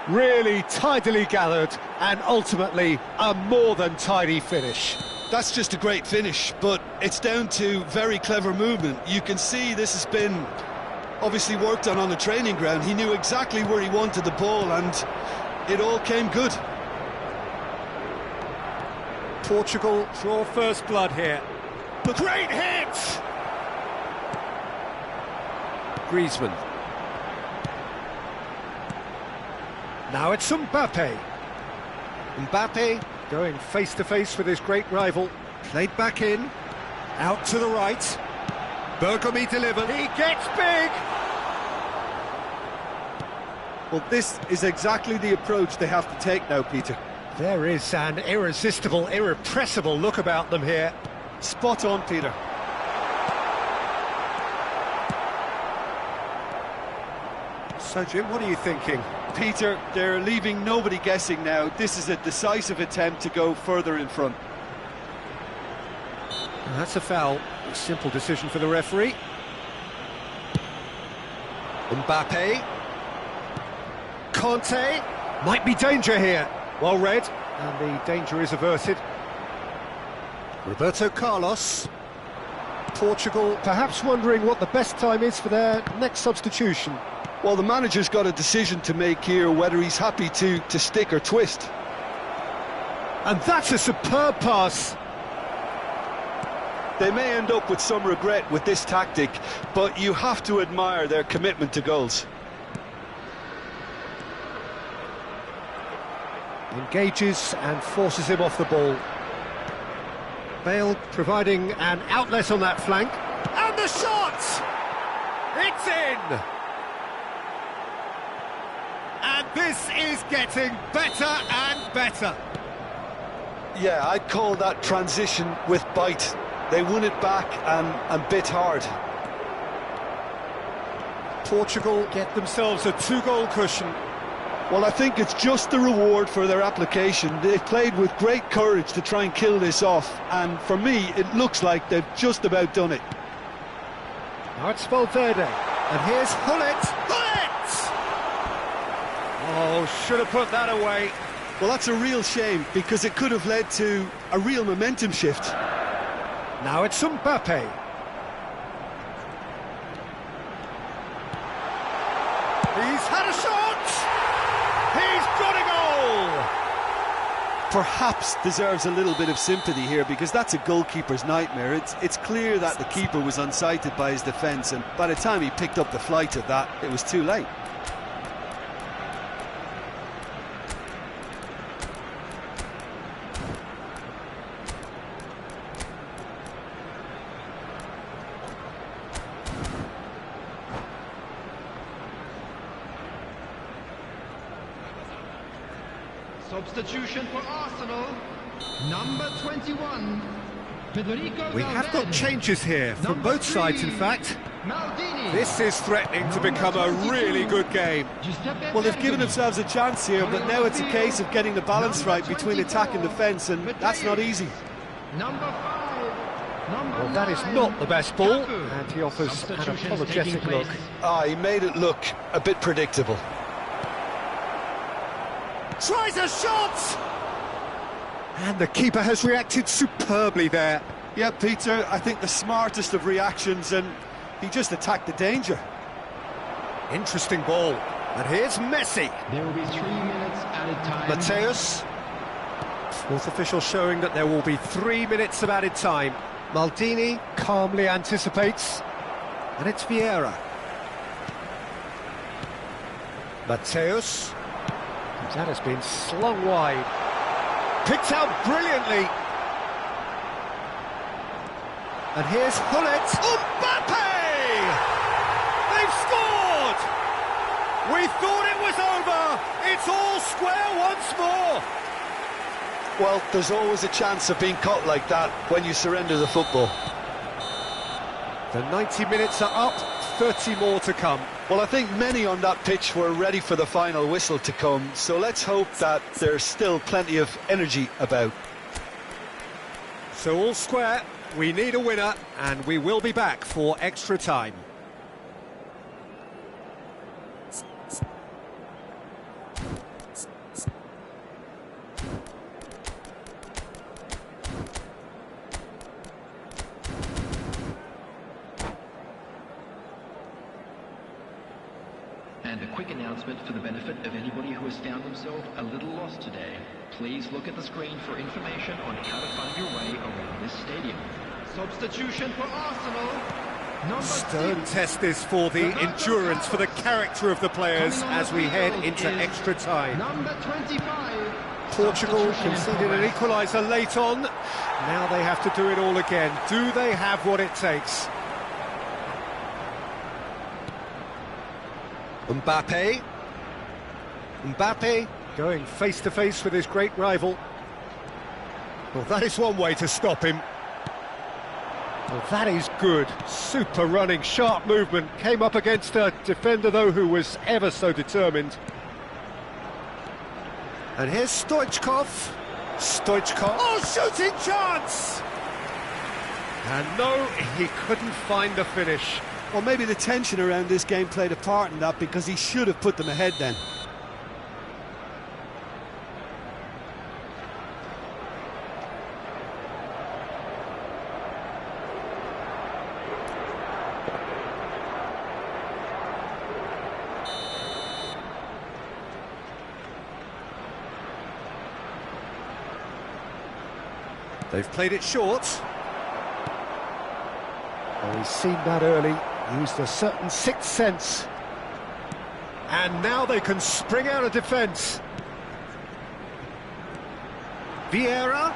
Really tidily gathered and ultimately a more than tidy finish.
That's just a great finish, but it's down to very clever movement. You can see this has been obviously worked on the training ground. He knew exactly where he wanted the ball and it all came good.
Portugal draw first blood here. The great hit! Griezmann. Now it's Mbappe. Mbappe going face-to-face with his great rival. Played back in. Out to the right. Bergomi delivered. He gets big!
Well, this is exactly the approach they have to take now, Peter.
There is an irresistible, irrepressible look about them here.
Spot on, Peter.
So, Jim, what are you thinking?
Peter, they're leaving nobody guessing now. This is a decisive attempt to go further in front.
And that's a foul. A simple decision for the referee. Mbappe. Conte. Might be danger here. Well read, and the danger is averted. Roberto Carlos. Portugal perhaps wondering what the best time is for their next substitution.
Well, the manager's got a decision to make here, whether he's happy to stick or twist.
And that's a superb pass.
They may end up with some regret with this tactic, but you have to admire their commitment to goals.
Engages and forces him off the ball. Bale providing an outlet on that flank. And the shot! It's in! And this is getting better and better.
Yeah, I'd call that transition with bite. They won it back and bit hard.
Portugal get themselves a two-goal cushion.
Well, I think it's just the reward for their application. They've played with great courage to try and kill this off, and for me, it looks like they've just about done it.
Now it's Valverde, and here's Hullet. Hullet! Oh, should have put that away.
Well, that's a real shame, because it could have led to a real momentum shift.
Now it's Mbappe. He's had a shot! He's got a goal!
Perhaps deserves a little bit of sympathy here, because that's a goalkeeper's nightmare. It's clear that the keeper was unsighted by his defence, and by the time he picked up the flight of that, it was too late.
Substitution for Arsenal. Number 21. Federico
We have got changes here from
Number
both sides, in
3,
fact.
Maldini.
This is threatening to become a really good game.
Well, they've given themselves a chance here, but now it's a case of getting the balance right between attack and defence, and that's not easy.
Number 5. Number
Well, that is
9,
not the best ball,
Lukaku.
and he offers an
Substitutions taking
apologetic
place.
look.
He made it look a bit predictable.
Tries a shot! And the keeper has reacted superbly there.
Yeah, Peter, I think the smartest of reactions, and he just attacked the danger.
Interesting ball. And here's Messi.
There will be 3 minutes added time.
Mateus. Fourth official showing that there will be 3 minutes of added time. Maldini calmly anticipates. And it's Vieira. Mateus. That has been slung wide. Picked out brilliantly. And here's Hullet. Mbappe! We thought it was over. It's all square once more.
Well, there's always a chance of being caught like that when you surrender the football.
The 90 minutes are up, 30 more to come.
Well, I think many on that pitch were ready for the final whistle to come, so let's hope that there's still plenty of energy about.
So all square, we need a winner, and we will be back for extra time.
And a quick announcement for the benefit of anybody who has found themselves a little lost today. Please look at the screen for information on how to find your way around this stadium. Substitution for Arsenal.
Stern test this for the endurance, for the character of the players as we head into extra time.
Number 25.
Portugal conceded an equaliser late on. Now they have to do it all again. Do they have what it takes? Mbappe going face-to-face with his great rival. Well, that is one way to stop him. Well, that is good. Super running, sharp movement. Came up against a defender, though, who was ever so determined. And here's Stoichkov. Oh, shooting chance! And no, he couldn't find the finish.
Well, maybe the tension around this game played a part in that, because he should have put them ahead then.
They've played it short. Well, he's seen that early. Used a certain sixth sense. And now they can spring out of defence. Vieira,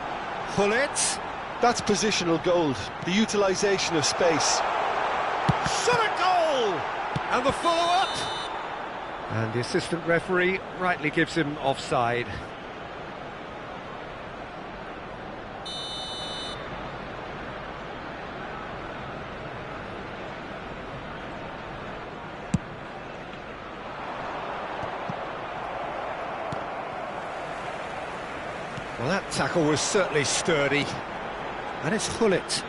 Hullet.
That's positional gold, the utilisation of space.
Shot a goal! And the follow-up. And the assistant referee rightly gives him offside. Well, that tackle was certainly sturdy. And it's Hullet.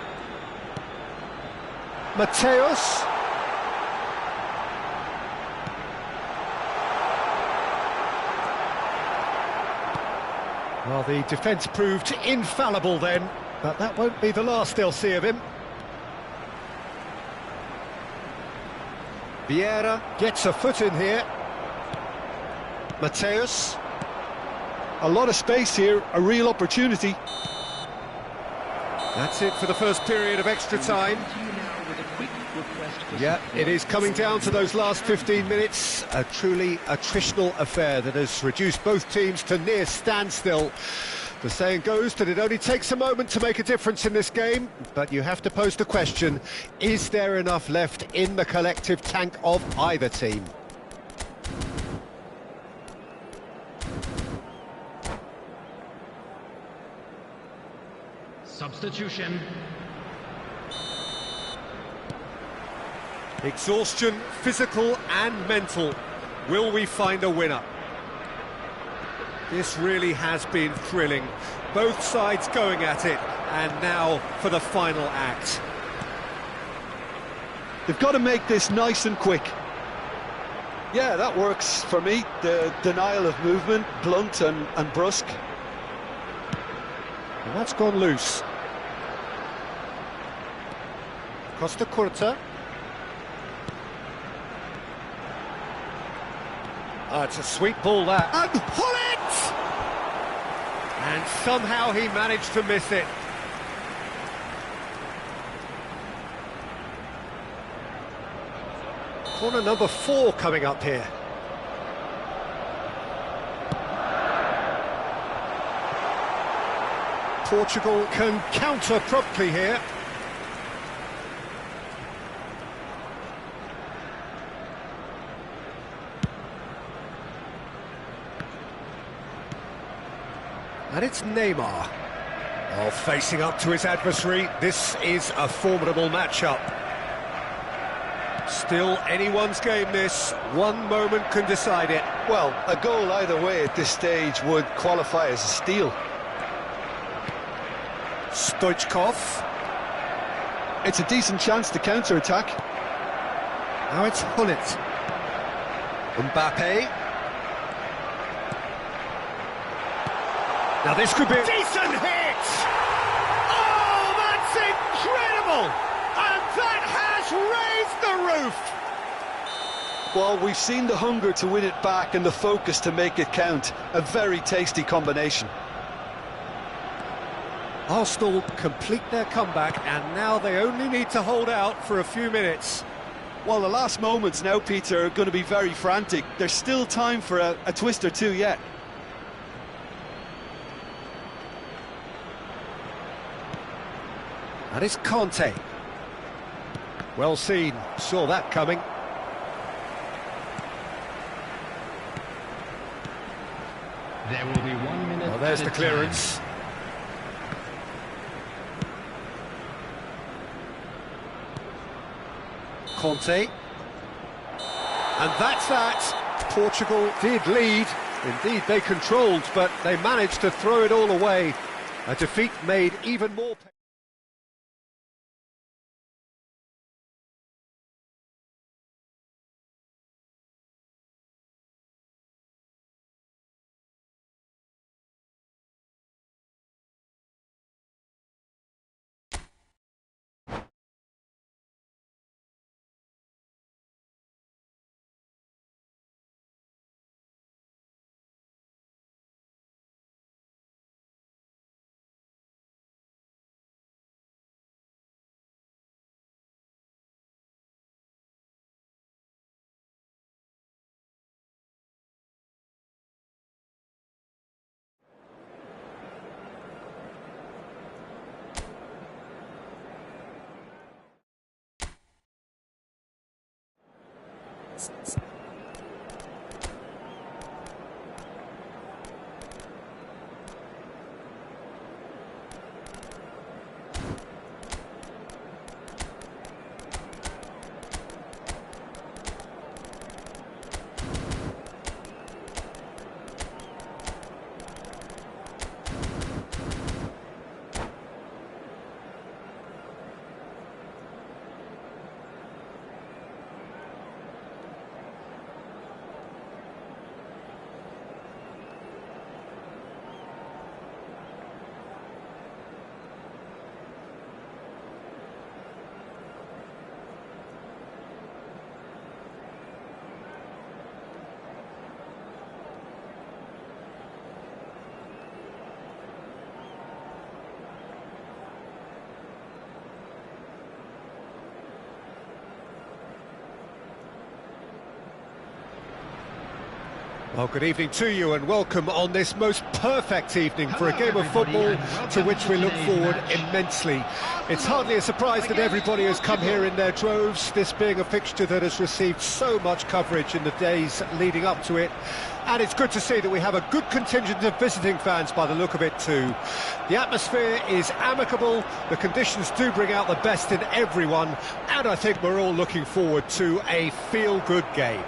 Mateus. Well, the defence proved infallible then, but that won't be the last they'll see of him. Vieira gets a foot in here. Mateus.
A lot of space here, a real opportunity.
That's it for the first period of extra time. Yeah, it is coming down to those last 15 minutes. A truly attritional affair that has reduced both teams to near standstill. The saying goes that it only takes a moment to make a difference in this game, but you have to pose the question, is there enough left in the collective tank of either team?
Substitution.
Exhaustion, physical and mental. Will we find a winner? This really has been thrilling. Both sides going at it, and now for the final act.
They've got to make this nice and quick. Yeah, that works for me. The denial of movement, blunt and brusque.
And that's gone loose. Costa Curta. Oh, it's a sweet ball, that. And Hullet! And somehow he managed to miss it. Corner number 4 coming up here. Portugal can counter promptly here. And it's Neymar. Oh, facing up to his adversary, this is a formidable matchup. Still anyone's game this, one moment can decide it.
Well, a goal either way at this stage would qualify as a steal.
Stoichkov.
It's a decent chance to counter-attack.
Now it's Hullet. Mbappe. Now this could be a decent hit! Oh, that's incredible! And that has raised the roof!
Well, we've seen the hunger to win it back and the focus to make it count. A very tasty combination.
Arsenal complete their comeback, and now they only need to hold out for a few minutes.
Well, the last moments now, Peter, are going to be very frantic. There's still time for a twist or two yet.
That is Conte. Well seen, saw that coming.
There will be 1 minute.
Well, there's the clearance. Conte. And that's that. Portugal did lead. Indeed, they controlled, but they managed to throw it all away. A defeat made even more painful. Well, good evening to you and welcome on this most perfect evening for a game of football to which we look forward immensely. It's hardly a surprise that everybody has come here in their droves, this being a fixture that has received so much coverage in the days leading up to it. And it's good to see that we have a good contingent of visiting fans by the look of it too. The atmosphere is amicable, the conditions do bring out the best in everyone, and I think we're all looking forward to a feel-good game.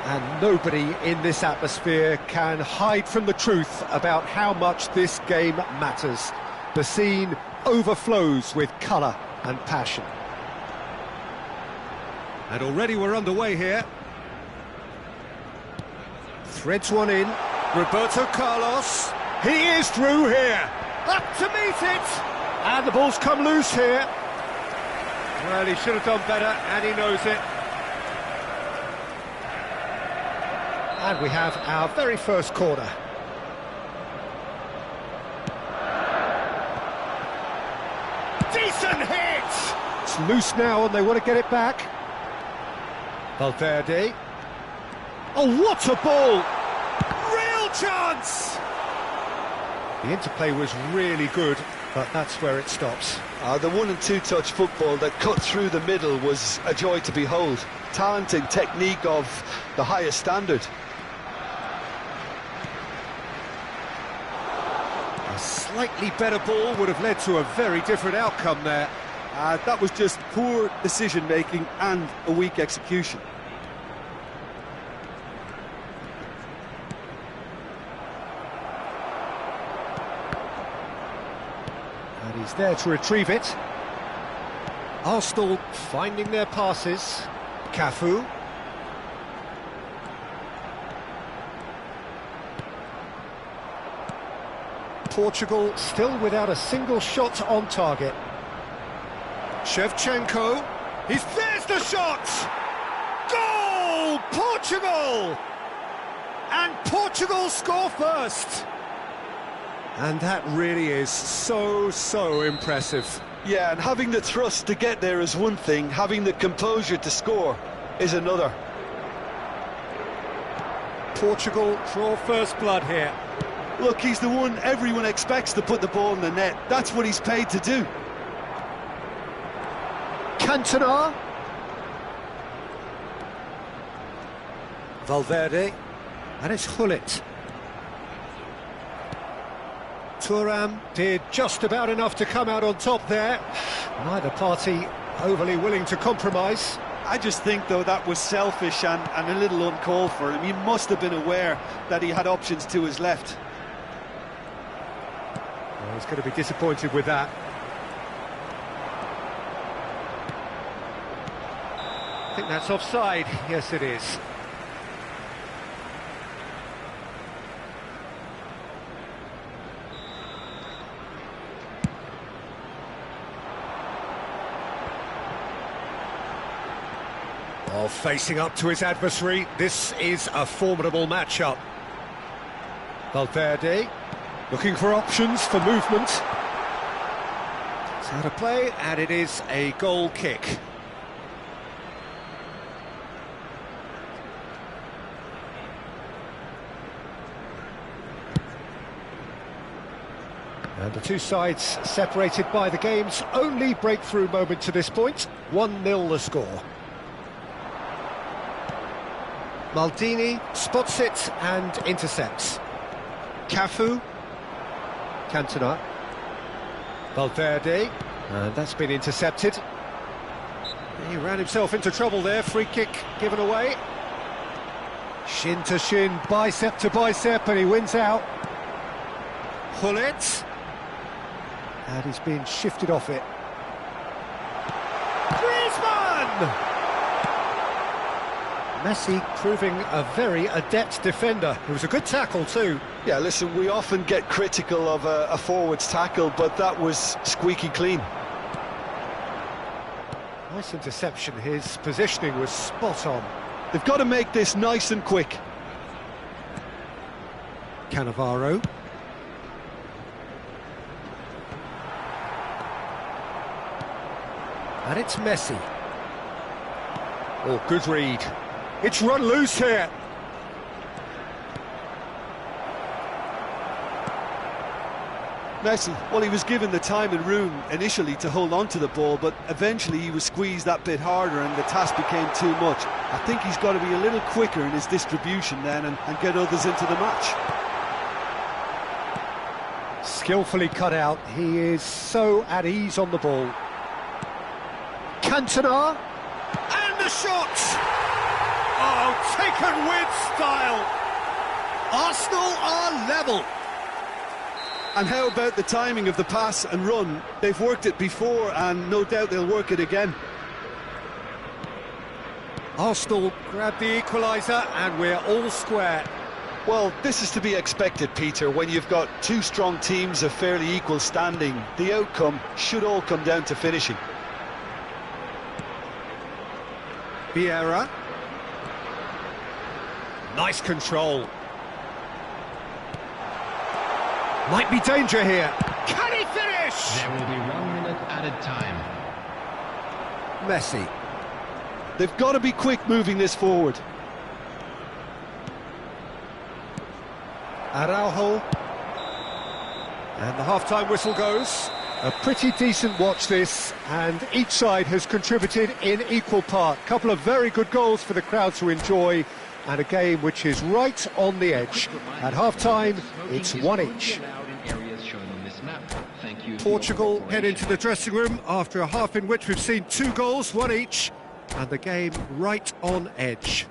And nobody in this atmosphere can hide from the truth about how much this game matters. The scene overflows with colour and passion. And already we're underway here. Threads one in. Roberto Carlos. He is through here. Up to meet it. And the ball's come loose here. Well, he should have done better, and he knows it. And we have our very first corner. Decent hit! It's loose now and they want to get it back. Valverde. Oh, what a ball! Real chance! The interplay was really good, but that's where it stops.
The 1- and 2-touch football that cut through the middle was a joy to behold. Talent and technique of the highest standard.
A slightly better ball would have led to a very different outcome there.
That was just poor decision-making and a weak execution.
And he's there to retrieve it. Arsenal finding their passes. Cafu. Portugal still without a single shot on target. Shevchenko. There's the shot! Goal! Portugal! And Portugal score first. And that really is so impressive.
Yeah, and having the thrust to get there is one thing, having the composure to score is another.
Portugal draw first blood here.
Look, he's the one everyone expects to put the ball in the net. That's what he's paid to do.
Cantona. Valverde. And it's Hullet. Thuram did just about enough to come out on top there. Neither party overly willing to compromise.
I just think, though, that was selfish and a little uncalled for him. He must have been aware that he had options to his left.
Well, he's going to be disappointed with that. I think that's offside. Yes, it is. Well, facing up to his adversary, this is a formidable matchup. Valverde looking for options for movement. It's out of play, and it is a goal kick. And the two sides separated by the game's only breakthrough moment to this point. 1-0 the score. Maldini spots it and intercepts. Cafu. Cantona. Valverde. And that's been intercepted. He ran himself into trouble there. Free kick given away. Shin to shin, bicep to bicep, and he wins out. Hullet. And he's been shifted off it. Griezmann! Messi proving a very adept defender. It was a good tackle too.
Yeah, listen, we often get critical of a forward's tackle, but that was squeaky clean.
Nice interception. His positioning was spot on.
They've got to make this nice and quick.
Cannavaro. And it's Messi. Oh, good read. It's run loose here.
Messi, well, he was given the time and room initially to hold on to the ball, but eventually he was squeezed that bit harder and the task became too much. I think he's got to be a little quicker in his distribution then and get others into the match.
Skillfully cut out. He is so at ease on the ball. Cantona. And the shot! Oh, taken with style. Arsenal are level.
And how about the timing of the pass and run? They've worked it before and no doubt they'll work it again.
Arsenal grab the equaliser and we're all square.
Well, this is to be expected, Peter. When you've got two strong teams of fairly equal standing, the outcome should all come down to finishing.
Vieira. Nice control. Might be danger here. Can he finish?
There will be 1 minute added time.
Messi.
They've got to be quick moving this forward.
Araujo. And the half-time whistle goes. A pretty decent watch this, and each side has contributed in equal part. Couple of very good goals for the crowd to enjoy, and a game which is right on the edge. At half-time, it's one each.
In areas showing excuse
Portugal
the
head into the dressing room after a half in which we've seen 2 goals, 1 each, and the game right on edge.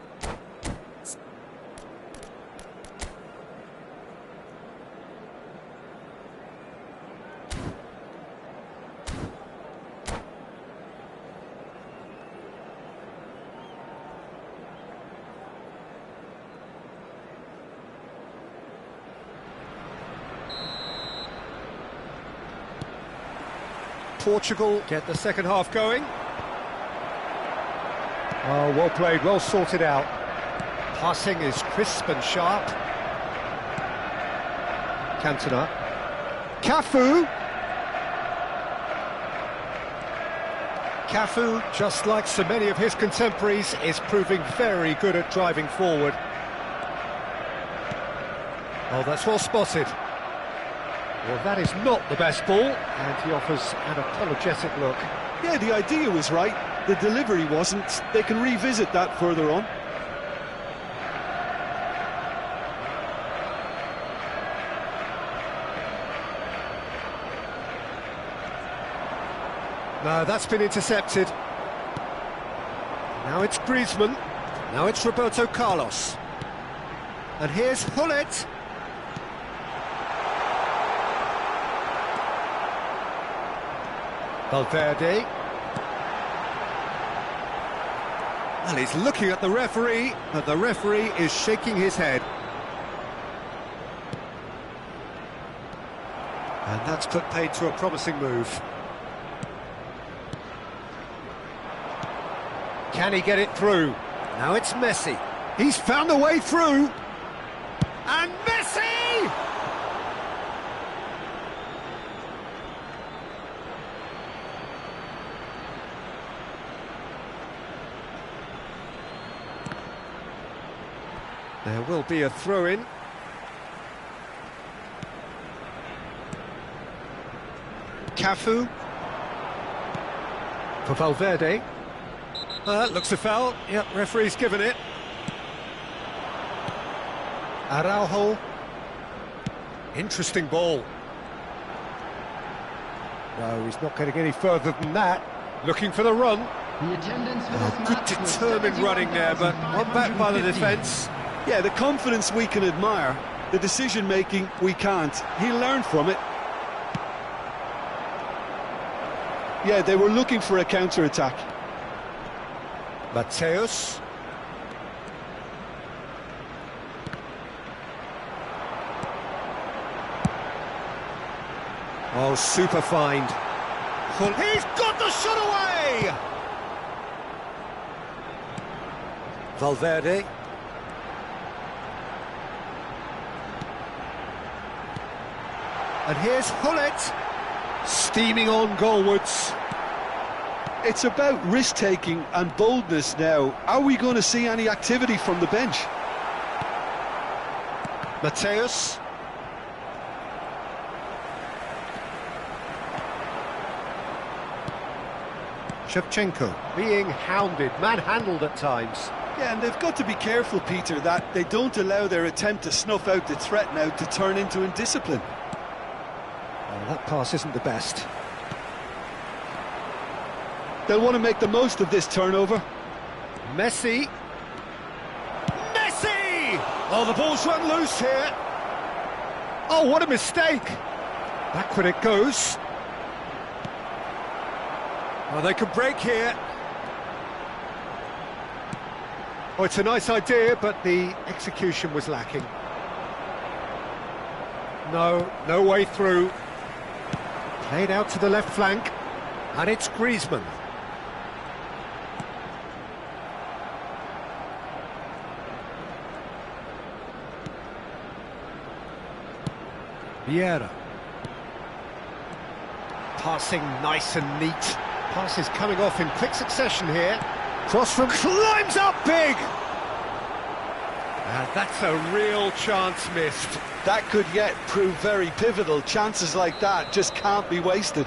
Portugal get the second half going. Oh, well played, well sorted out. Passing is crisp and sharp. Cantona. Cafu. Cafu, just like so many of his contemporaries, is proving very good at driving forward. Oh, that's well spotted. Well, that is not the best ball, and he offers an apologetic look.
Yeah, the idea was right, the delivery wasn't. They can revisit that further on.
No, that's been intercepted. Now it's Griezmann. Now it's Roberto Carlos. And here's Hullet. Valverde. Well, he's looking at the referee, but the referee is shaking his head. And that's put paid to a promising move. Can he get it through? Now it's Messi. He's found a way through. And Messi! There will be a throw-in. Cafu. For Valverde. That looks a foul. Yep, referee's given it. Araujo. Interesting ball. No, he's not getting any further than that. Looking for the run.
The attendance for this
Good
match was
determined running there, but one back by the
71,015.
defence.
Yeah, the confidence we can admire, the decision-making we can't. He learned from it. Yeah, they were looking for a counter-attack.
Mateus. Oh, super find. He's got the shot away! Valverde. And here's Hullet, steaming on goalwards.
It's about risk-taking and boldness now. Are we going to see any activity from the bench?
Mateus. Shevchenko being hounded, manhandled at times.
Yeah, and they've got to be careful, Peter, that they don't allow their attempt to snuff out the threat now to turn into indiscipline.
Well, that pass isn't the best.
They'll want to make the most of this turnover.
Messi. Messi! Oh, the ball's run loose here. Oh, what a mistake. Backward it goes. Oh, they can break here. Oh, it's a nice idea, but the execution was lacking. No way through. Played out to the left flank, and it's Griezmann. Vieira. Passing nice and neat. Passes coming off in quick succession here. Cross from climbs up big! And that's a real chance missed.
That could yet prove very pivotal. Chances like that just can't be wasted.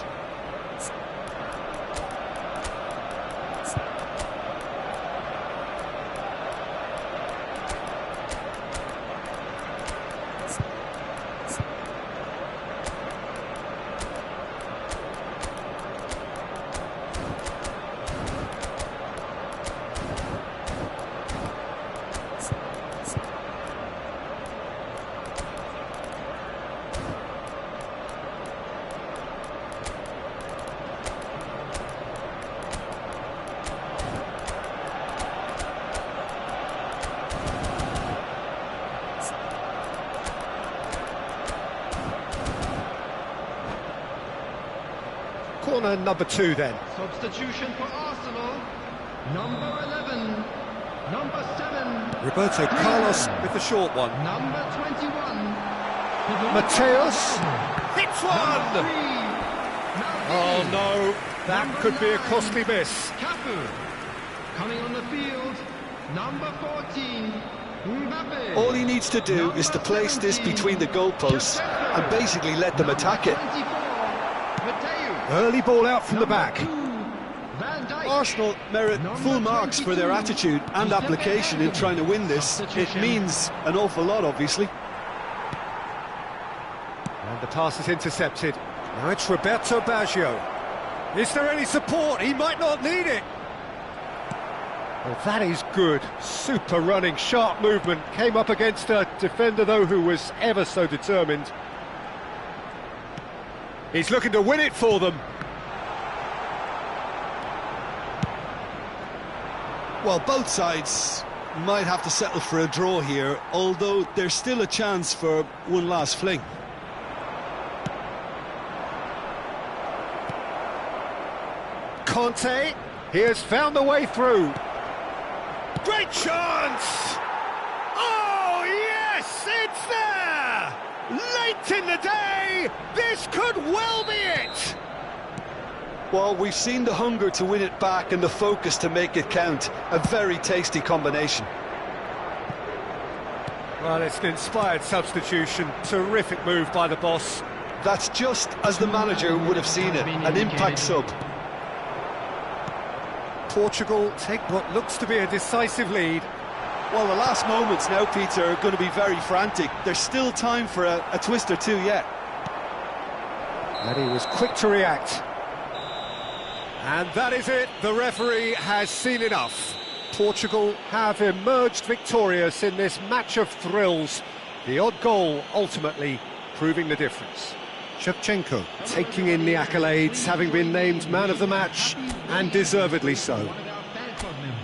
Corner number 2 then.
Substitution for Arsenal. Number 11. Number 7.
Roberto Carlos with the short one.
Number 21.
Mateus hits one! Oh no, that could be a costly miss.
Cafu. Coming on the field. Number 14. Mbappe.
All he needs to do is to place this between the goalposts and basically let them attack it.
Early ball out from the back.
Arsenal merit full marks for their attitude and application in trying to win this. It means an awful lot, obviously.
And the pass is intercepted. Now it's Roberto Baggio. Is there any support? He might not need it. Well, that is good. Super running, sharp movement. Came up against a defender, though, who was ever so determined. He's looking to win it for them.
Well, both sides might have to settle for a draw here, although there's still a chance for one last fling.
Conte, he has found the way through. Great chance! Oh, yes, it's there! Late in the day, this could well be it!
Well, we've seen the hunger to win it back and the focus to make it count. A very tasty combination.
Well, it's an inspired substitution. Terrific move by the boss.
That's just as the manager would have seen it, an impact sub.
Portugal take what looks to be a decisive lead.
Well, the last moments now, Peter, are going to be very frantic. There's still time for a twist or two yet.
And he was quick to react. And that is it. The referee has seen enough. Portugal have emerged victorious in this match of thrills. The odd goal ultimately proving the difference. Shevchenko taking in the accolades, having been named man of the match, and deservedly so.
One of our fan club members.